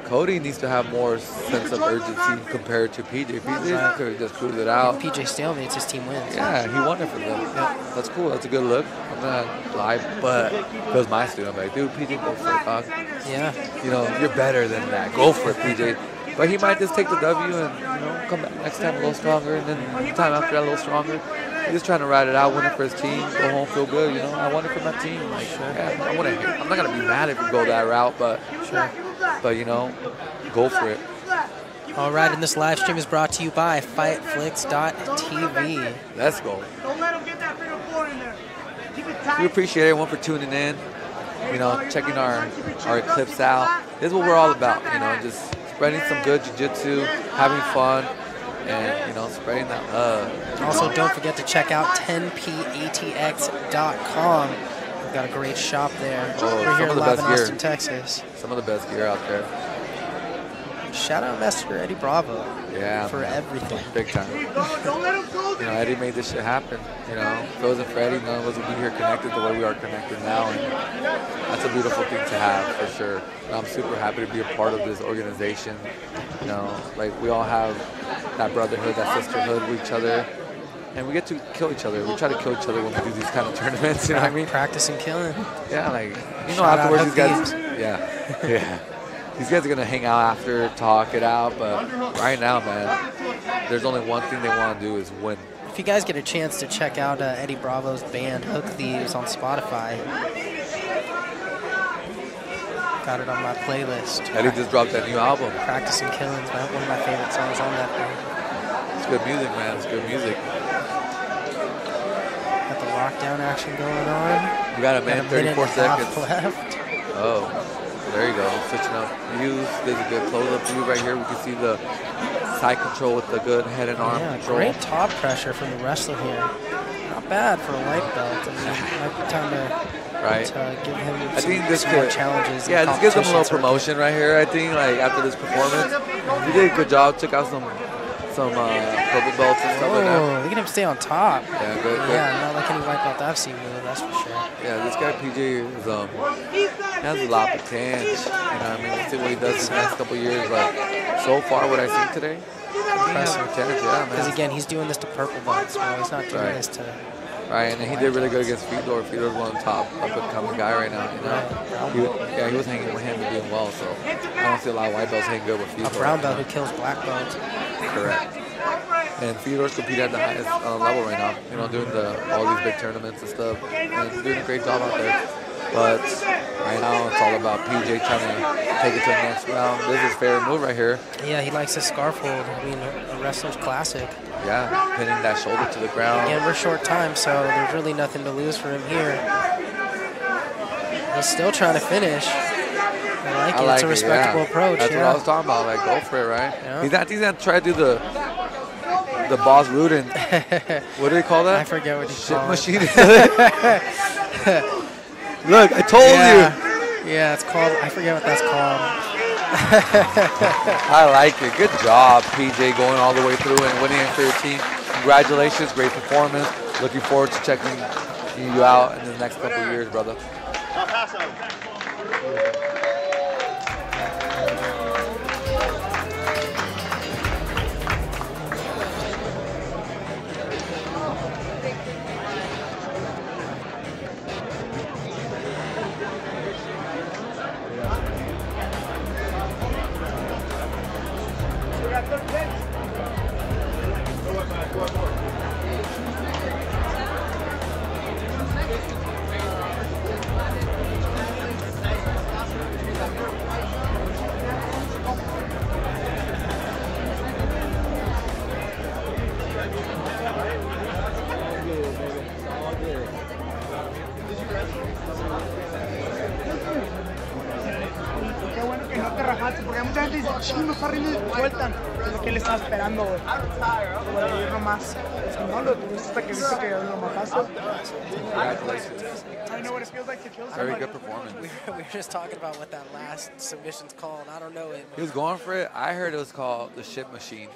Cody needs to have more sense of urgency compared to PJ. PJ could just cruise it out. If PJ stalemates, his team wins. Yeah, he won it for them. Yeah. That's cool. That's a good look. I'm not gonna lie, but if it was my student, I'm like, dude, PJ, go for it, dog. Yeah. You know, you're better than that. Go for it, PJ. But he might just take the W and, you know, come back next time a little stronger, and then the time after that a little stronger. He's just trying to ride it out, win it for his team, go home, feel good. You know, I won it for my team. Like, yeah, I'm not gonna be mad if you go that route, but you know, go for it. All right, and this live stream is brought to you by FightFlix.tv. Let's go. Don't let him get that figure 4 in there. Keep it tight. We appreciate everyone for tuning in. You know, checking our clips out. This is what we're all about. You know, just spreading some good jiu-jitsu, having fun, and, you know, spreading that love. Also, don't forget to check out 10patx.com. We've got a great shop there. We're here live in Austin, Texas. Some of the best gear out there. Shout out Master Eddie Bravo. Yeah. For everything. Big time. You know, Eddie made this shit happen. You know, if it wasn't for Eddie, none of us would be here connected the way we are connected now. And that's a beautiful thing to have, for sure. And I'm super happy to be a part of this organization. You know, like, we all have that brotherhood, that sisterhood with each other. And we get to kill each other. We try to kill each other when we do these kind of tournaments, you know what I mean? Practicing killing. Yeah, like, you know, afterwards these guys, yeah. These guys are going to hang out after, talk it out, but right now, man, there's only one thing they want to do is win. If you guys get a chance to check out Eddie Bravo's band, Hook Thieves, on Spotify. Got it on my playlist. Eddie just dropped that new album. Practicing Killings, man. One of my favorite songs on that thing. It's good music, man. It's good music. Got the lockdown action going on. We got a minute, 34 seconds left. Oh, there you go. Switching up views. There's a good close-up view right here. We can see the side control with the good head and arm control. Great top pressure from the wrestler here. Not bad for a white belt. I mean, it might be time to give him some more challenges. Yeah, this gives him a little promotion right here. I think like after this performance, he did a good job. Took out some purple belts and stuff like that. Look at him stay on top. Yeah, good. Yeah, not like any white belt I've seen really, that's for sure. Yeah, this guy PJ is has a lot of potential. You know what I mean? Let's see what he does these next couple years. Like so far, what I see today, impressive. Yeah, Because again, he's doing this to purple belts. Well, he's not doing this to. Right, and then he did really good against Fedor. Fedor's one of the top up-and-coming guy right now. You know, he was hanging with him and doing well. So I don't see a lot of white belts hanging good with Fedor. A brown belt who kills black belts. Correct. And Fedor's competing at the highest level right now. You know, doing all these big tournaments and stuff, and he's doing a great job out there. But right now, it's all about PJ trying to take it to the next round. This is a fair move right here. Yeah, he likes his scarf hold. I mean, a wrestler's classic. Yeah, pinning that shoulder to the ground. Again, we're short time, so there's really nothing to lose for him here. He's still trying to finish. I like it. It's a respectable approach. That's what I was talking about. Like, go for it, right? Yeah. He's not trying to do the boss Rudin. What do they call that? I forget what you call it. Shit machine. Look, I told you. Yeah, it's called. I forget what that's called. I like it. Good job, PJ, going all the way through and winning it for your team. Congratulations, great performance. Looking forward to checking you out in the next couple of years, brother. Paso. Porque hay mucha gente que dice, chino, está arriba y sueltan. Es lo que él estaba esperando, güey. Bueno, ir nomás. No, lo tuviste hasta que viste que lo mataste. I know what it feels like to kill somebody. Very good performance. We were just talking about what that last submission's called. I don't know it. He was going for it. I heard it was called the shit machine.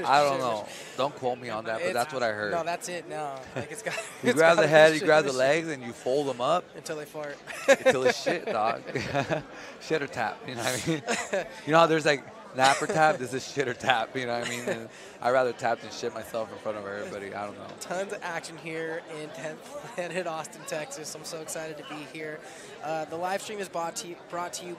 I don't know. Don't quote me on that, but that's what I heard. No, that's it now. Like it's got. You grab the head, you grab the legs, and you fold them up. Until they fart. Until it's shit, dog. Shit or tap, you know what I mean? You know how there's like nap or tap? This is shit or tap, you know what I mean? And I'd rather tap than shit myself in front of everybody. I don't know. Tons of action here in 10th Planet, Austin, Texas. I'm so excited to be here. The live stream is brought to you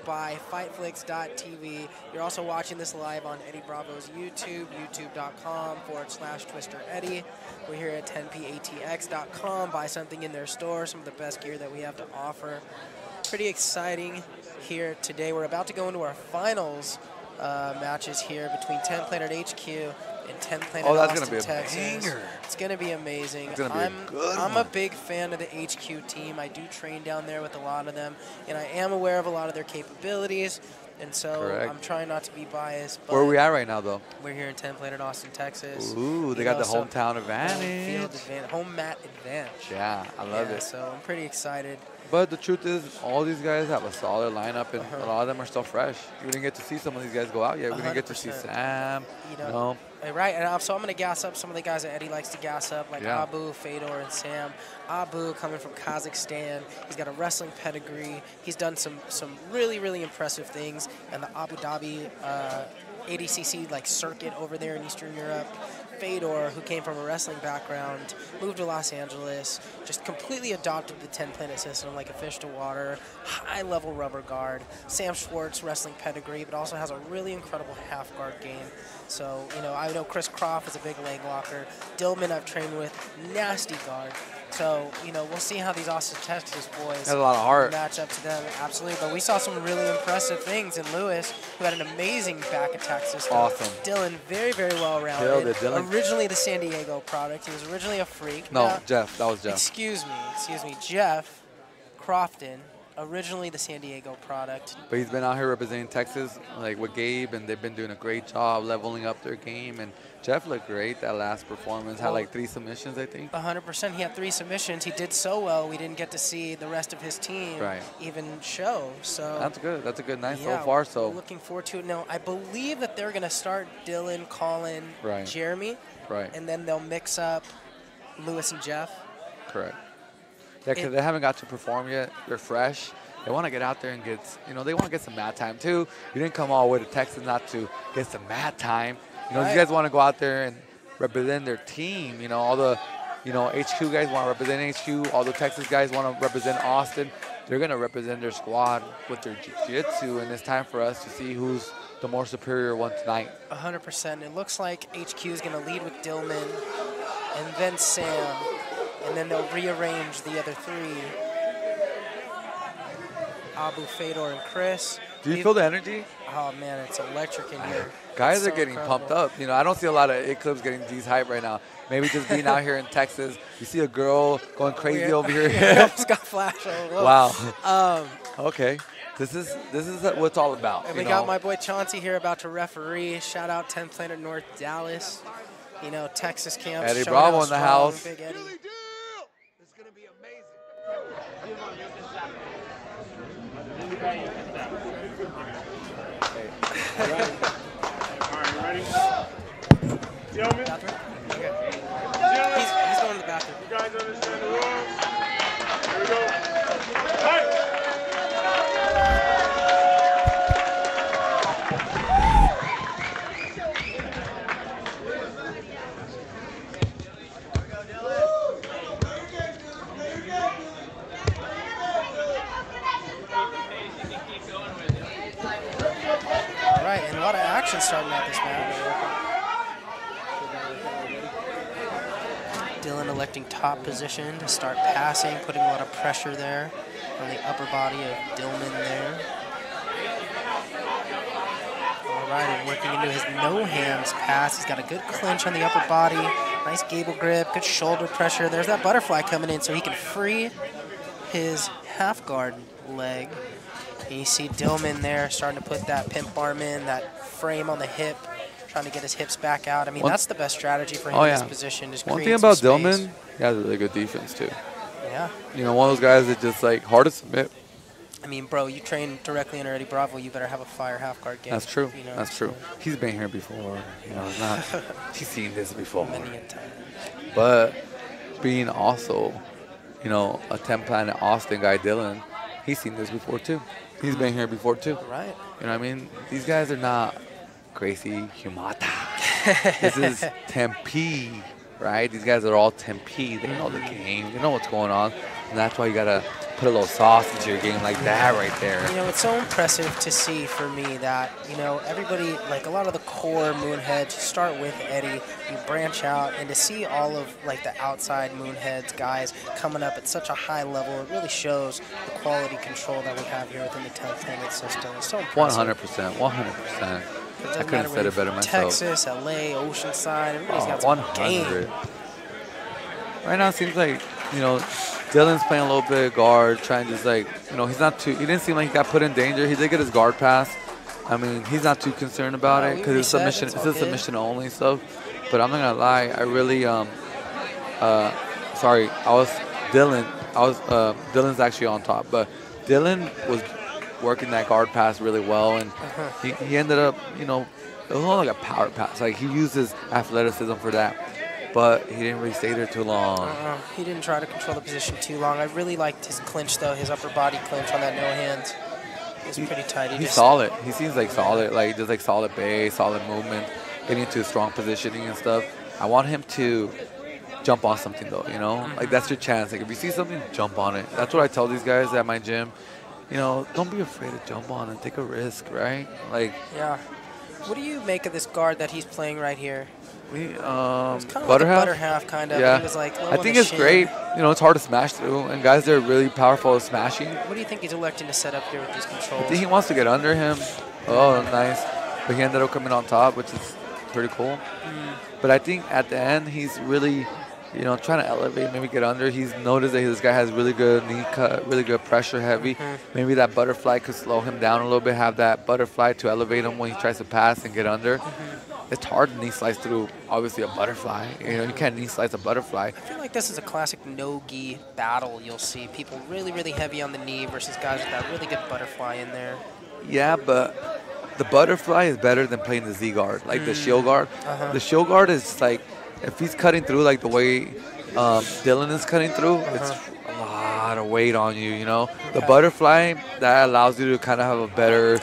by FightFlix.tv. You're also watching this live on Eddie Bravo's YouTube, youtube.com/TwisterEddie. We're here at 10patx.com. Buy something in their store, some of the best gear that we have to offer. Pretty exciting here today. We're about to go into our finals matches here between 10th Planet HQ and 10th Planet Austin, Texas. Banger. It's going to be amazing. It's gonna be I'm a big fan of the HQ team. I do train down there with a lot of them, and I am aware of a lot of their capabilities, and so I'm trying not to be biased. Where are we at right now, though? We're here in 10th Planet Austin, Texas. Ooh, they got the hometown advantage. Home mat advantage. Yeah, I love it. So I'm pretty excited. But the truth is, all these guys have a solid lineup, and a lot of them are still fresh. We didn't get to see some of these guys go out yet. We didn't get to see Sam. Right, and so I'm going to gas up some of the guys that Eddie likes to gas up, like Abu, Fedor, and Sam. Abu coming from Kazakhstan. He's got a wrestling pedigree. He's done some really, really impressive things in the Abu Dhabi ADCC circuit over there in Eastern Europe. Fedor, who came from a wrestling background, moved to Los Angeles, just completely adopted the 10 Planet system like a fish to water, high-level rubber guard. Sam Schwartz, wrestling pedigree, but also has a really incredible half-guard game. So, I know Chris Croft is a big leg locker. Dillman I've trained with, nasty guard. So, you know, we'll see how these Austin, Texas boys Has a lot of heart. match up to them. Absolutely. But we saw some really impressive things in Lewis, who had an amazing back attack system. Awesome. Dylan, very, very well rounded. Killed it, Dylan. Originally the San Diego product. He was originally a freak. No, Now, Jeff. That was Jeff. Excuse me. Jeff Crofton, originally the San Diego product. But he's been out here representing Texas, like with Gabe, and they've been doing a great job leveling up their game. And Jeff looked great that last performance. Had like 3 submissions, I think. 100%. He had 3 submissions. He did so well, we didn't get to see the rest of his team even show. So That's good. That's a good night yeah, so far. So we're looking forward to it. Now, I believe that they're going to start Dylan, Colin, Jeremy. Right. And then they'll mix up Lewis and Jeff. Correct. Yeah, because they haven't got to perform yet. They're fresh. They want to get out there and get, you know, they want to get some mat time too. You didn't come all the way to Texas not to get some mat time. You know, you guys want to go out there and represent their team. You know, all the, you know, HQ guys want to represent HQ. All the Texas guys want to represent Austin. They're going to represent their squad with their jiu-jitsu, and it's time for us to see who's the more superior one tonight. 100%. It looks like HQ is going to lead with Dillman and then Sam, and then they'll rearrange the other 3. Abu, Fedor, and Chris. Do you feel the energy? Oh, man, it's electric in here. Guys are getting pumped up. You know, I don't see a lot of Eclipse getting these hype right now. Maybe just being out here in Texas. You see a girl going crazy over here. It's got flash. Wow. Okay. This is what it's all about. And we got my boy Chauncey here about to referee. Shout out 10th Planet North Dallas. You know, Texas camp. Eddie Bravo in the house. Big Eddie. It's going to be amazing. All right, you ready? Gentlemen? Okay. He's going to the bathroom. You guys understand the rules? Here we go. Fight! All right, and a lot of action starting out this match. Dylan electing top position to start passing, putting a lot of pressure there on the upper body of Dillman there. All right, and working into his no hands pass. He's got a good clinch on the upper body, nice gable grip, good shoulder pressure. There's that butterfly coming in so he can free his half guard leg. And you see Dillman there starting to put that pimp arm in, that frame on the hip, trying to get his hips back out. I mean, that's the best strategy for him in this position. Just one thing about Dillman, he has really good defense too. Yeah. You know, one of those guys that just like hard to submit. I mean, bro, you train directly under Eddie Bravo, you better have a fire half guard game. That's true. You know, That's true. He's been here before. You know, it's not. He's seen this before. Many a time. But being also, you know, a 10 Planet Austin guy, Dylan, he's seen this before too. He's been here before too. Right. You know what I mean? These guys are not Gracie Humata. This is Tempe, right? These guys are all Tempe. They know the game. They know what's going on. And that's why you got to put a little sauce into your game like that right there. You know, it's so impressive to see for me that, you know, everybody, like a lot of the core Moonheads, you start with Eddie, you branch out, and to see all of, like, the outside Moonheads guys coming up at such a high level, it really shows the quality control that we have here within the 10th Planet system. It's so impressive. 100%. 100%. I couldn't have said it better myself. Texas, LA, Oceanside, everybody's got some 100. game. Right now it seems like, you know, Dylan's playing a little bit of guard, trying to just like, you know, he's not too, he didn't seem like he got put in danger. He did get his guard pass. I mean, he's not too concerned about it because it's submission, it's a submission only stuff. But I'm not gonna lie, I really, Dylan's actually on top, but Dylan was working that guard pass really well, and he ended up, you know, it was only like a power pass. Like he used his athleticism for that. But he didn't really stay there too long. He didn't try to control the position too long. I really liked his clinch, though, his upper body clinch on that no hands. He was pretty tight. He's solid. He seems like solid. Like, just like solid base, solid movement, getting into strong positioning and stuff. I want him to jump on something, though, you know? Like, that's your chance. Like, if you see something, jump on it. That's what I tell these guys at my gym. You know, don't be afraid to jump on and take a risk, right? Like, yeah. What do you make of this guard that he's playing right here? Me, butter half, kind of. Yeah. He was like low I on think the it's shin. great. You know, it's hard to smash through, and guys that are really powerful at smashing. What do you think he's electing to set up here with these controls? I think he wants to get under him. Oh, nice. But he ended up coming on top, which is pretty cool. But I think at the end, he's really, you know, trying to elevate, maybe get under. He's noticed that this guy has really good knee cut, really good pressure heavy. Maybe that butterfly could slow him down a little bit, have that butterfly to elevate him when he tries to pass and get under. It's hard to knee slice through, obviously, a butterfly. You know, you can't knee slice a butterfly. I feel like this is a classic no-gi battle. You'll see people really, really heavy on the knee versus guys with that really good butterfly in there. Yeah, but the butterfly is better than playing the Z guard, like the shield guard. The shield guard is like, if he's cutting through like the way Dylan is cutting through, it's a lot of weight on you, you know. The butterfly, that allows you to kind of have a better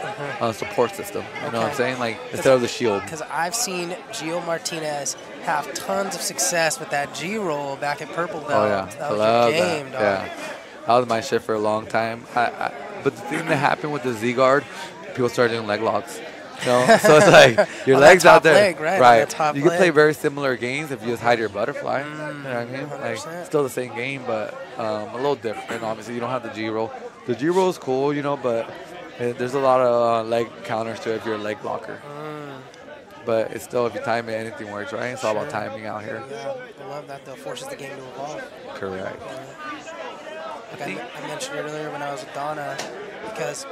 support system, you know what I'm saying? Like, instead of the shield. Because I've seen Gio Martinez have tons of success with that G-roll back at Purple Belt. Oh, yeah. That was Love your game, that. dog. Yeah. That was my shit for a long time. But the thing that happened with the Z guard, people started doing leg locks. You know? So it's like your legs out there. Leg, right. You can play very similar games if you just hide your butterfly. You know what I mean? Like, still the same game, but a little different. Obviously, you don't have the G-roll. The G-roll is cool, you know, but there's a lot of leg counters to it if you're a leg blocker. But it's still, if you time it, anything works, right? It's all about timing out here. Yeah, I love that, though. Forces the game to evolve. Correct. Like I mentioned earlier when I was with Donna, because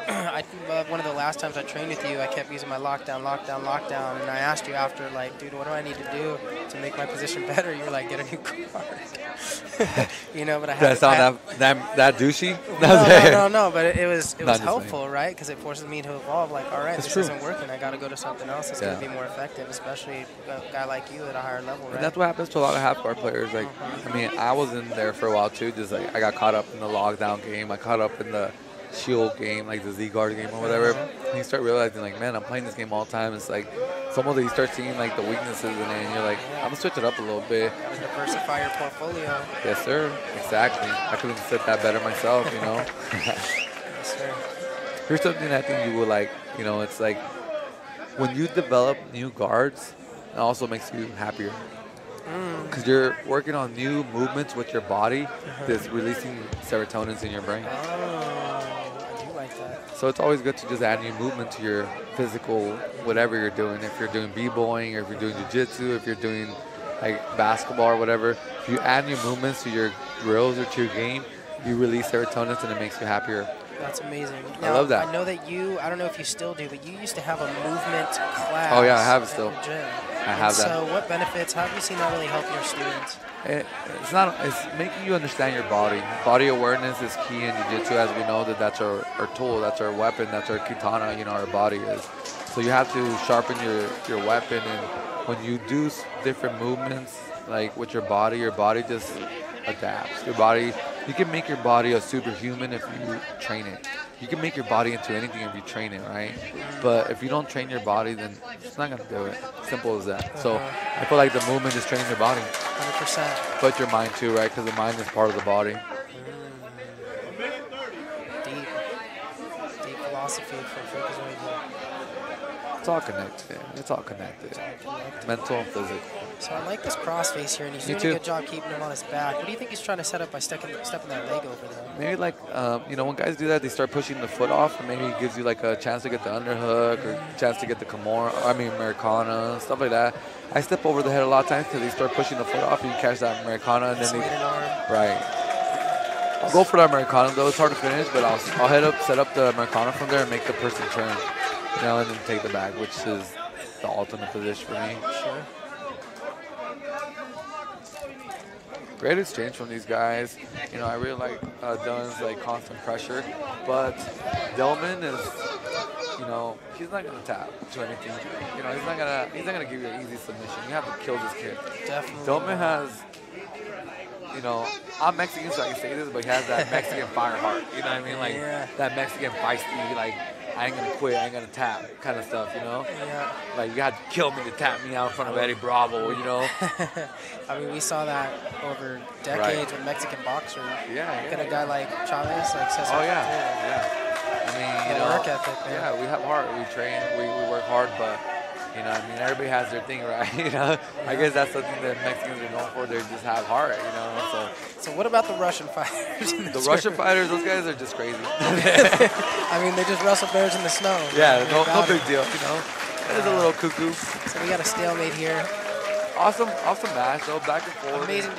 one of the last times I trained with you, I kept using my lockdown, and I asked you after, like, dude, what do I need to do to make my position better? You were like, get a new card. You know, but I had that douchey? No, but it was helpful, right? Because it forces me to evolve. Like, all right, this isn't working. I got to go to something else that's going to be more effective, especially a guy like you at a higher level, right? And that's what happens to a lot of half-guard players. Like, I mean, I was in there for a while too. Just like, I got caught up in the lockdown game. I caught up in the shield game, like the Z-guard game or whatever. And you start realizing, like, man, I'm playing this game all the time. It's like, some you start seeing like the weaknesses in it, and you're like, I'm gonna switch it up a little bit. Gotta diversify your portfolio. Yes, sir. Exactly. I could have said that better myself, you know. Yes, sir. Here's something I think you will like. You know, it's like when you develop new guards, it also makes you happier. Because you're working on new movements with your body that's releasing serotonin in your brain. I do like that. So it's always good to just add new movement to your physical, whatever you're doing. If you're doing b-boying, or if you're doing jiu-jitsu, if you're doing like basketball or whatever, if you add new movements to your drills or to your game, you release serotonin and it makes you happier. That's amazing. I love that. I know that I don't know if you still do, but you used to have a movement class. Oh yeah, I have it still. At the gym. I have that. So what benefits, how have you seen that really help your students? It's making you understand your body. Body awareness is key in jiu-jitsu, as we know that's our tool, that's our weapon, that's our katana, you know, our body is. So you have to sharpen your weapon, and when you do different movements, like with your body just adapts. Your body, you can make your body a superhuman if you train it. You can make your body into anything if you train it, right? But if you don't train your body, then it's not gonna do it. Simple as that. So I feel like the movement is training your body. 100%. But your mind too, right? Because the mind is part of the body. Deep philosophy for Freakazoid. It's all connected. It's all connected. Mental and physical. So I like this crossface here, and he's doing a good job keeping him on his back. What do you think he's trying to set up by stepping that leg over there? Maybe like, you know, when guys do that, they start pushing the foot off, and maybe it gives you like a chance to get the underhook or a chance to get the Americana, stuff like that. I step over the head a lot of times because they start pushing the foot off, and you catch that Americana, and then I'll go for the Americana though. It's hard to finish, but I'll set up the Americana from there and make the person turn, you know, and then take the bag, which is the ultimate position for me. Sure. Great exchange from these guys. You know, I really like Dylan's like constant pressure, but Delman is, you know, he's not gonna tap to anything. You know, he's not gonna give you an easy submission. You have to kill this kid. Definitely. Delman has, you know, I'm Mexican, so I can say this, but he has that Mexican fire heart. You know what I mean? Like that Mexican feisty, like, I ain't gonna quit, I ain't gonna tap kind of stuff, you know? Yeah. Like, you had to kill me to tap me out in front of Eddie Bravo, you know? I mean, we saw that over decades with Mexican boxers. Yeah. Look at a guy like Chavez, like Cesar. Oh, yeah. I mean, you know, work ethic, man. Yeah, we have heart. We train, we work hard, but You know, I mean, everybody has their thing, right? You know, I guess that's something that Mexicans are known for. They just have heart, you know. So what about the Russian fighters? The Russian fighters, those guys are just crazy. I mean, they just wrestle bears in the snow. Yeah, no big deal, you know. It's a little cuckoo. So we got a stalemate here. Awesome match, though, back and forth. Amazing.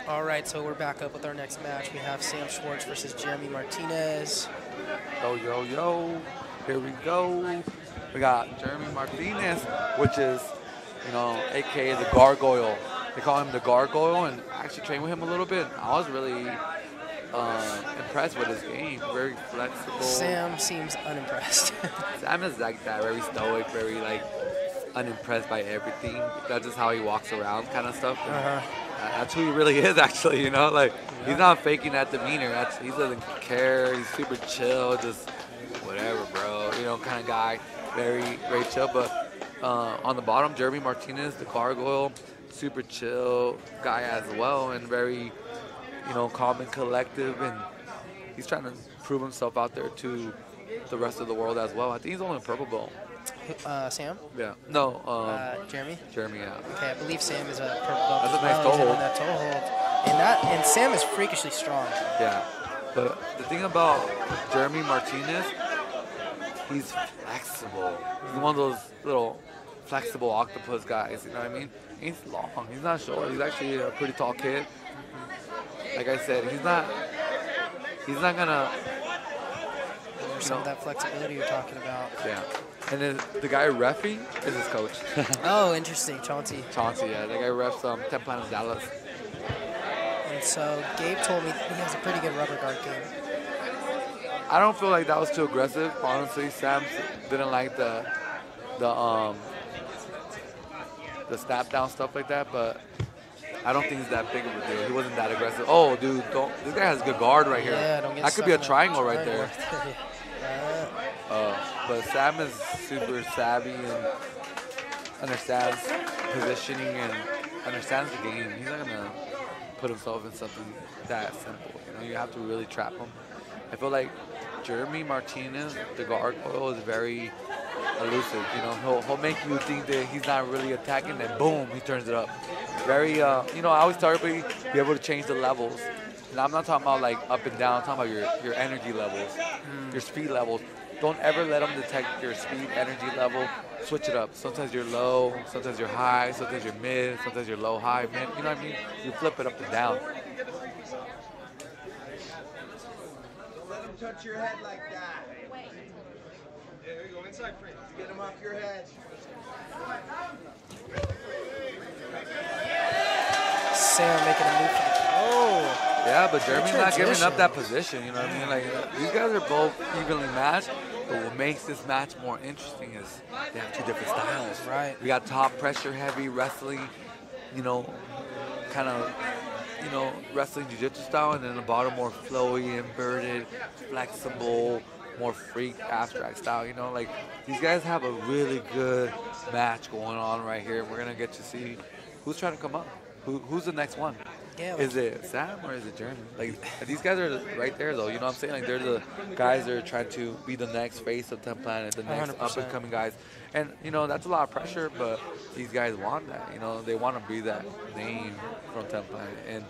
All right, so we're back up with our next match. We have Sam Schwartz versus Jeremy Martinez. Yo. Here we go. We got Jeremy Martinez, which is, you know, AKA the Gargoyle. They call him the Gargoyle, and I actually trained with him a little bit. I was really impressed with his game. Very flexible. Sam seems unimpressed. Sam is like that, very stoic, very like unimpressed by everything. That's just how he walks around, kind of stuff. That's who he really is, actually. You know, like he's not faking that demeanor. He doesn't care. He's super chill, just whatever, bro. You know, kind of guy. Very chill. But on the bottom, Jeremy Martinez, the Gargoyle, super chill guy as well, and very, you know, calm and collective. And he's trying to prove himself out there to the rest of the world as well. I think he's only a purple belt. Sam? Yeah. No. Jeremy? Jeremy, yeah. Okay, I believe Sam is a purple belt. That's a nice toe hold. That toe hold. And Sam is freakishly strong. Yeah. But the thing about Jeremy Martinez, he's flexible. He's one of those little flexible octopus guys, you know what I mean? He's long. He's not short. He's actually a pretty tall kid. Like I said, he's not gonna. Some of that flexibility you're talking about. Yeah. And then the guy reffing is his coach. Oh, interesting. Chauncey, yeah. That guy refs 10 Planet Dallas. And so Gabe told me he has a pretty good rubber guard game. I don't feel like that was too aggressive. Honestly, Sam didn't like the snap down stuff like that, but I don't think it's that big of a deal. He wasn't that aggressive. Oh, dude, this guy has a good guard right here. Yeah, don't get that could be a stuck in triangle right there. Yeah. But Sam is super savvy and understands positioning and understands the game. He's not gonna put himself in something that simple. You know, you have to really trap him. I feel like Jeremy Martinez, the Gargoyle, is very elusive. You know, he'll make you think that he's not really attacking, then boom, he turns it up. Very, you know, I always tell everybody, be able to change the levels. And I'm not talking about like up and down. I'm talking about your energy levels, your speed levels. Don't ever let them detect your speed, energy level. Switch it up. Sometimes you're low, sometimes you're high, sometimes you're mid, sometimes you're low, high, mid. You know what I mean? You flip it up and down. Let him touch your head like that. There you go, inside frame. Get him off your head. Sam making a move. Oh. Yeah, but Jeremy's not giving up that position, you know what I mean? Like, these guys are both evenly matched, but what makes this match more interesting is they have two different styles. Right. We got top pressure heavy wrestling, you know, kind of, you know, wrestling jiu-jitsu style, and then the bottom more flowy, inverted, flexible, more freak, abstract style, you know? Like, these guys have a really good match going on right here. We're going to get to see who's trying to come up. Who's the next one? Yeah, is it Sam or is it Jeremy? Like, these guys are right there, though. You know what I'm saying? Like, they're the guys that are trying to be the next face of 10 Planet, the next 100%. up-and-coming guys. And, you know, that's a lot of pressure, but these guys want that. You know, they want to be that name from 10 Planet. And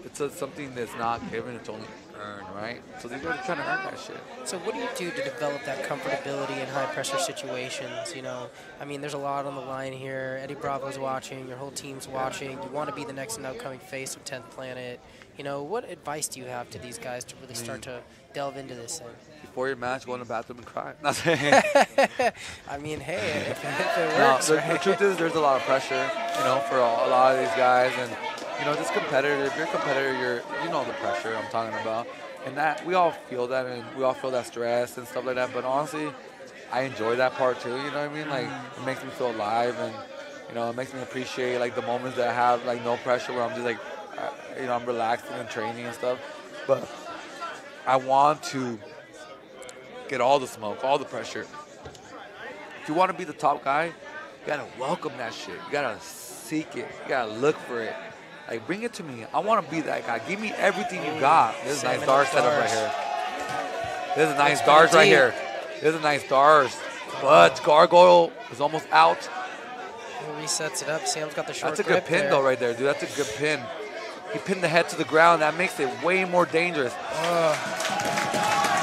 it's something that's not given, it's only earned, right? So these guys are trying to earn that shit. So what do you do to develop that comfortability in high-pressure situations? You know, I mean, there's a lot on the line here. Eddie Bravo's watching. Your whole team's watching. You want to be the next and upcoming face of 10th Planet. You know, what advice do you have to these guys to really start to delve into this thing? Before your match, go in the bathroom and cry. I mean, hey, if it works, no, right? The truth is there's a lot of pressure, you know, for a lot of these guys. And, you know, this competitor, if you're a competitor, you know the pressure I'm talking about. And that, we all feel that, and we all feel that stress and stuff like that. But honestly, I enjoy that part too. You know what I mean? Like it makes me feel alive, and you know, it makes me appreciate like the moments that I have like no pressure, where I'm just like, you know, I'm relaxing and training and stuff. But I want to get all the smoke, all the pressure. If you want to be the top guy, you gotta welcome that shit. You gotta seek it. You gotta look for it. Like, bring it to me. I want to be that guy. Give me everything you got. There's a nice dart setup right here. There's a nice dart right here. There's a nice dart. But Gargoyle is almost out. He resets it up. Sam's got the short That's a good pin, there. though, right there, dude. That's a good pin. He pinned the head to the ground. That makes it way more dangerous.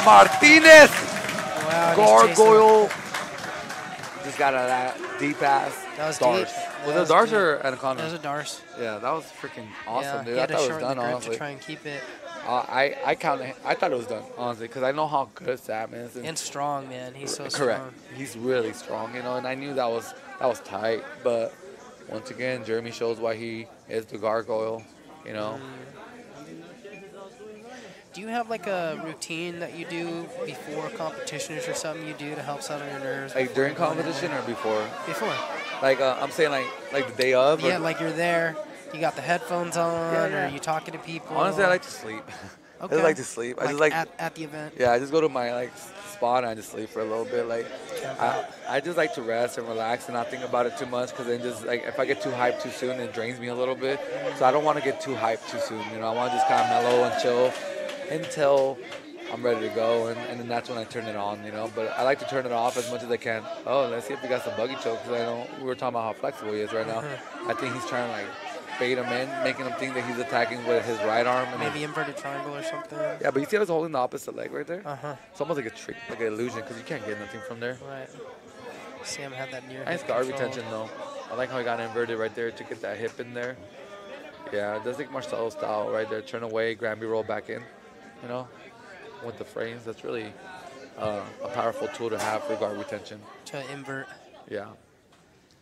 Martinez! Wow, Gargoyle just got that deep-ass That was Dars. deep. Was it a Dars or Anaconda? That was a Dars. Yeah, that was freaking awesome, Yeah, dude. he I had to thought it was shorten done, the grip honestly. to try and keep it. I thought it was done, honestly, because I know how good Sam is. And strong, man. He's so correct. strong. He's really strong, you know, and I knew that was tight. But once again, Jeremy shows why he is the Gargoyle, you know. Do you have like a routine that you do before competitions or something you do to help settle your nerves? Like during competition or before? Before. Like I'm saying, like the day of. Yeah, like you're there. You got the headphones on, Yeah. or you talking to people? Honestly, I like to sleep. I Okay. just like to sleep. I just like at the event. Yeah, I just go to my like spot and I just sleep for a little bit. Like I just like to rest and relax and not think about it too much, because then just like if I get too hyped too soon, it drains me a little bit. So I don't want to get too hyped too soon. You know, I want to just kind of mellow and chill until I'm ready to go, and then that's when I turn it on. You know, but I like to turn it off as much as I can. Oh, let's see if we got some buggy choke, because I know we were talking about how flexible he is right now. I think he's trying to like bait him in, making him think that he's attacking with his right arm. And Maybe inverted triangle or something. yeah, but you see how he's holding the opposite leg right there? Uh-huh. It's almost like a trick, like an illusion, because you can't get nothing from there. Right. Sam had that near Nice hip guard control. retention, though. I like how he got inverted right there to get that hip in there. Yeah, it does like Marcelo style right there. Turn away, Granby roll back in, you know, with the frames. That's really a powerful tool to have for guard retention. To invert. Yeah.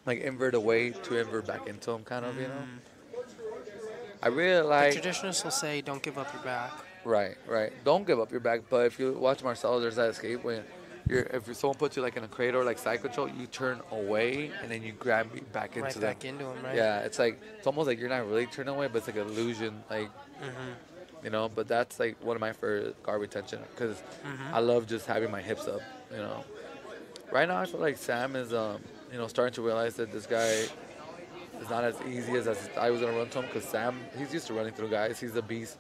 Like invert away to invert back into him, kind of, you know. I really like... The traditionalists will say, don't give up your back. Right, right. Don't give up your back. But if you watch Marcelo, there's that escape when if someone puts you like in a cradle, like side control, you turn away and then you grab back into them. Right back into him, right? Yeah, it's almost like you're not really turning away, but it's like an illusion, like, you know. But that's like one of my favorite guard retention, because I love just having my hips up, you know. Right now, I feel like Sam is, you know, starting to realize that this guy is not as easy as I was gonna run to him, because Sam, he's used to running through guys. He's a beast.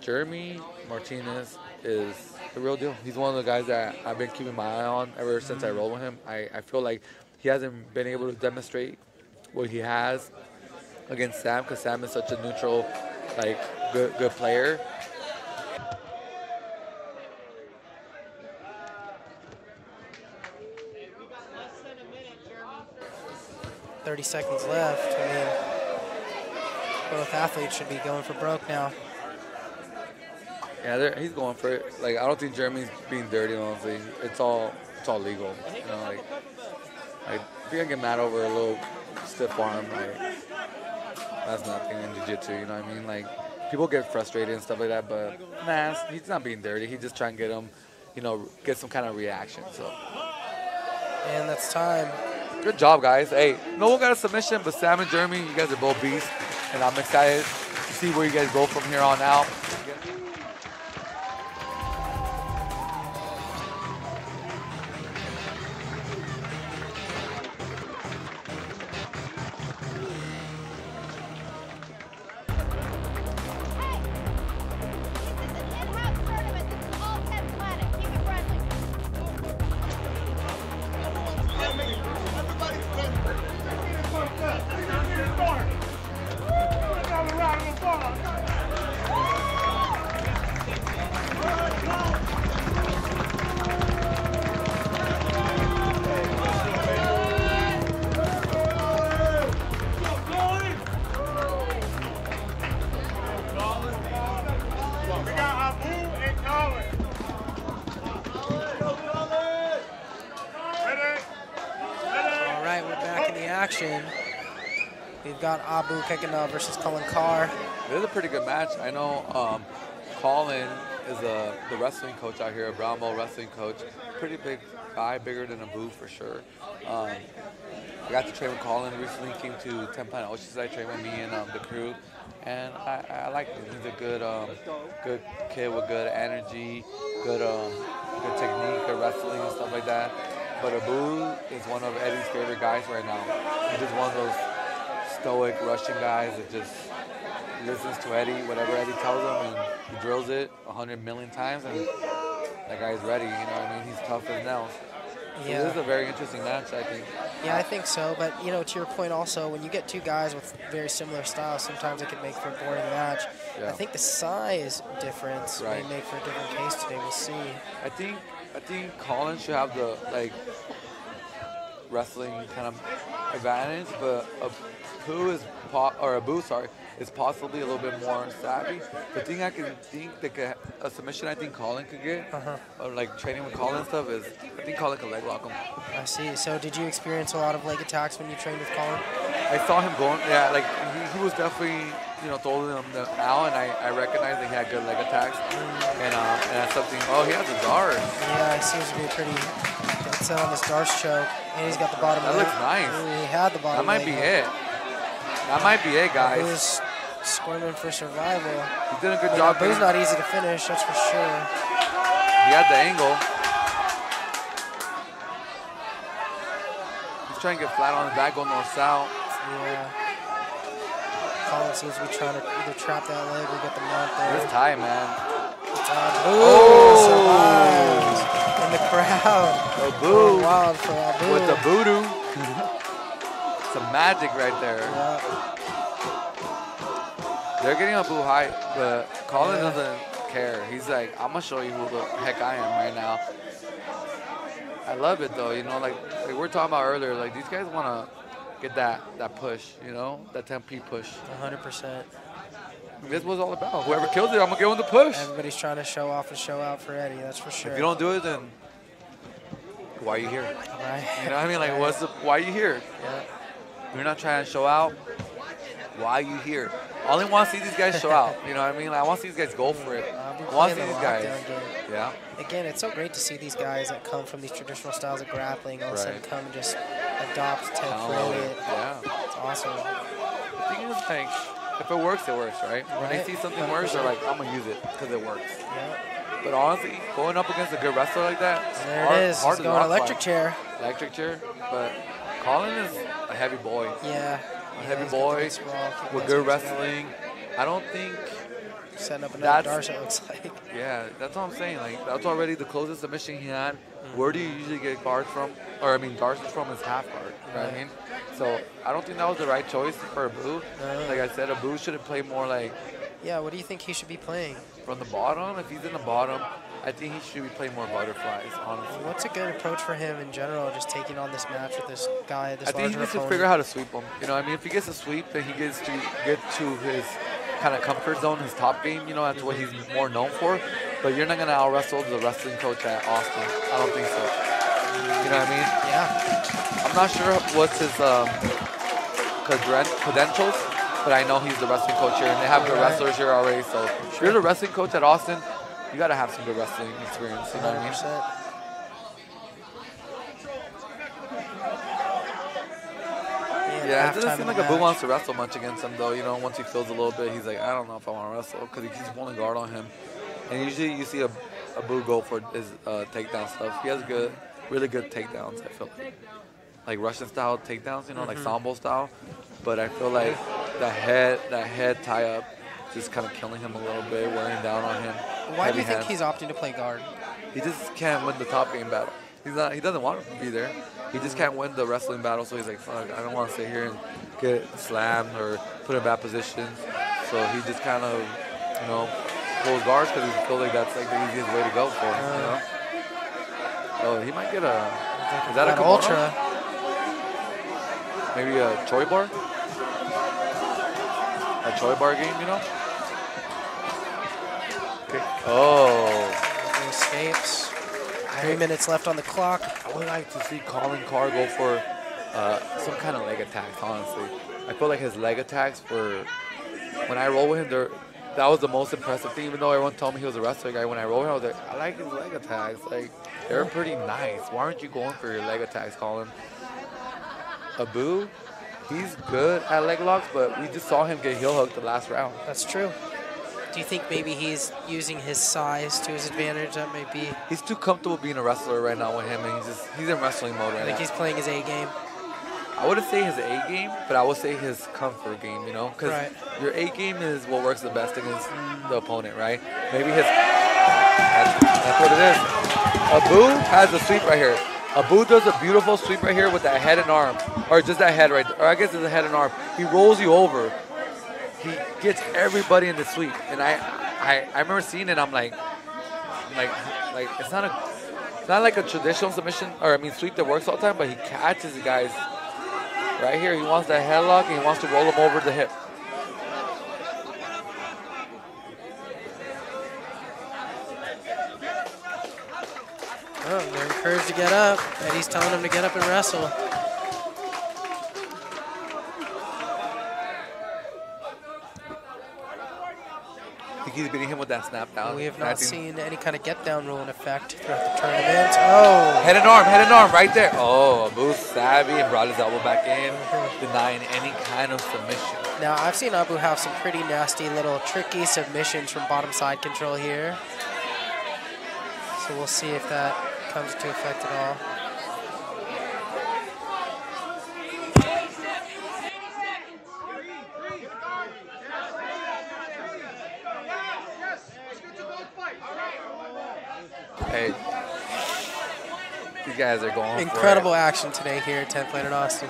Jeremy Martinez is the real deal. He's one of the guys that I've been keeping my eye on ever since I rolled with him. I feel like he hasn't been able to demonstrate what he has against Sam, because Sam is such a neutral, like, good player. 30 seconds left. I mean, both athletes should be going for broke now. Yeah, he's going for it. Like, I don't think Jeremy's being dirty, honestly. It's all legal. You know, like if you're gonna get mad over a little stiff arm, like, that's nothing in jiu-jitsu, you know what I mean? Like, people get frustrated and stuff like that, but nah, he's not being dirty. He's just trying to get him, you know, get some kind of reaction. So. And that's time. Good job, guys. Hey, no one got a submission, but Sam and Jeremy, you guys are both beasts, and I'm excited to see where you guys go from here on out. We've got Abu Kekana versus Colin Carr. It is a pretty good match. I know Colin is the wrestling coach out here, a brown belt wrestling coach. Pretty big guy, bigger than Abu for sure. I got to train with Colin recently. Came to 10 Planet Oceanside, trained with me and the crew, and I like him. He's a good kid with good energy, good technique, good wrestling and stuff like that. But Abu is one of Eddie's favorite guys right now. He's just one of those stoic Russian guys that just listens to Eddie, whatever Eddie tells him, and he drills it 100 million times, and that guy's ready. You know what I mean? He's tough as nails. So Yeah. this is a very interesting match, I think. Yeah, I think so. But, you know, to your point also, when you get two guys with very similar styles, sometimes it can make for a boring match. Yeah. I think the size difference Right. may make for a different case today. We'll see. I think Colin should have the wrestling kind of advantage, but Abu is possibly a little bit more savvy. The thing I can think that a submission I think Colin could get, or like training with Colin and stuff, is I think Colin can leg lock him. I see. So did you experience a lot of leg attacks when you trained with Colin? I saw him going, yeah, like he was definitely, throwing them out, and I recognized that he had good leg attacks, and that's something. Oh, he has a Dars. Yeah, he seems to be pretty good set on this Dars choke, and he's got the bottom. That leg. looks nice. Ooh, he had the bottom. That might leg be up. it. That might be it, guys. Abu's squirming for survival. He did a good job. Abu's not easy to finish, that's for sure. He had the angle. He's trying to get flat on his back, go north-south. Yeah. Colin seems to be trying to either trap that leg or get the mount there. It's tight, man. Abu survives in the crowd. Abu. Wild for Abu. With the voodoo. Some magic right there. Yeah. They're getting Abu high, but Colin doesn't care. He's like, I'm going to show you who the heck I am right now. I love it, though. Like we were talking about earlier, like these guys want to get that push, that 10P push. 100%. This was all about. Whoever kills it, I'm going to give him the push. Everybody's trying to show off and show out for Eddie, that's for sure. If you don't do it, then why are you here? Right. You know what I mean? Like, why are you here? Yeah. You're not trying to show out. Why are you here? I only want to see these guys show out. You know what I mean? Like, I want to see these guys go for it. I want to see these guys. Yeah. Again, it's so great to see these guys that come from these traditional styles of grappling all of a sudden come and just adopt 10 it. Yeah. It's awesome. The thing is, like, if it works, right? When they see something works, they're like, I'm going to use it because it works. Yeah. But honestly, going up against a good wrestler like that, there it is. He's going electric chair. Electric chair. But Colin is a heavy boy. Yeah. A heavy boy with good wrestling. I don't think setting up another Dars, it looks like. Yeah, that's what I'm saying. Like, that's already the closest submission he had. Where do you usually get guards from? Or, Dars from is half guard. You know what I mean? So, I don't think that was the right choice for Abu. Like I said, Abu should have played more like... Yeah, what do you think he should be playing? From the bottom? If he's in the bottom, I think he should be playing more butterflies, honestly. What's a good approach for him in general, just taking on this match with this guy, this I think he needs to figure out how to sweep him. If he gets a sweep, then he gets to get to his kind of comfort zone, his top game. That's what he's more known for. But you're not going to out-wrestle the wrestling coach at Austin. I don't think so. You know what I mean? Yeah. I'm not sure what's his credentials, but I know he's the wrestling coach here, and they have good wrestlers here already. So if you're the wrestling coach at Austin, you got to have some good wrestling experience. You know what I mean? Yeah, it doesn't seem like Abu wants to wrestle much against him, though. Once he feels a little bit, he's like, I don't know if I want to wrestle, because he keeps pulling guard on him. And usually you see Abu go for his takedown stuff. He has really good takedowns, I feel like Russian-style takedowns, like Sambo style. But I feel like that head tie-up just kind of killing him a little bit, wearing down on him. Why do you think he's opting to play guard? He just can't win the top game battle. He doesn't want to be there. He just can't win the wrestling battle, so he's like, fuck, I don't want to sit here and get slammed or put in bad positions. So he just kind of, pulls guards because he feels like that's like the easiest way to go for him, Oh, he might get is that a kimono? Ultra? Maybe a Choi bar? A Choi bar game, Okay. Oh. He escapes. 3 minutes left on the clock. I would like to see Colin Carr go for some kind of leg attacks, honestly. I feel like his leg attacks when I roll with him, that was the most impressive thing. Even though everyone told me he was a wrestler guy, when I rolled him, I was like, I like his leg attacks. Like, they're pretty nice. Why aren't you going for your leg attacks, Colin? Abu, he's good at leg locks, but we just saw him get heel hooked the last round. That's true. Do you think maybe he's using his size to his advantage? That might be. He's too comfortable being a wrestler right now with him, and he's in wrestling mode right I think now. he's playing his A game. I wouldn't say his A game, but I would say his comfort game, you know? Because your A game is what works the best against the opponent, right? Maybe his... That's what it is. Abu has a sweep right here. Abu does a beautiful sweep right here with that head and arm. Or just that head right there. Or I guess it's a head and arm. He rolls you over. He gets everybody in the sweep. And I remember seeing it, I'm like it's not like a traditional submission, or I mean sweep that works all the time, but he catches the guys right here. He wants that headlock and he wants to roll them over the hip. Oh, they're encouraged to get up. Eddie's telling them to get up and wrestle. I think he's beating him with that snap down. We have not seen any kind of get down rule in effect throughout the tournament. Oh! Head and arm right there. Oh, Abu's savvy and brought his elbow back in, denying any kind of submission. Now, I've seen Abu have some pretty nasty little tricky submissions from bottom side control here. So we'll see if that comes into effect at all. Hey, these guys are going Incredible action today here at 10th Planet Austin.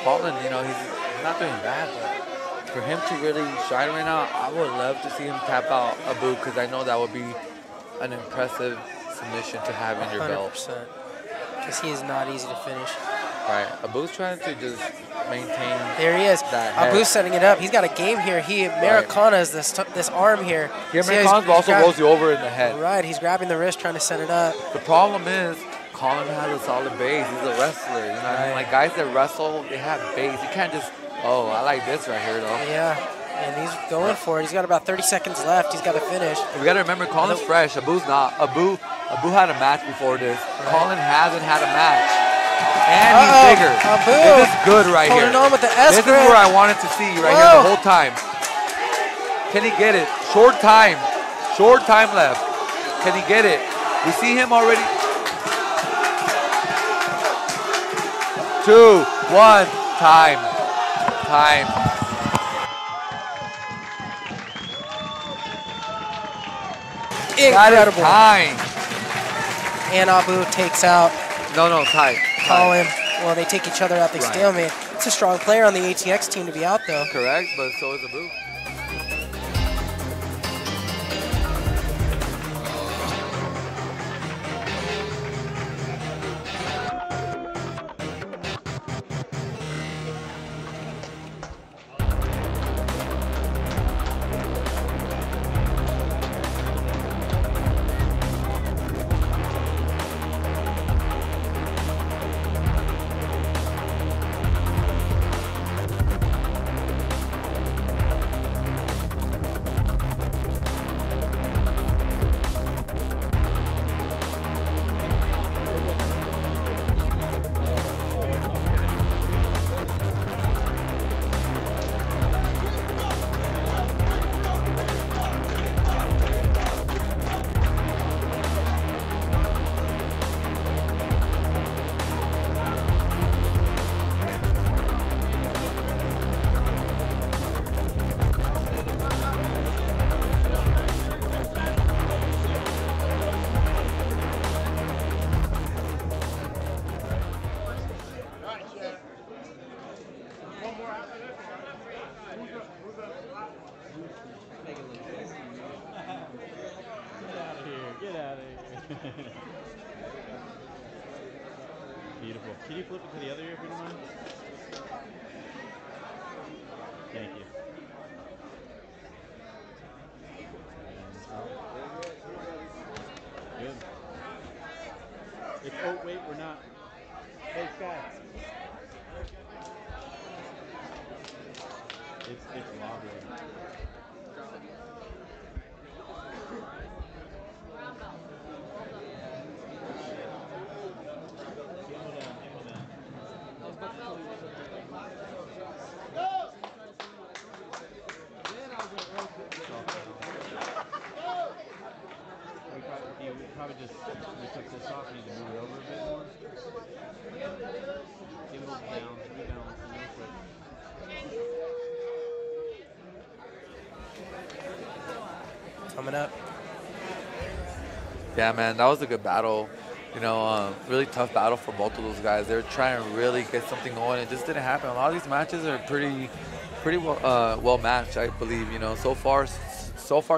Colin, you know, he's not doing bad, but for him to really shine right now, I would love to see him tap out Abu, because I know that would be an impressive submission to have in your 100%. belt. Because he is not easy to finish. Right, Abu's trying to just maintain. There he is. Abu's setting it up. He's got a game here. Americana is this arm here. Yeah, Americana also rolls you over in the head. Right, he's grabbing the wrist, trying to set it up. The problem is, Colin has a solid base. He's a wrestler. You know what I mean? Like, guys that wrestle, they have base. You can't just, oh, I like this right here, though. Yeah, and he's going for it. He's got about 30 seconds left. He's got to finish. We got to remember, Colin's fresh. Abu's not. Abu had a match before this. Right. Colin hasn't had a match. And he's bigger. Abu. This is good right here. Holding on with the S This is where I wanted to see right here the whole time. Can he get it? Short time. Short time left. Can he get it? We see him already. 2, 1, time. Time. Incredible. Time. And Abu takes out Ty. Colin. Well, they take each other out. They stalemate. It's a strong player on the ATX team to be out, though. Correct, but so is Abu. Beautiful. Can you flip it to the other ear if you don't mind? Thank you. Good. It's, oh wait, we're not. Hey Sky. It's wobbling. We took this off, need to move it over a bit more. Give it a little down, rebalance it real quick. Coming up. Yeah, man, that was a good battle. You know, really tough battle for both of those guys. They were trying to really get something going. It just didn't happen. A lot of these matches are pretty well matched, I believe. You know, so far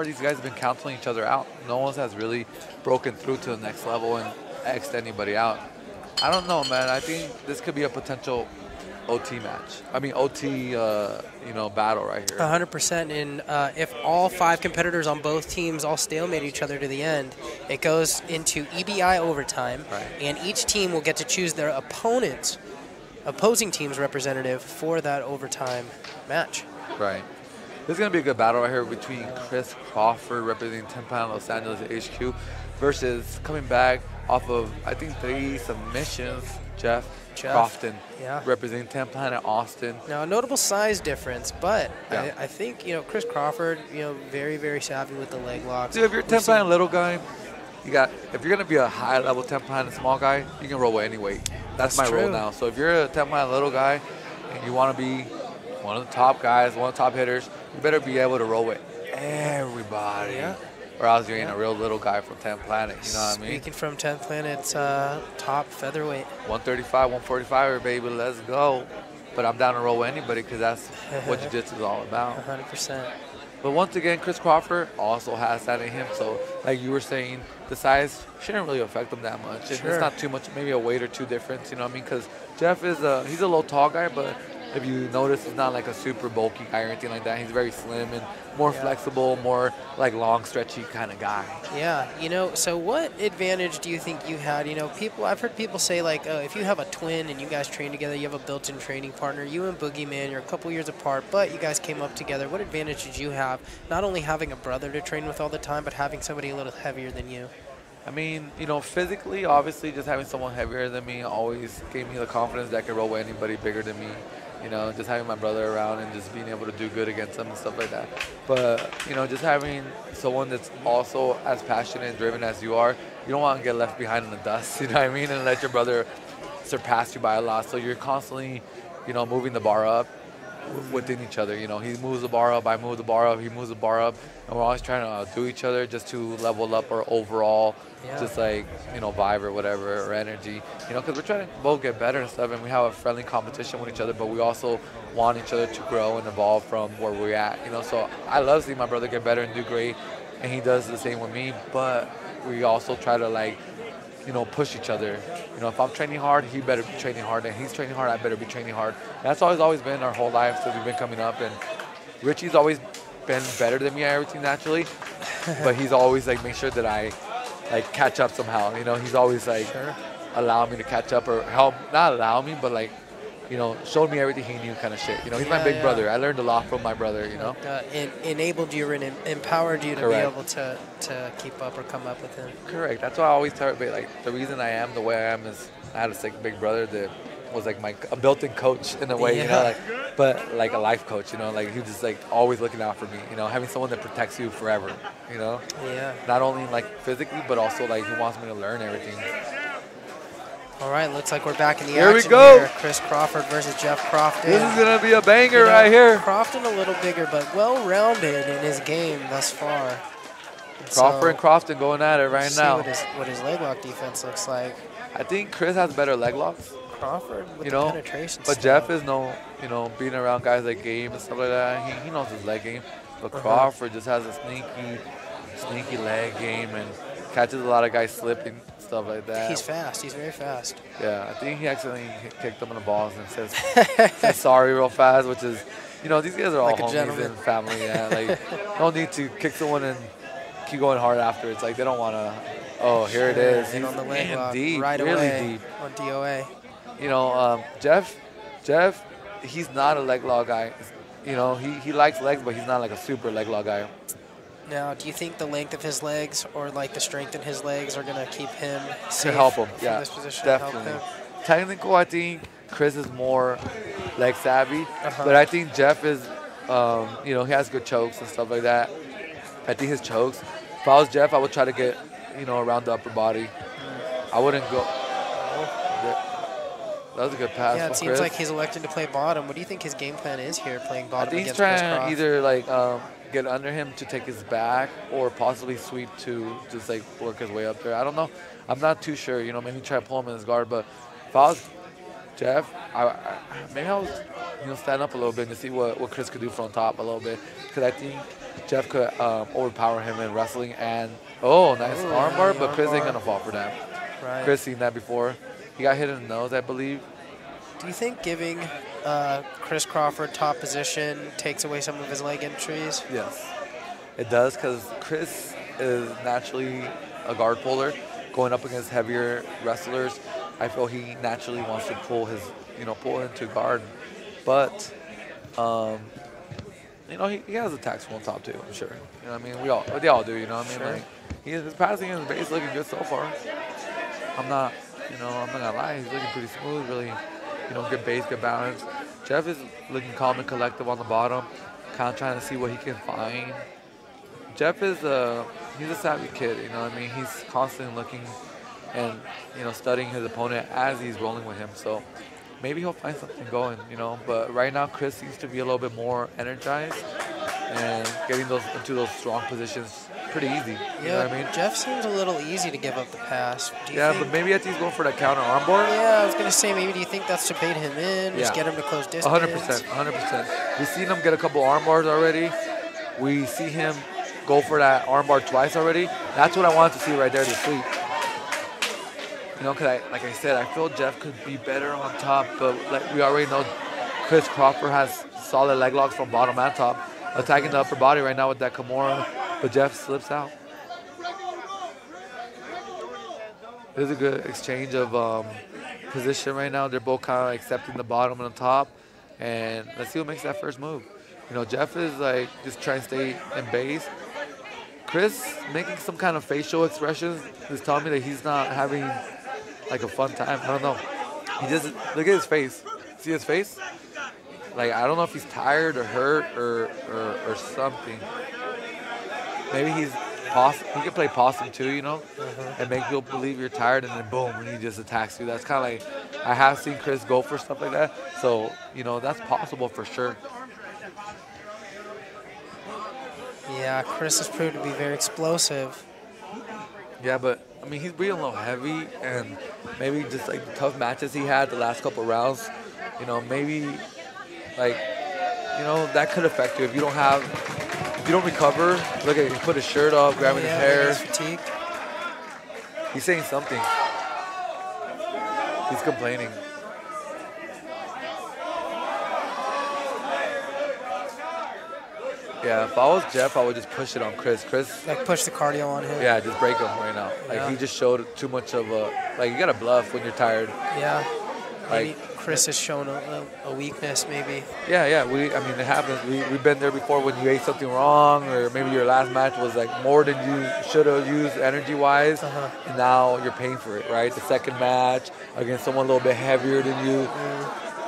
these guys have been canceling each other out. No one has really broken through to the next level and X'd anybody out. I don't know, man. I think this could be a potential OT match. I mean, OT, you know, battle right here. 100%. And if all 5 competitors on both teams all stalemate each other to the end, it goes into EBI overtime, and each team will get to choose their opposing team's representative for that overtime match. Right. This is going to be a good battle right here between Chris Crawford, representing 10 Planet Los Angeles HQ, versus coming back off of, I think, 3 submissions, Jeff Crofton, representing 10 Planet Austin. Now, a notable size difference, but I think, you know, Chris Crawford, you know, very, very savvy with the leg locks. Dude, if you're a 10 Planet little guy, if you're going to be a high-level 10 Planet small guy, you can roll with any weight. That's my rule now. So if you're a 10 Planet little guy and you want to be one of the top guys, one of the top hitters, you better be able to roll with everybody. Or else you ain't a real little guy from 10 Planet, you know what I mean? Speaking from 10th Planet's top featherweight. 135, 145, baby, let's go. But I'm down to roll with anybody because that's what jiu-jitsu is all about. 100%. But once again, Chris Crawford also has that in him. So, like you were saying, the size shouldn't really affect him that much. It's not too much, maybe a weight or 2 difference, you know what I mean? Because Jeff is he's a little tall guy, but if you notice, he's not like a super bulky guy or anything like that. He's very slim and more flexible, more like long, stretchy kind of guy. Yeah, you know, so what advantage do you think you had? You know, I've heard people say, like, if you have a twin and you guys train together, you have a built-in training partner. You and Boogeyman, you're a couple years apart, but you guys came up together. What advantage did you have, not only having a brother to train with all the time, but having somebody a little heavier than you? I mean, you know, physically, obviously, just having someone heavier than me always gave me the confidence that I could roll with anybody bigger than me. You know, just having my brother around and just being able to do good against him and stuff like that. But, you know, just having someone that's also as passionate and driven as you are, you don't want to get left behind in the dust, you know what I mean, and let your brother surpass you by a lot. So you're constantly, you know, moving the bar up within each other. You know, he moves the bar up, I move the bar up, he moves the bar up, and we're always trying to outdo each other just to level up our overall, just like, you know, vibe or whatever, or energy. You know, because we're trying to both get better and stuff, and we have a friendly competition with each other, but we also want each other to grow and evolve from where we're at. You know, so I love seeing my brother get better and do great, and he does the same with me, but we also try to, like, you know, push each other. You know, if I'm training hard, he better be training hard, and he's training hard, I better be training hard. And that's always been our whole life since we've been coming up, and Richie's always been better than me at everything naturally, but he's always, like, make sure that I, like, catch up somehow. You know, he's always, like, allow me to catch up or help, not allow me, but, like, you know, showed me everything he knew kind of shit. You know, he's my big brother. I learned a lot from my brother, you know. Enabled you and empowered you to be able to keep up or come up with him. Correct. That's why I always tell everybody, like, the reason I am the way I am is I had a sick big brother that was like a built-in coach in a way, you know, like, but like a life coach, you know, like he was just like always looking out for me, you know, having someone that protects you forever, you know. Yeah. Not only like physically, but also like he wants me to learn everything. All right, looks like we're back in the Here action we go. here. Chris Crawford versus Jeff Crofton. This is gonna be a banger right here. Crofton a little bigger, but well-rounded in his game thus far. Crawford and Crofton going at it right now. What his leg lock defense looks like. I think Chris has better leg locks. Crawford with you the know, penetration but style. Jeff is you know, being around guys like Gabe and stuff like that. He knows his leg game. But Crawford just has a sneaky leg game and catches a lot of guys slipping, stuff like that. He's fast. He's very fast. Yeah, I think he accidentally kicked him in the balls and says sorry real fast, which is, you know, these guys are all Like a homies gentleman. and family. Yeah, like, no need to kick someone and keep going hard afterwards. Like, they don't want to, oh, here it is. In on the leg lock deep, right really away deep. on DOA. You know, Jeff, he's not a leg lock guy. You know, he likes legs, but he's not like a super leg lock guy. Now, do you think the length of his legs or like the strength in his legs are going to keep him safe To help him, from yeah, this position? definitely. Help him? Technical, I think Chris is more leg savvy, but I think Jeff is, you know, he has good chokes and stuff like that. I think his chokes, if I was Jeff, I would try to get you know, around the upper body. I wouldn't go. That was a good pass. Yeah, it from seems Chris. like he's electing to play bottom. What do you think his game plan is here, playing I bottom think he's against Chris trying to Croft? either like get under him to take his back, or possibly sweep to just like work his way up there. I don't know. I'm not too sure. You know, maybe try to pull him in his guard. But if I was Jeff, maybe I was, you know, stand up a little bit and see what Chris could do from top a little bit, because I think Jeff could overpower him in wrestling. And nice armbar, but Chris ain't gonna fall for that. Right. Chris seen that before. He got hit in the nose, I believe. Do you think giving Chris Crawford top position takes away some of his leg entries? Yes, it does, because Chris is naturally a guard puller. Going up against heavier wrestlers, I feel he naturally wants to pull into guard. But, you know, he has attacks from on top too, I'm sure. You know what I mean? They all do, you know what I mean? Sure. Like, his passing and his base looking good so far. I'm not gonna lie, he's looking pretty smooth, really, you know, good base, good balance. Jeff is looking calm and collective on the bottom, kind of trying to see what he can find. Jeff is he's a savvy kid, you know what I mean? He's constantly looking and, you know, studying his opponent as he's rolling with him. So maybe he'll find something going, you know. But right now, Chris seems to be a little bit more energized and getting into those strong positions pretty easy. You know what I mean? Jeff seems a little easy to give up the pass. Do you think, but maybe I think he's going for that counter armbar. Yeah, I was going to say, maybe do you think that's to bait him in, just get him to close distance? 100%. We've seen him get a couple arm bars already. We see him go for that armbar twice already. That's what I wanted to see right there, the sweep. You know, because like I said, I feel Jeff could be better on top, but like we already know, Chris Crawford has solid leg locks from bottom and top, attacking the upper body right now with that Kimura, but Jeff slips out. There's a good exchange of position right now. They're both kind of accepting the bottom and the top, and let's see who makes that first move. You know, Jeff is like just trying to stay in base. Chris making some kind of facial expressions is telling me that he's not having like a fun time. I don't know. He just, look at his face. See his face? Like, I don't know if he's tired or hurt or something. Maybe he can play possum too, you know, and make people believe you're tired, and then boom, and he just attacks you. That's kind of like, I have seen Chris go for stuff like that. So, you know, that's possible for sure. Yeah, Chris has proved to be very explosive. Yeah, but I mean, he's being a little heavy, and maybe just like the tough matches he had the last couple rounds, you know, maybe like, you know, that could affect you if you don't recover. Look at, he put his shirt off, grabbing his hair. He's fatigued. He's saying something. He's complaining. Yeah, if I was Jeff, I would just push it on Chris. Like push the cardio on him. Yeah, just break him right now. Like he just showed too much of a, like you gotta bluff when you're tired. Yeah. Like Maybe Chris has shown a weakness, maybe. Yeah. I mean, it happens. We've been there before when you ate something wrong, or maybe your last match was like more than you should have used energy-wise, and now you're paying for it, right? The second match against someone a little bit heavier than you.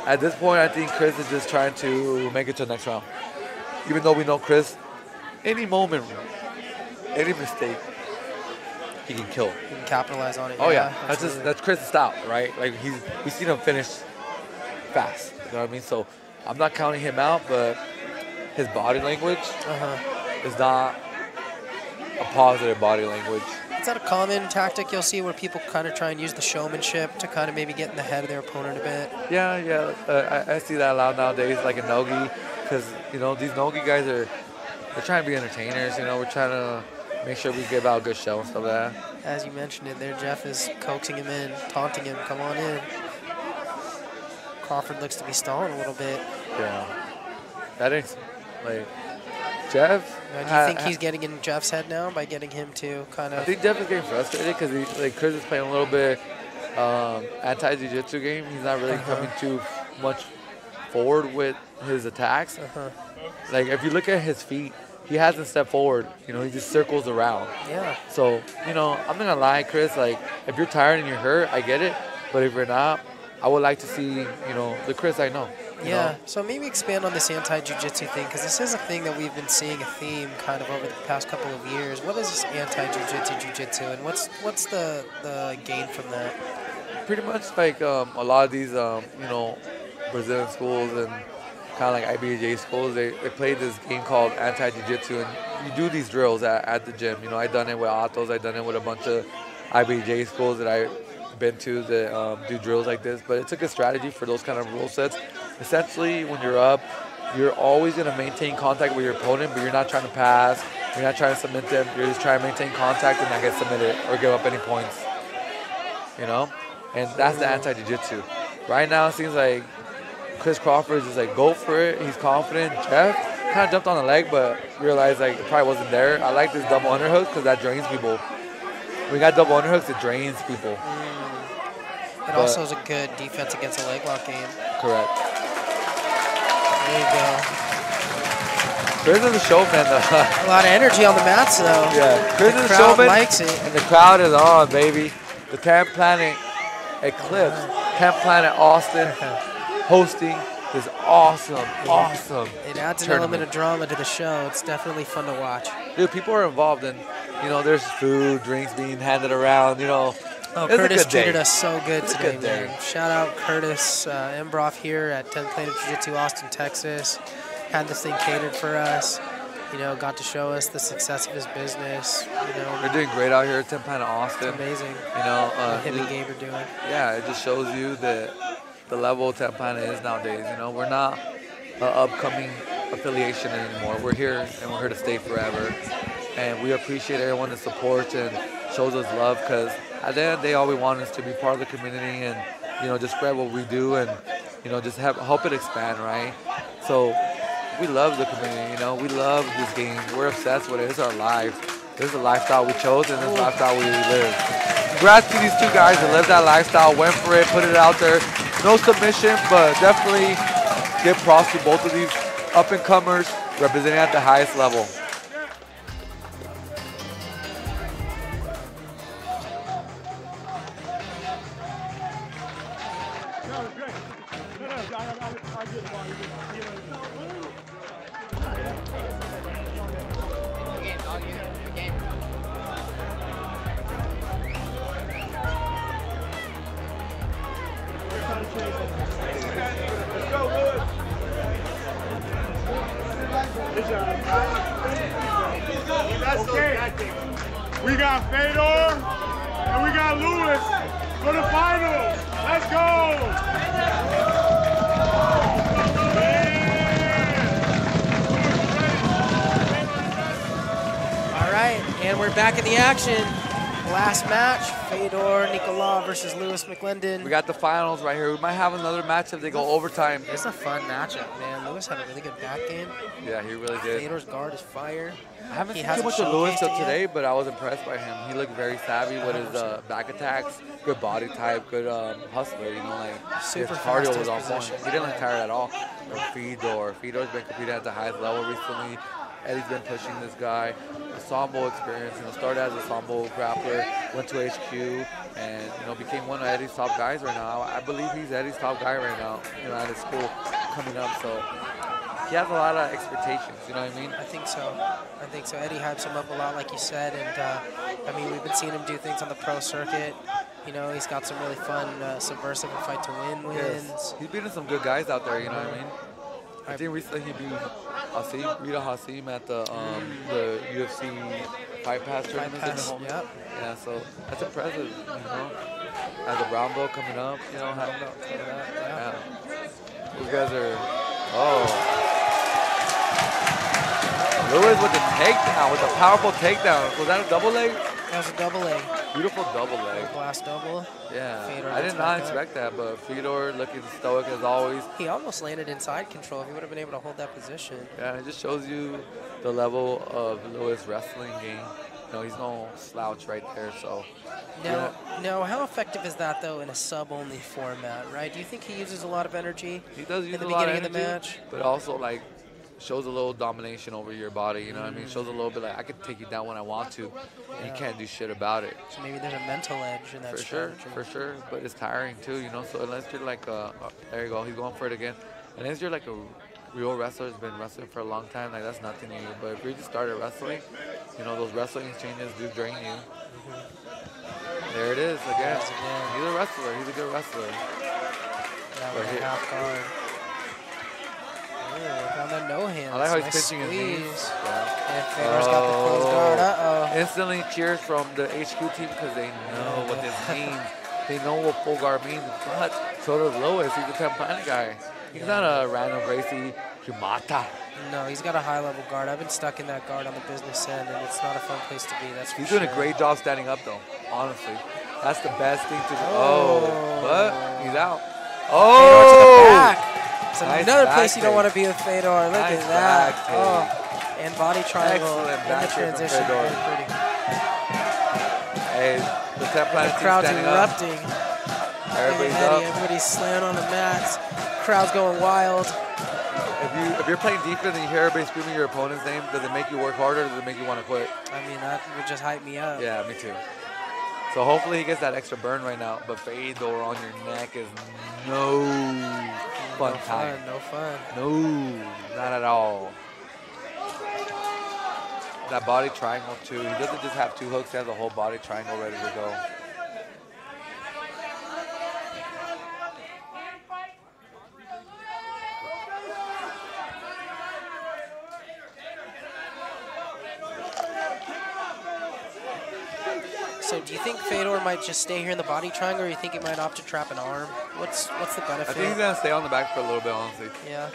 At this point, I think Chris is just trying to make it to the next round. Even though we know Chris, any moment, any mistake, he can kill. He can capitalize on it. Oh yeah, that's Chris' style, right? Like we've seen him finish fast. You know what I mean? So I'm not counting him out, but his body language is not a positive body language. Is that a common tactic you'll see where people kind of try and use the showmanship to kind of maybe get in the head of their opponent a bit? Yeah. I see that a lot nowadays, like in Nogi, because, you know, these Nogi guys they're trying to be entertainers. You know, we're trying to make sure we give out a good show and stuff like that. As you mentioned it there, Jeff is coaxing him in, taunting him, come on in. Crawford looks to be stalling a little bit. Yeah. That ain't, like, Jeff. Do you think he's getting in Jeff's head now by getting him to kind of... I think Jeff is getting frustrated because Chris is playing a little bit anti-jiu-jitsu game. He's not really coming too much forward with his attacks. Like, if you look at his feet, he hasn't stepped forward. You know, he just circles around. Yeah. So, you know, I'm not going to lie, Chris. Like, if you're tired and you're hurt, I get it. But if you're not, I would like to see, you know, the Chris I know. Yeah, so maybe expand on this anti-jiu-jitsu thing, because this is a thing that we've been seeing a theme kind of over the past couple of years. What is this anti-jiu-jitsu jiu-jitsu, and what's the gain from that? Pretty much like a lot of these, you know, Brazilian schools and kind of like IBJ schools, they play this game called anti-jiu-jitsu, and you do these drills at the gym. You know, I done it with Atos, I done it with a bunch of IBJ schools that I've been to that do drills like this, but it's a good strategy for those kind of rule sets. Essentially, when you're up, you're always going to maintain contact with your opponent, but you're not trying to pass, you're not trying to submit them, you're just trying to maintain contact and not get submitted or give up any points, you know? And that's the anti-jiu-jitsu. Right now, it seems like Chris Crawford is just like, go for it, he's confident. Jeff kind of jumped on the leg, but realized like it probably wasn't there. I like this double underhook because that drains people. When you got double underhooks, it drains people. It also is a good defense against a leg lock game. Correct. There you go. Chris is a showman, though. A lot of energy on the mats, though. Yeah, Chris is a crowd showman. likes it. And the crowd is on, baby. The 10th Planet Eclipse, 10th Planet Austin, hosting this awesome It adds an tournament. element of drama to the show. It's definitely fun to watch. Dude, people are involved, and you know, there's food, drinks being handed around. You know, Oh, it's Curtis a good day. treated us so good It's a today, good day. man. Shout out Curtis Embroff here at 10th Planet Jiu-Jitsu, Austin, Texas. Had this thing catered for us. You know, got to show us the success of his business. You know, They're doing great out here at 10th Planet Austin. It's amazing. You know, what him and it- Gabe are doing. Yeah, it just shows you that the level 10th Planet is nowadays. You know, we're not an upcoming affiliation anymore. We're here, and we're here to stay forever. And we appreciate everyone that supports and shows us love, because at the end of the day, all we want is to be part of the community and, you know, just spread what we do and, you know, just help it expand, right? So we love the community, you know, we love this game. We're obsessed with it. It's our life. This is the lifestyle we chose, and this is the lifestyle we live. Congrats to these two guys that lived that lifestyle, went for it, put it out there. No submission, but definitely give props to both of these up-and-comers representing at the highest level. Okay, we got Fedor and we got Lewis for the finals. Let's go! All right, and we're back in the action. Last match, Fedor Nicolau versus Lewis McClendon. We got the finals right here. We might have another match if they go overtime. It's a fun matchup, man. Lewis had a really good back game. Yeah, he really did. Fedor's guard is fire. I haven't He seen too hasn't much of Lewis showcased till it yet. today, but I was impressed by him. He looked very savvy with his back attacks, good body type, good hustler. You know, like Super his cardio fast was on point. disposition. He didn't look tired at all. Or Fedor's been competing at the highest level recently. Eddie's been pushing this guy. The Sambo experience, you know, started as a Sambo grappler, went to HQ, and you know, became one of Eddie's top guys right now. I believe he's Eddie's top guy right now, you know, at his school coming up. So he has a lot of expectations. You know what I mean? I think so. I think so. Eddie hypes him up a lot, like you said, and I mean, we've been seeing him do things on the pro circuit. You know, he's got some really fun subversive and fight to win wins. Yes. He's beating some good guys out there. You know what I mean? I think recently he beat Rita Hasim at the UFC Fight Pass tournament. Yep. Yeah, so that's impressive. You know, as a brown belt coming up, you know, yeah. These guys are. Oh, Lewis with the takedown, with a powerful takedown. Was that a double leg? That was a double leg. Beautiful double leg. Glass double. Yeah, Fedor I gets did not back up. expect that, but Fedor looking stoic as always. He almost landed inside control if he would have been able to hold that position. Yeah, it just shows you the level of Lewis' wrestling game. You know, he's no slouch right there, so. Now, how effective is that, though, in a sub-only format, right? Do you think he uses a lot of energy He does use in the a lot beginning of of the energy, match? but also, like, shows a little domination over your body, you know what I mean? Shows a little bit like, I can take you down when I want to, and you can't do shit about it. So maybe there's a mental edge in that For sure, strategy. for sure. But it's tiring too, you know. So unless you're like, there you go, he's going for it again. unless you're like a real wrestler who's been wrestling for a long time, like that's nothing to you. But if you just started wrestling, you know, those wrestling changes do drain you. There it is again. He's a wrestler. He's a good wrestler. Yeah, with a half guard. Ooh, on the no hands. I like how he's Nice pinching his knees. And Fedor's got the closed guard. Uh-oh. Instantly cheers from the HQ team because they know what this means. They know what full guard means. But so does Lewis. He's a 10 planet guy. He's not a random Gracie Humata. No, he's got a high-level guard. I've been stuck in that guard on the business end, and it's not a fun place to be. That's for He's sure. doing a great job standing up, though. Honestly, that's the best thing to do. Oh, but he's out. Oh, Fedor to the back. It's nice another back place you don't take. want to be with Fedor. Look Nice at that. back take. Oh, and body triangle Excellent in back the take from transition. Fedor. Very pretty. Hey, the 10 planet The team crowd's standing erupting. up. Everybody's Eddie, up. everybody's slamming on the mats. Crowd's going wild. If you're playing defense and you hear everybody screaming your opponent's name, does it make you work harder or does it make you want to quit? I mean, that would just hype me up. Yeah, me too. So hopefully he gets that extra burn right now. But Fedor on your neck is no fun time. No fun. No, not at all. That body triangle too. He doesn't just have two hooks, he has a whole body triangle ready to go. So do you think Fedor might just stay here in the body triangle, or you think he might opt to trap an arm? What's the benefit? I think he's gonna stay on the back for a little bit, honestly. Yeah.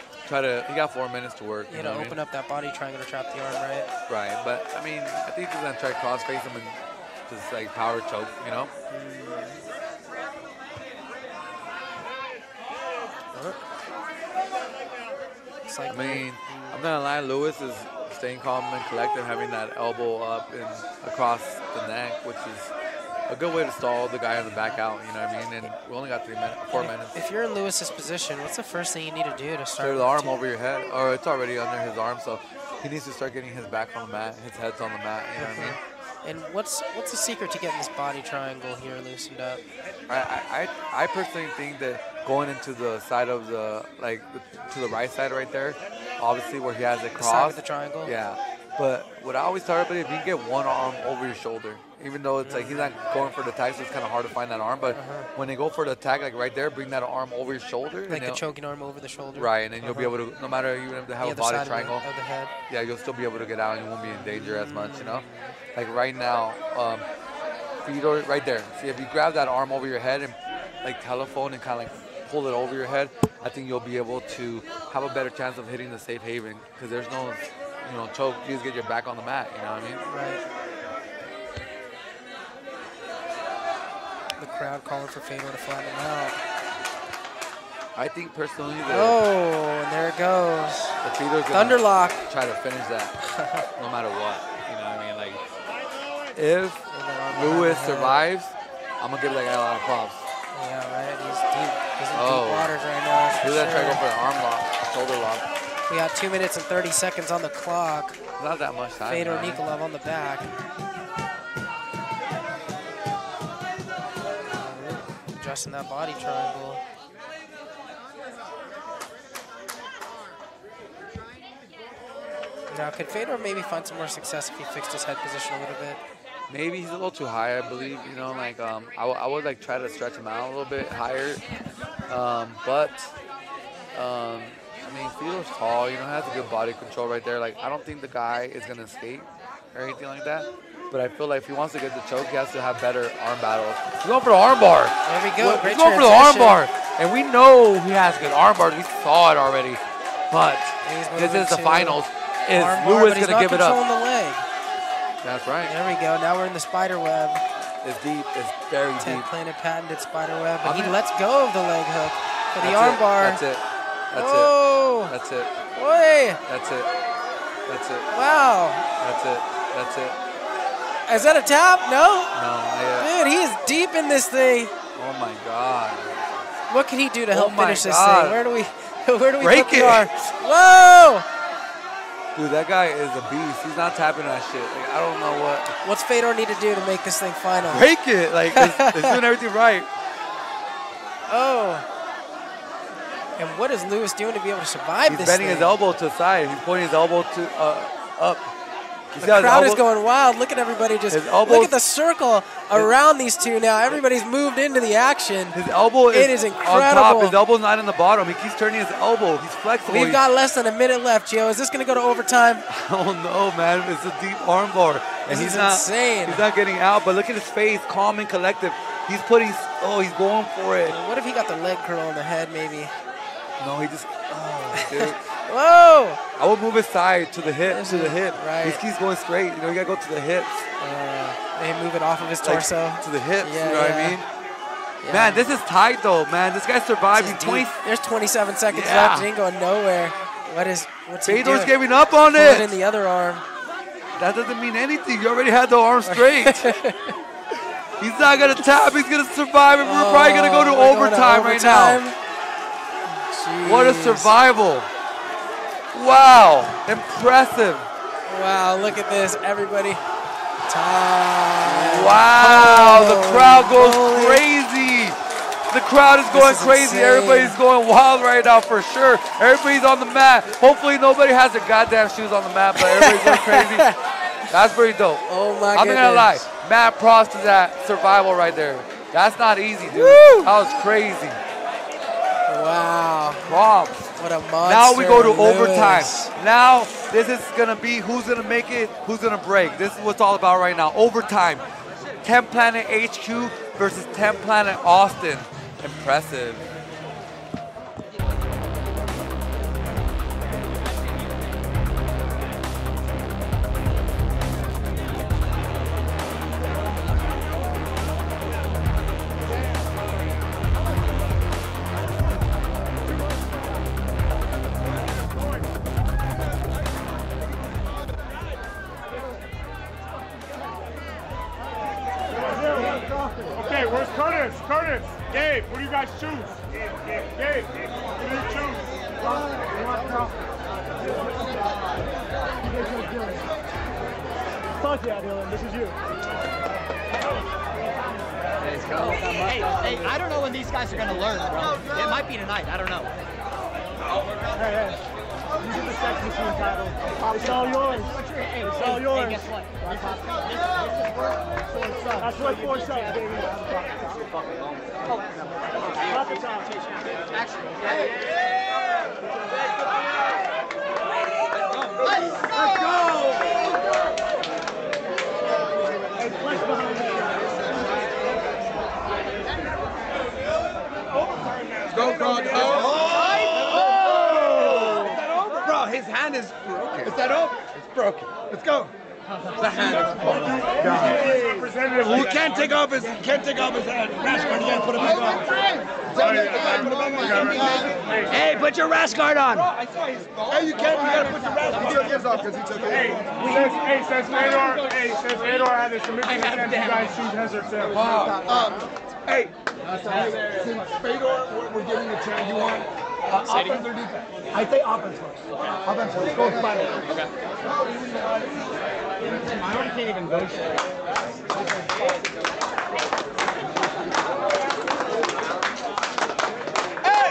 He got 4 minutes to work. You know, what I open mean? up that body triangle to trap the arm, right? Right, but I mean, I think he's gonna try to cross face him and just like power choke, you know? I mean, I'm not gonna lie, Lewis is staying calm and collected, having that elbow up and across the neck, which is a good way to stall the guy on the back out, you know what I mean? And we only got 4 minutes. If you're in Lewis's position, what's the first thing you need to do to start? Throw the arm over your head, or it's already under his arm, so he needs to start getting his back on the mat, his head's on the mat, you know what I mean? And what's the secret to getting this body triangle here loosened up? I personally think that going into the side of the, to the right side right there, obviously where he has it The crossed. side with the triangle? Yeah. But what I always tell everybody, if you can get one arm over your shoulder, even though it's like he's not going for the attack, so it's kind of hard to find that arm, but when they go for the attack, like right there, bring that arm over your shoulder. Like and the choking arm over the shoulder? Right, and then you'll be able to, no matter even if they have The a other body side triangle, of the head. yeah, you'll still be able to get out and you won't be in danger as much, you know? Like right now, Fedor, right there. See, if you grab that arm over your head and like telephone and kind of like pull it over your head, I think you'll be able to have a better chance of hitting the safe haven because there's no, choke. You just get your back on the mat, you know what I mean? Right. The crowd calling for Fedor to flatten him out. I think personally that and there it goes. the Fedor's Thunderlock. Try to finish that no matter what. You know what I mean? Like, if Lewis survives, I'm going to give that guy a lot of props. Yeah, right. He's deep. He's in deep waters right now. That's He's for going to try to go sure. for an arm lock, shoulder lock. We got 2 minutes and 30 seconds on the clock. Not that much time. Fedor man. Nikolov on the back. Adjusting that body triangle. Now, could Fedor maybe find some more success if he fixed his head position a little bit? Maybe he's a little too high, I believe. I would like try to stretch him out a little bit higher. I mean, Fedor's tall, has a good body control right there. Like, I don't think the guy is gonna escape or anything like that. But I feel like if he wants to get the choke, he has to have better arm battles. He's going for the arm bar. There we go. Great He's going for the arm transition. bar. And we know he has good arm bars. We saw it already. But this is the finals. Is Arm bar, Lewis but he's going to give it not up? controlling the leg. That's right. There we go. Now we're in the spider web. It's deep. It's very 10 deep. Planet patented spider web. But he lets go of the leg hook for the That's arm it. bar. That's it. That's Oh. it. That's it. Boy. That's it. That's it. Wow. That's it. That's it. Is that a tap? No? No, not yet. Dude, he is deep in this thing. Oh my God. What can he do to help my finish this God. thing? Where do we Break put the it. arm? Whoa! Dude, that guy is a beast. He's not tapping that shit. Like, I don't know what. What's Fedor need to do to make this thing final? Break it. Like, it's doing everything right. Oh. And what is Lewis doing to be able to survive He's this bending thing? his elbow to the side. He's pointing his elbow to up. The crowd is going wild. Look at everybody just look at the circle around these two now. Everybody's moved into the action. His elbow is incredible. on top. His elbow's not in the bottom. He keeps turning his elbow. He's flexible. We've got less than a minute left, Joe. Is this going to go to overtime? Oh no, man! It's a deep armbar, and This is insane. He's not getting out. But look at his face, calm and collective. He's putting. Oh, he's going for it. What if he got the leg curl on the head, maybe? No, he just. Oh, dude. Whoa! I would move his side to the hip. Right. He keeps going straight. You know, you gotta go to the hips. Maybe move it off of his torso. Like, to the hips. Yeah, you know what I mean? Yeah. Man, this is tight though. Man, this guy survived. There's 27 seconds left. He ain't going nowhere. What's he doing? Fedor's giving up on Pulling it. in the other arm. That doesn't mean anything. You already had the arm straight. He's not gonna tap. He's gonna survive, and we're probably gonna go to overtime right now. Jeez. What a survival! Wow, impressive. Wow, look at this, everybody. Time. Wow, the crowd goes crazy. The crowd is going crazy. Insane. Everybody's going wild right now for sure. Everybody's on the mat. Hopefully nobody has their goddamn shoes on the mat, but everybody's going crazy. That's pretty dope. Oh my I'm not gonna lie. Mad props to that survival right there. That's not easy, dude. Woo! That was crazy. Wow. Props. What a monster. Now we go to Lewis. overtime. Now this is going to be who's going to make it, who's going to break. This is what's all about right now. Overtime. 10 Planet HQ versus 10 Planet Austin. Impressive. Okay, where's Curtis? Curtis, Gabe, what do you guys choose? Gabe, what do you choose? Fuck yeah, Dylan, this is you. Let's go. Hey, I don't know when these guys are going to learn, bro. It might be tonight. I don't know. Hey, you get the sex machine title. It's all yours. It's all yours. Hey, guess what? That's what force up, baby. Pop it out. Let's go! Hey, flex behind me. Let's go, Grog. Bro, his hand is broken. Is that over? It's broken. Let's go. The hand is broken. Who can't take off his hand? Rash guard, you gotta put it back on. Hey, put your rash guard on. Hey, you gotta put your rash guard on. He took his off because he took it. Since Fedor had the submission attempt, you guys choose heads or tails. Hey, since Fedor, we're giving a chance. You want offense or defense? I say offense first. Offense first. Go with Spider. Okay. I already can't even go straight. Hey!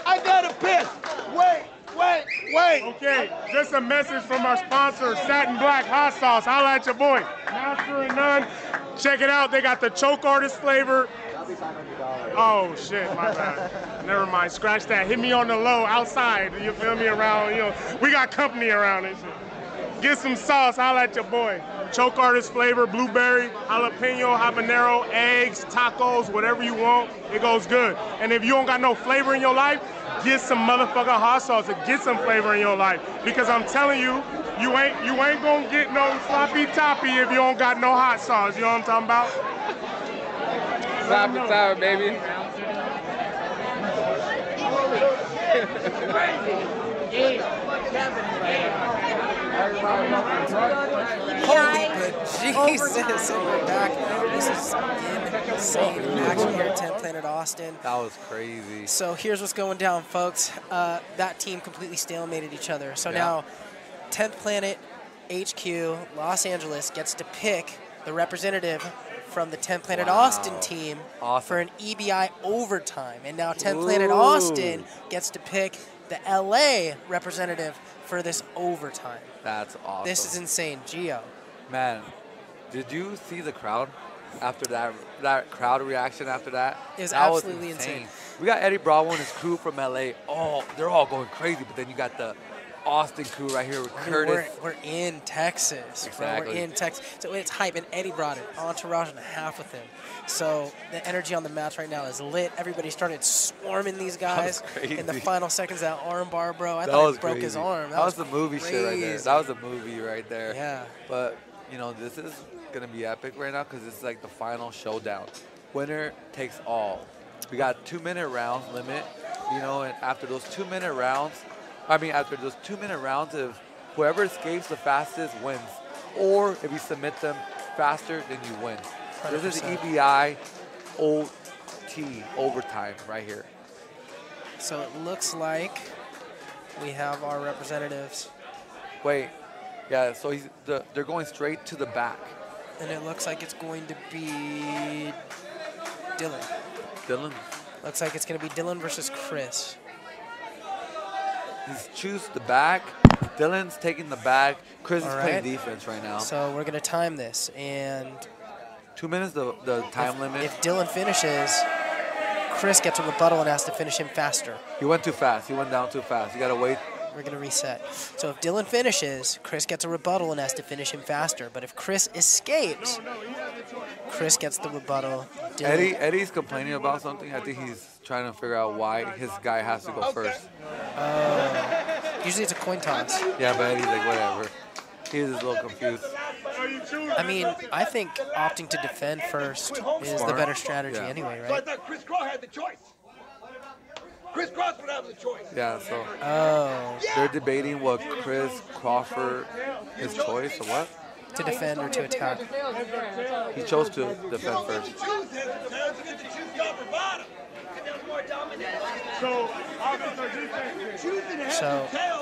I gotta piss. Wait. Okay, just a message from our sponsor, Satin Black Hot Sauce. Holla at your boy. Master and None. Check it out. They got the choke artist flavor. Oh shit, my bad. Never mind. Scratch that. Hit me on the low outside. You feel me? Around, we got company around this shit. Get some sauce. Holla at your boy. Choke artist flavor, blueberry, jalapeno, habanero, eggs, tacos, whatever you want. It goes good. And if you don't got no flavor in your life, get some motherfucking hot sauce and get some flavor in your life. Because I'm telling you, you ain't gonna get no sloppy toppy if you don't got no hot sauce. You know what I'm talking about? Sloppy sour, baby. Holy Jesus, and we're back. This is insane action here at 10th Planet Austin. That was crazy. So here's what's going down, folks. That team completely stalemated each other. So now 10th Planet HQ, Los Angeles, gets to pick the representative from the 10 Planet Austin team for an EBI overtime. And now 10 Planet Austin gets to pick the LA representative for this overtime. That's awesome. This is insane. Gio. Man, did you see the crowd after that crowd reaction after that? It was that absolutely was insane. We got Eddie Bravo and his crew from LA. Oh, they're all going crazy. But then you got the Austin crew right here with Curtis. We're in Texas. Exactly. Bro. We're in Texas. So it's hype. And Eddie brought an entourage and a half with him. So the energy on the mats right now is lit. Everybody started swarming these guys in the final seconds of that arm bar, bro. I thought he broke his arm. That was the movie crazy. shit right there. That was a movie right there. Yeah. But, you know, this is going to be epic right now because it's like the final showdown. Winner takes all. We got 2-minute rounds limit, you know, and after those 2-minute rounds, if whoever escapes the fastest wins. Or if you submit them faster, then you win. 100%. This is EBI OT overtime right here. So it looks like we have our representatives. Wait, yeah, so they're going straight to the back. And it looks like it's going to be Dylan. Dylan? Looks like it's going to be Dylan versus Chris. He's choose the back. Dylan's taking the back. Chris is playing defense right now. So we're going to time this. And 2 minutes, the time limit. If Dylan finishes, Chris gets a rebuttal and has to finish him faster. He went too fast. He went down too fast. You got to wait. We're going to reset. So if Dylan finishes, Chris gets a rebuttal and has to finish him faster. But if Chris escapes, Chris gets the rebuttal. Eddie's complaining about something. I think he's trying to figure out why his guy has to go first. Usually it's a coin toss. Yeah, but Eddie's like, whatever. He's a little confused. I mean, I think opting to defend first is the better strategy anyway, right? So I thought Chris Cross had the choice. Chris Cross would have the choice. Yeah, so they're debating what Chris Crawford, his choice or what? To defend or to attack. He chose to defend first.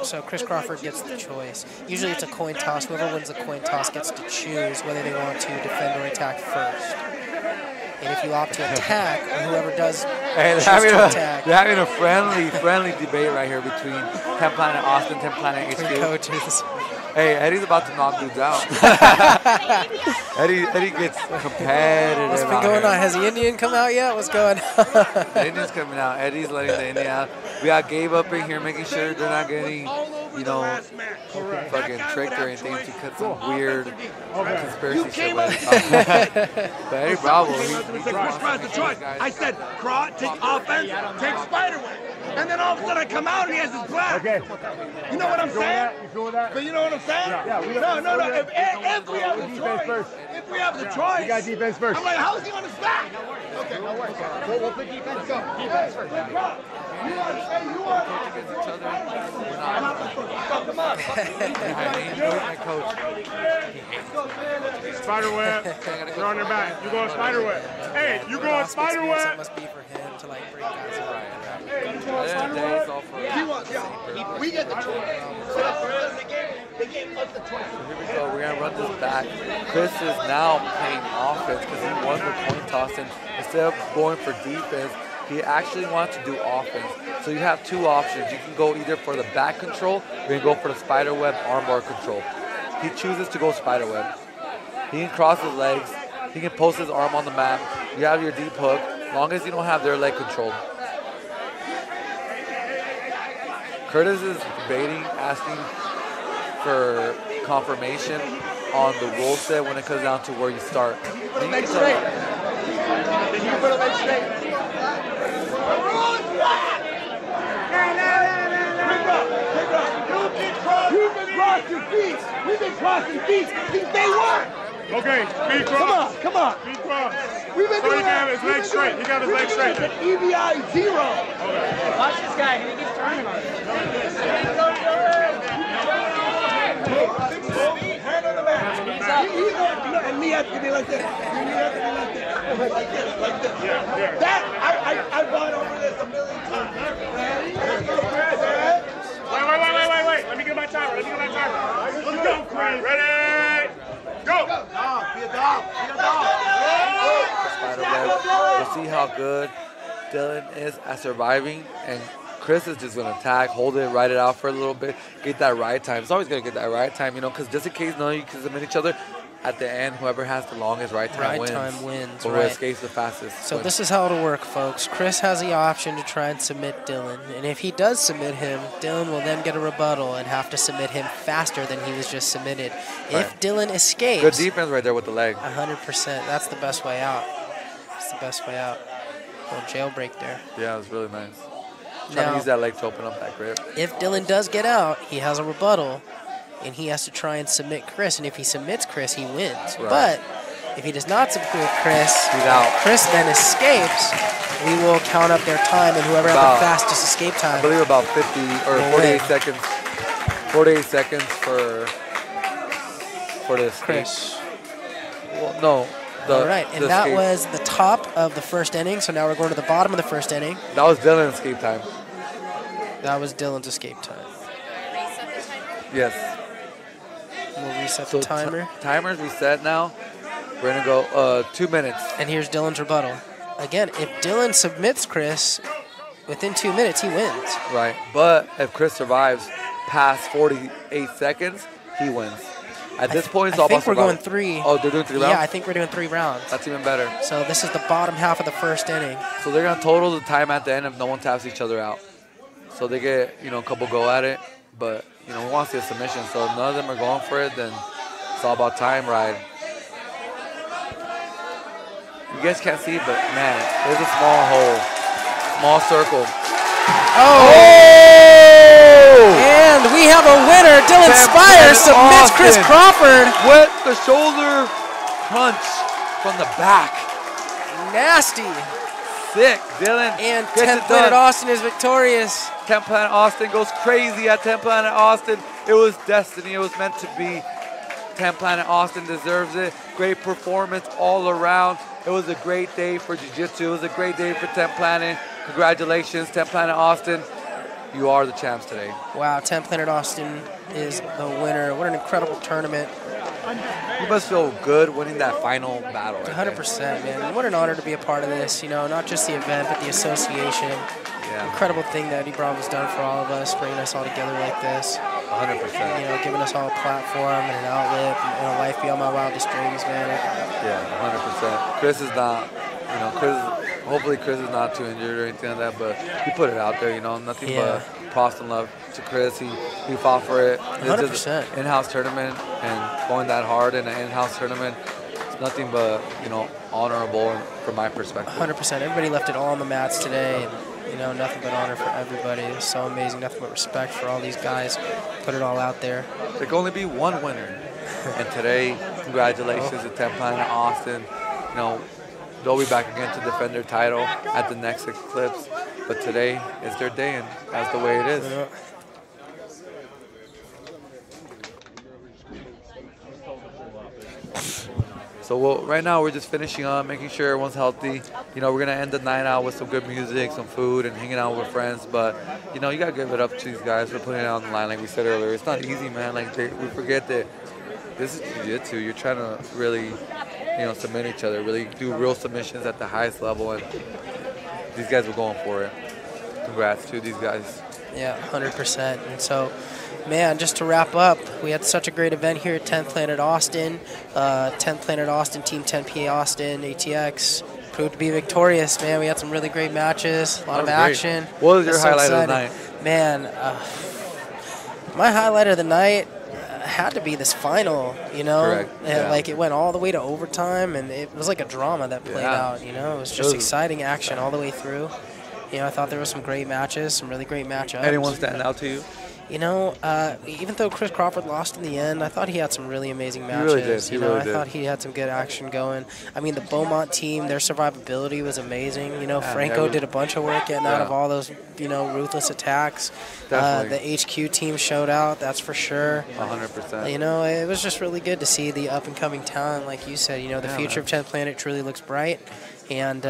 So Chris Crawford gets the choice. Usually it's a coin toss. Whoever wins the coin toss gets to choose whether they want to defend or attack first. And if you opt to attack, whoever does they're attack. having a friendly debate right here between 10 Planet Austin, 10 Planet HQ. Coaches. Hey, Eddie's about to knock dudes out. Eddie gets competitive. What's been going on? Has the Indian come out yet? What's going on? The Indian's coming out. Eddie's letting the Indian out. We got Gabe up in here making sure they're not getting, you know, fucking tricked or anything to cut some weird conspiracy shit with. But Eddie Bravo, Chris Cross the choice. I said, Cross, take offense, take Spiderweb. And then all of a sudden I come out and he has his black. Okay. You know what I'm saying? You feel that? But you know what I'm saying? Yeah. No. If we have the choice, if we have the choice, you got defense first. I'm like, how is he on his back? Okay. We'll put defense. Go. Defense first. You want come on. My coach. Spiderweb. You're on their back. You going Spiderweb. Hey, you going Spiderweb. That must be for him to like bring guys around. We get the choice. They gave us the choice. So here we go. We're going to run this back. Chris is now playing offense because he won the coin toss. And instead of going for defense, he actually wants to do offense. So you have two options. You can go either for the back control or you can go for the spiderweb armbar control. He chooses to go spiderweb. He can cross his legs. He can post his arm on the mat. You have your deep hook, as long as you don't have their leg controlled. Curtis is debating, asking for confirmation on the rule set when it comes down to where you start. Put a leg straight. Then you put a leg straight. You've been crossing feet. We've been crossing feet since day one. Okay, feet cross. Come on. Feet cross. We've been doing that. He got his leg straight. He got his leg straight. EBI 0. Watch this guy. He keeps turning on it. Hand on the back. And knee has to be like this. Your knee has to be like this. Like this. Yeah. That, I bought over this a million times. Wait. Let me get my timer. Let's go, Chris. Ready? Go. Be a dog. spider web. We'll see how good Dylan is at surviving, and Chris is just going to attack, hold it, ride it out for a little bit, get that ride time. It's always going to get that ride time, you know, because just in case you can submit each other, at the end, whoever has the longest ride time wins. Or who escapes the fastest. So this is how it'll work, folks. Chris has the option to try and submit Dylan. And if he does submit him, Dylan will then get a rebuttal and have to submit him faster than he was just submitted. Right. If Dylan escapes... Good defense right there with the leg. 100%. That's the best way out. That's the best way out. Little jailbreak there. Yeah, it was really nice. Trying to use that leg to open up that grip. If Dylan does get out, he has a rebuttal. And he has to try and submit Chris. And if he submits Chris, he wins. Right. But if he does not submit Chris, he's out. Chris then escapes. We will count up their time, and whoever has the fastest escape time, I believe about 50 or 48 seconds. 48 seconds for the escape. Chris. Well, no. All right, and that was the top of the first inning. So now we're going to the bottom of the first inning. That was Dylan's escape time. That was Dylan's escape time. Yes. We'll reset the timer. Timer's reset now. We're going to go 2 minutes. And here's Dylan's rebuttal. Again, if Dylan submits Chris, within 2 minutes, he wins. Right. But if Chris survives past 48 seconds, he wins. At this point, it's all about I think we're going 3. Oh, they're doing 3 rounds? Yeah, I think we're doing 3 rounds. That's even better. So this is the bottom half of the first inning. So they're going to total the time at the end if no one taps each other out. So they get, a couple go at it. But, we want to see a submission. So if none of them are going for it, then it's all about time ride. You guys can't see, but, man, there's a small hole. Small circle. Oh! And we have a winner. Dylan Spires submits Chris Crawford. With the shoulder crunch from the back. Nasty. Sick, Dylan. And 10th Planet Austin is victorious. 10th Planet Austin goes crazy at 10th Planet Austin. It was destiny. It was meant to be. 10th Planet Austin deserves it. Great performance all around. It was a great day for Jiu-Jitsu. It was a great day for 10th Planet. Congratulations, 10th Planet Austin. You are the champs today. Wow, 10th Planet Austin is the winner. What an incredible tournament. You must feel good winning that final battle. Right 100%, man. What an honor to be a part of this. Not just the event, but the association. Yeah. Incredible thing that Eddie Bravo's done for all of us, bringing us all together like this. 100%. Giving us all a platform and an outlet and a life beyond my wildest dreams, man. Yeah, 100%. Chris is not, hopefully Chris is not too injured or anything like that, but he put it out there, nothing but props and love to Chris. He fought for it. 100%. In-house tournament, and going that hard in an in-house tournament, it's nothing but, honorable from my perspective. 100%. Everybody left it all on the mats today, and, nothing but honor for everybody. It was so amazing. Nothing but respect for all these guys. Put it all out there. There can only be one winner. And today, congratulations to 10th Planet Austin. They'll be back again to defend their title at the next Eclipse. But today is their day, and that's the way it is. Yeah. So right now we're just finishing up, making sure everyone's healthy. We're going to end the night out with some good music, some food, and hanging out with friends. But, you got to give it up to these guys for putting it on the line. Like we said earlier, it's not easy, man. We forget that this is jiu-jitsu. You're trying to really, submit each other, really do real submissions at the highest level. And these guys were going for it. Congrats to these guys. Yeah, 100%. And so, man, just to wrap up, we had such a great event here at 10th Planet Austin. 10th Planet Austin, Team 10P Austin, ATX, proved to be victorious, man. We had some really great matches, a lot of action. What was your highlight of the night? Man, my highlight of the night had to be this final, Correct. Like it went all the way to overtime, and it was like a drama that played out, It was just exciting action all the way through. I thought there were some great matches, some really great matchups. Anyone stand out to you? Even though Chris Crawford lost in the end, I thought he had some really amazing matches. He really did. He really did. I thought he had some good action going. I mean, the Beaumont team, their survivability was amazing. Franco did a bunch of work getting out of all those, ruthless attacks. Definitely. The HQ team showed out, that's for sure. 100%. It was just really good to see the up-and-coming talent, like you said. The future of 10th Planet truly looks bright. And,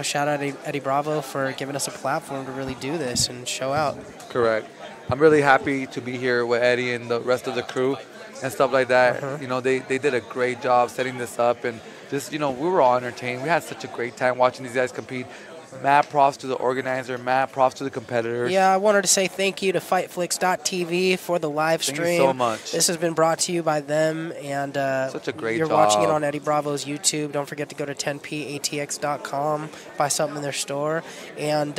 shout out to Eddie Bravo for giving us a platform to really do this and show out. Correct. I'm really happy to be here with Eddie and the rest of the crew and stuff like that. They did a great job setting this up, and just, you know, we were all entertained. We had such a great time watching these guys compete. Mad props to the organizer. Mad props to the competitors. Yeah, I wanted to say thank you to FightFlix.tv for the live stream. Thank you so much. This has been brought to you by them, and such a great you're job. watching it on Eddie Bravo's YouTube. Don't forget to go to 10patx.com, buy something in their store, and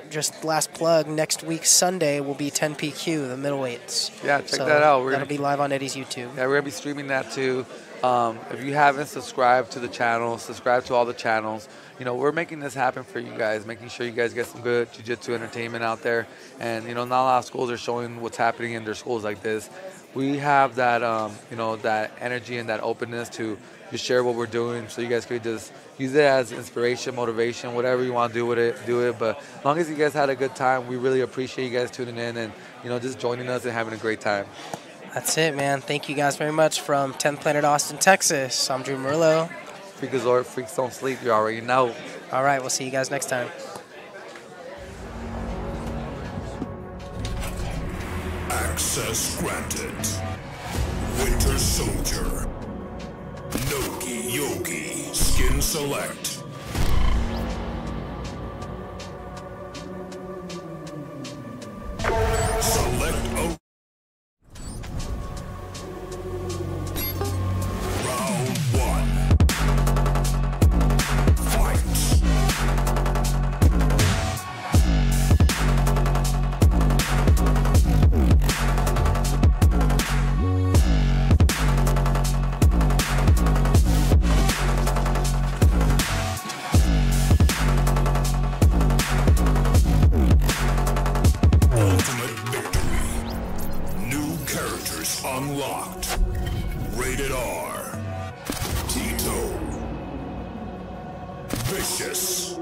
just last plug, next week Sunday will be 10PQ, the middleweights. Yeah, check that out. That'll be live on Eddie's YouTube. Yeah, we're gonna be streaming that too. If you haven't subscribed to the channel, subscribe to all the channels. You know, we're making this happen for you guys, making sure you guys get some good jiu-jitsu entertainment out there. And, you know, not a lot of schools are showing what's happening in their schools like this. We have that, you know, that energy and that openness to just share what we're doing, so you guys could just use it as inspiration, motivation, whatever you want to do with it, do it. But as long as you guys had a good time, we really appreciate you guys tuning in and, you know, just joining us and having a great time. That's it, man. Thank you guys very much from 10th Planet Austin, Texas. I'm Drew Murillo. Freakazoid, freaks don't sleep, you already know. All right, we'll see you guys next time. Access granted. Winter Soldier. Nogi Yogi. Skin Select. Select a round one. Unlocked. Rated R. Tito. Vicious.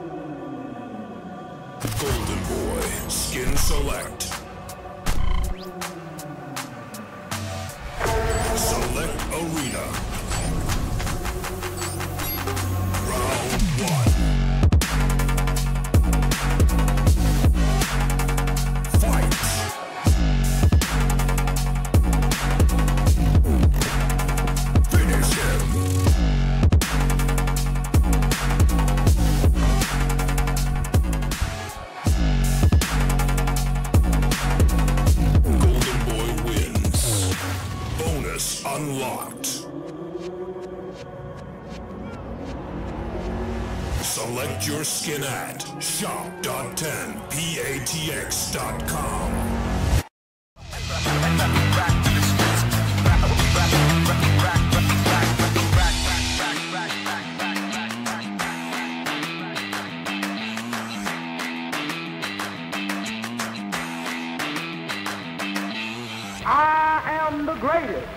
Golden Boy. Skin Select. Select Arena. Round one. Fight. Unlocked. Select your skin at shop.10patx.com. I am the greatest.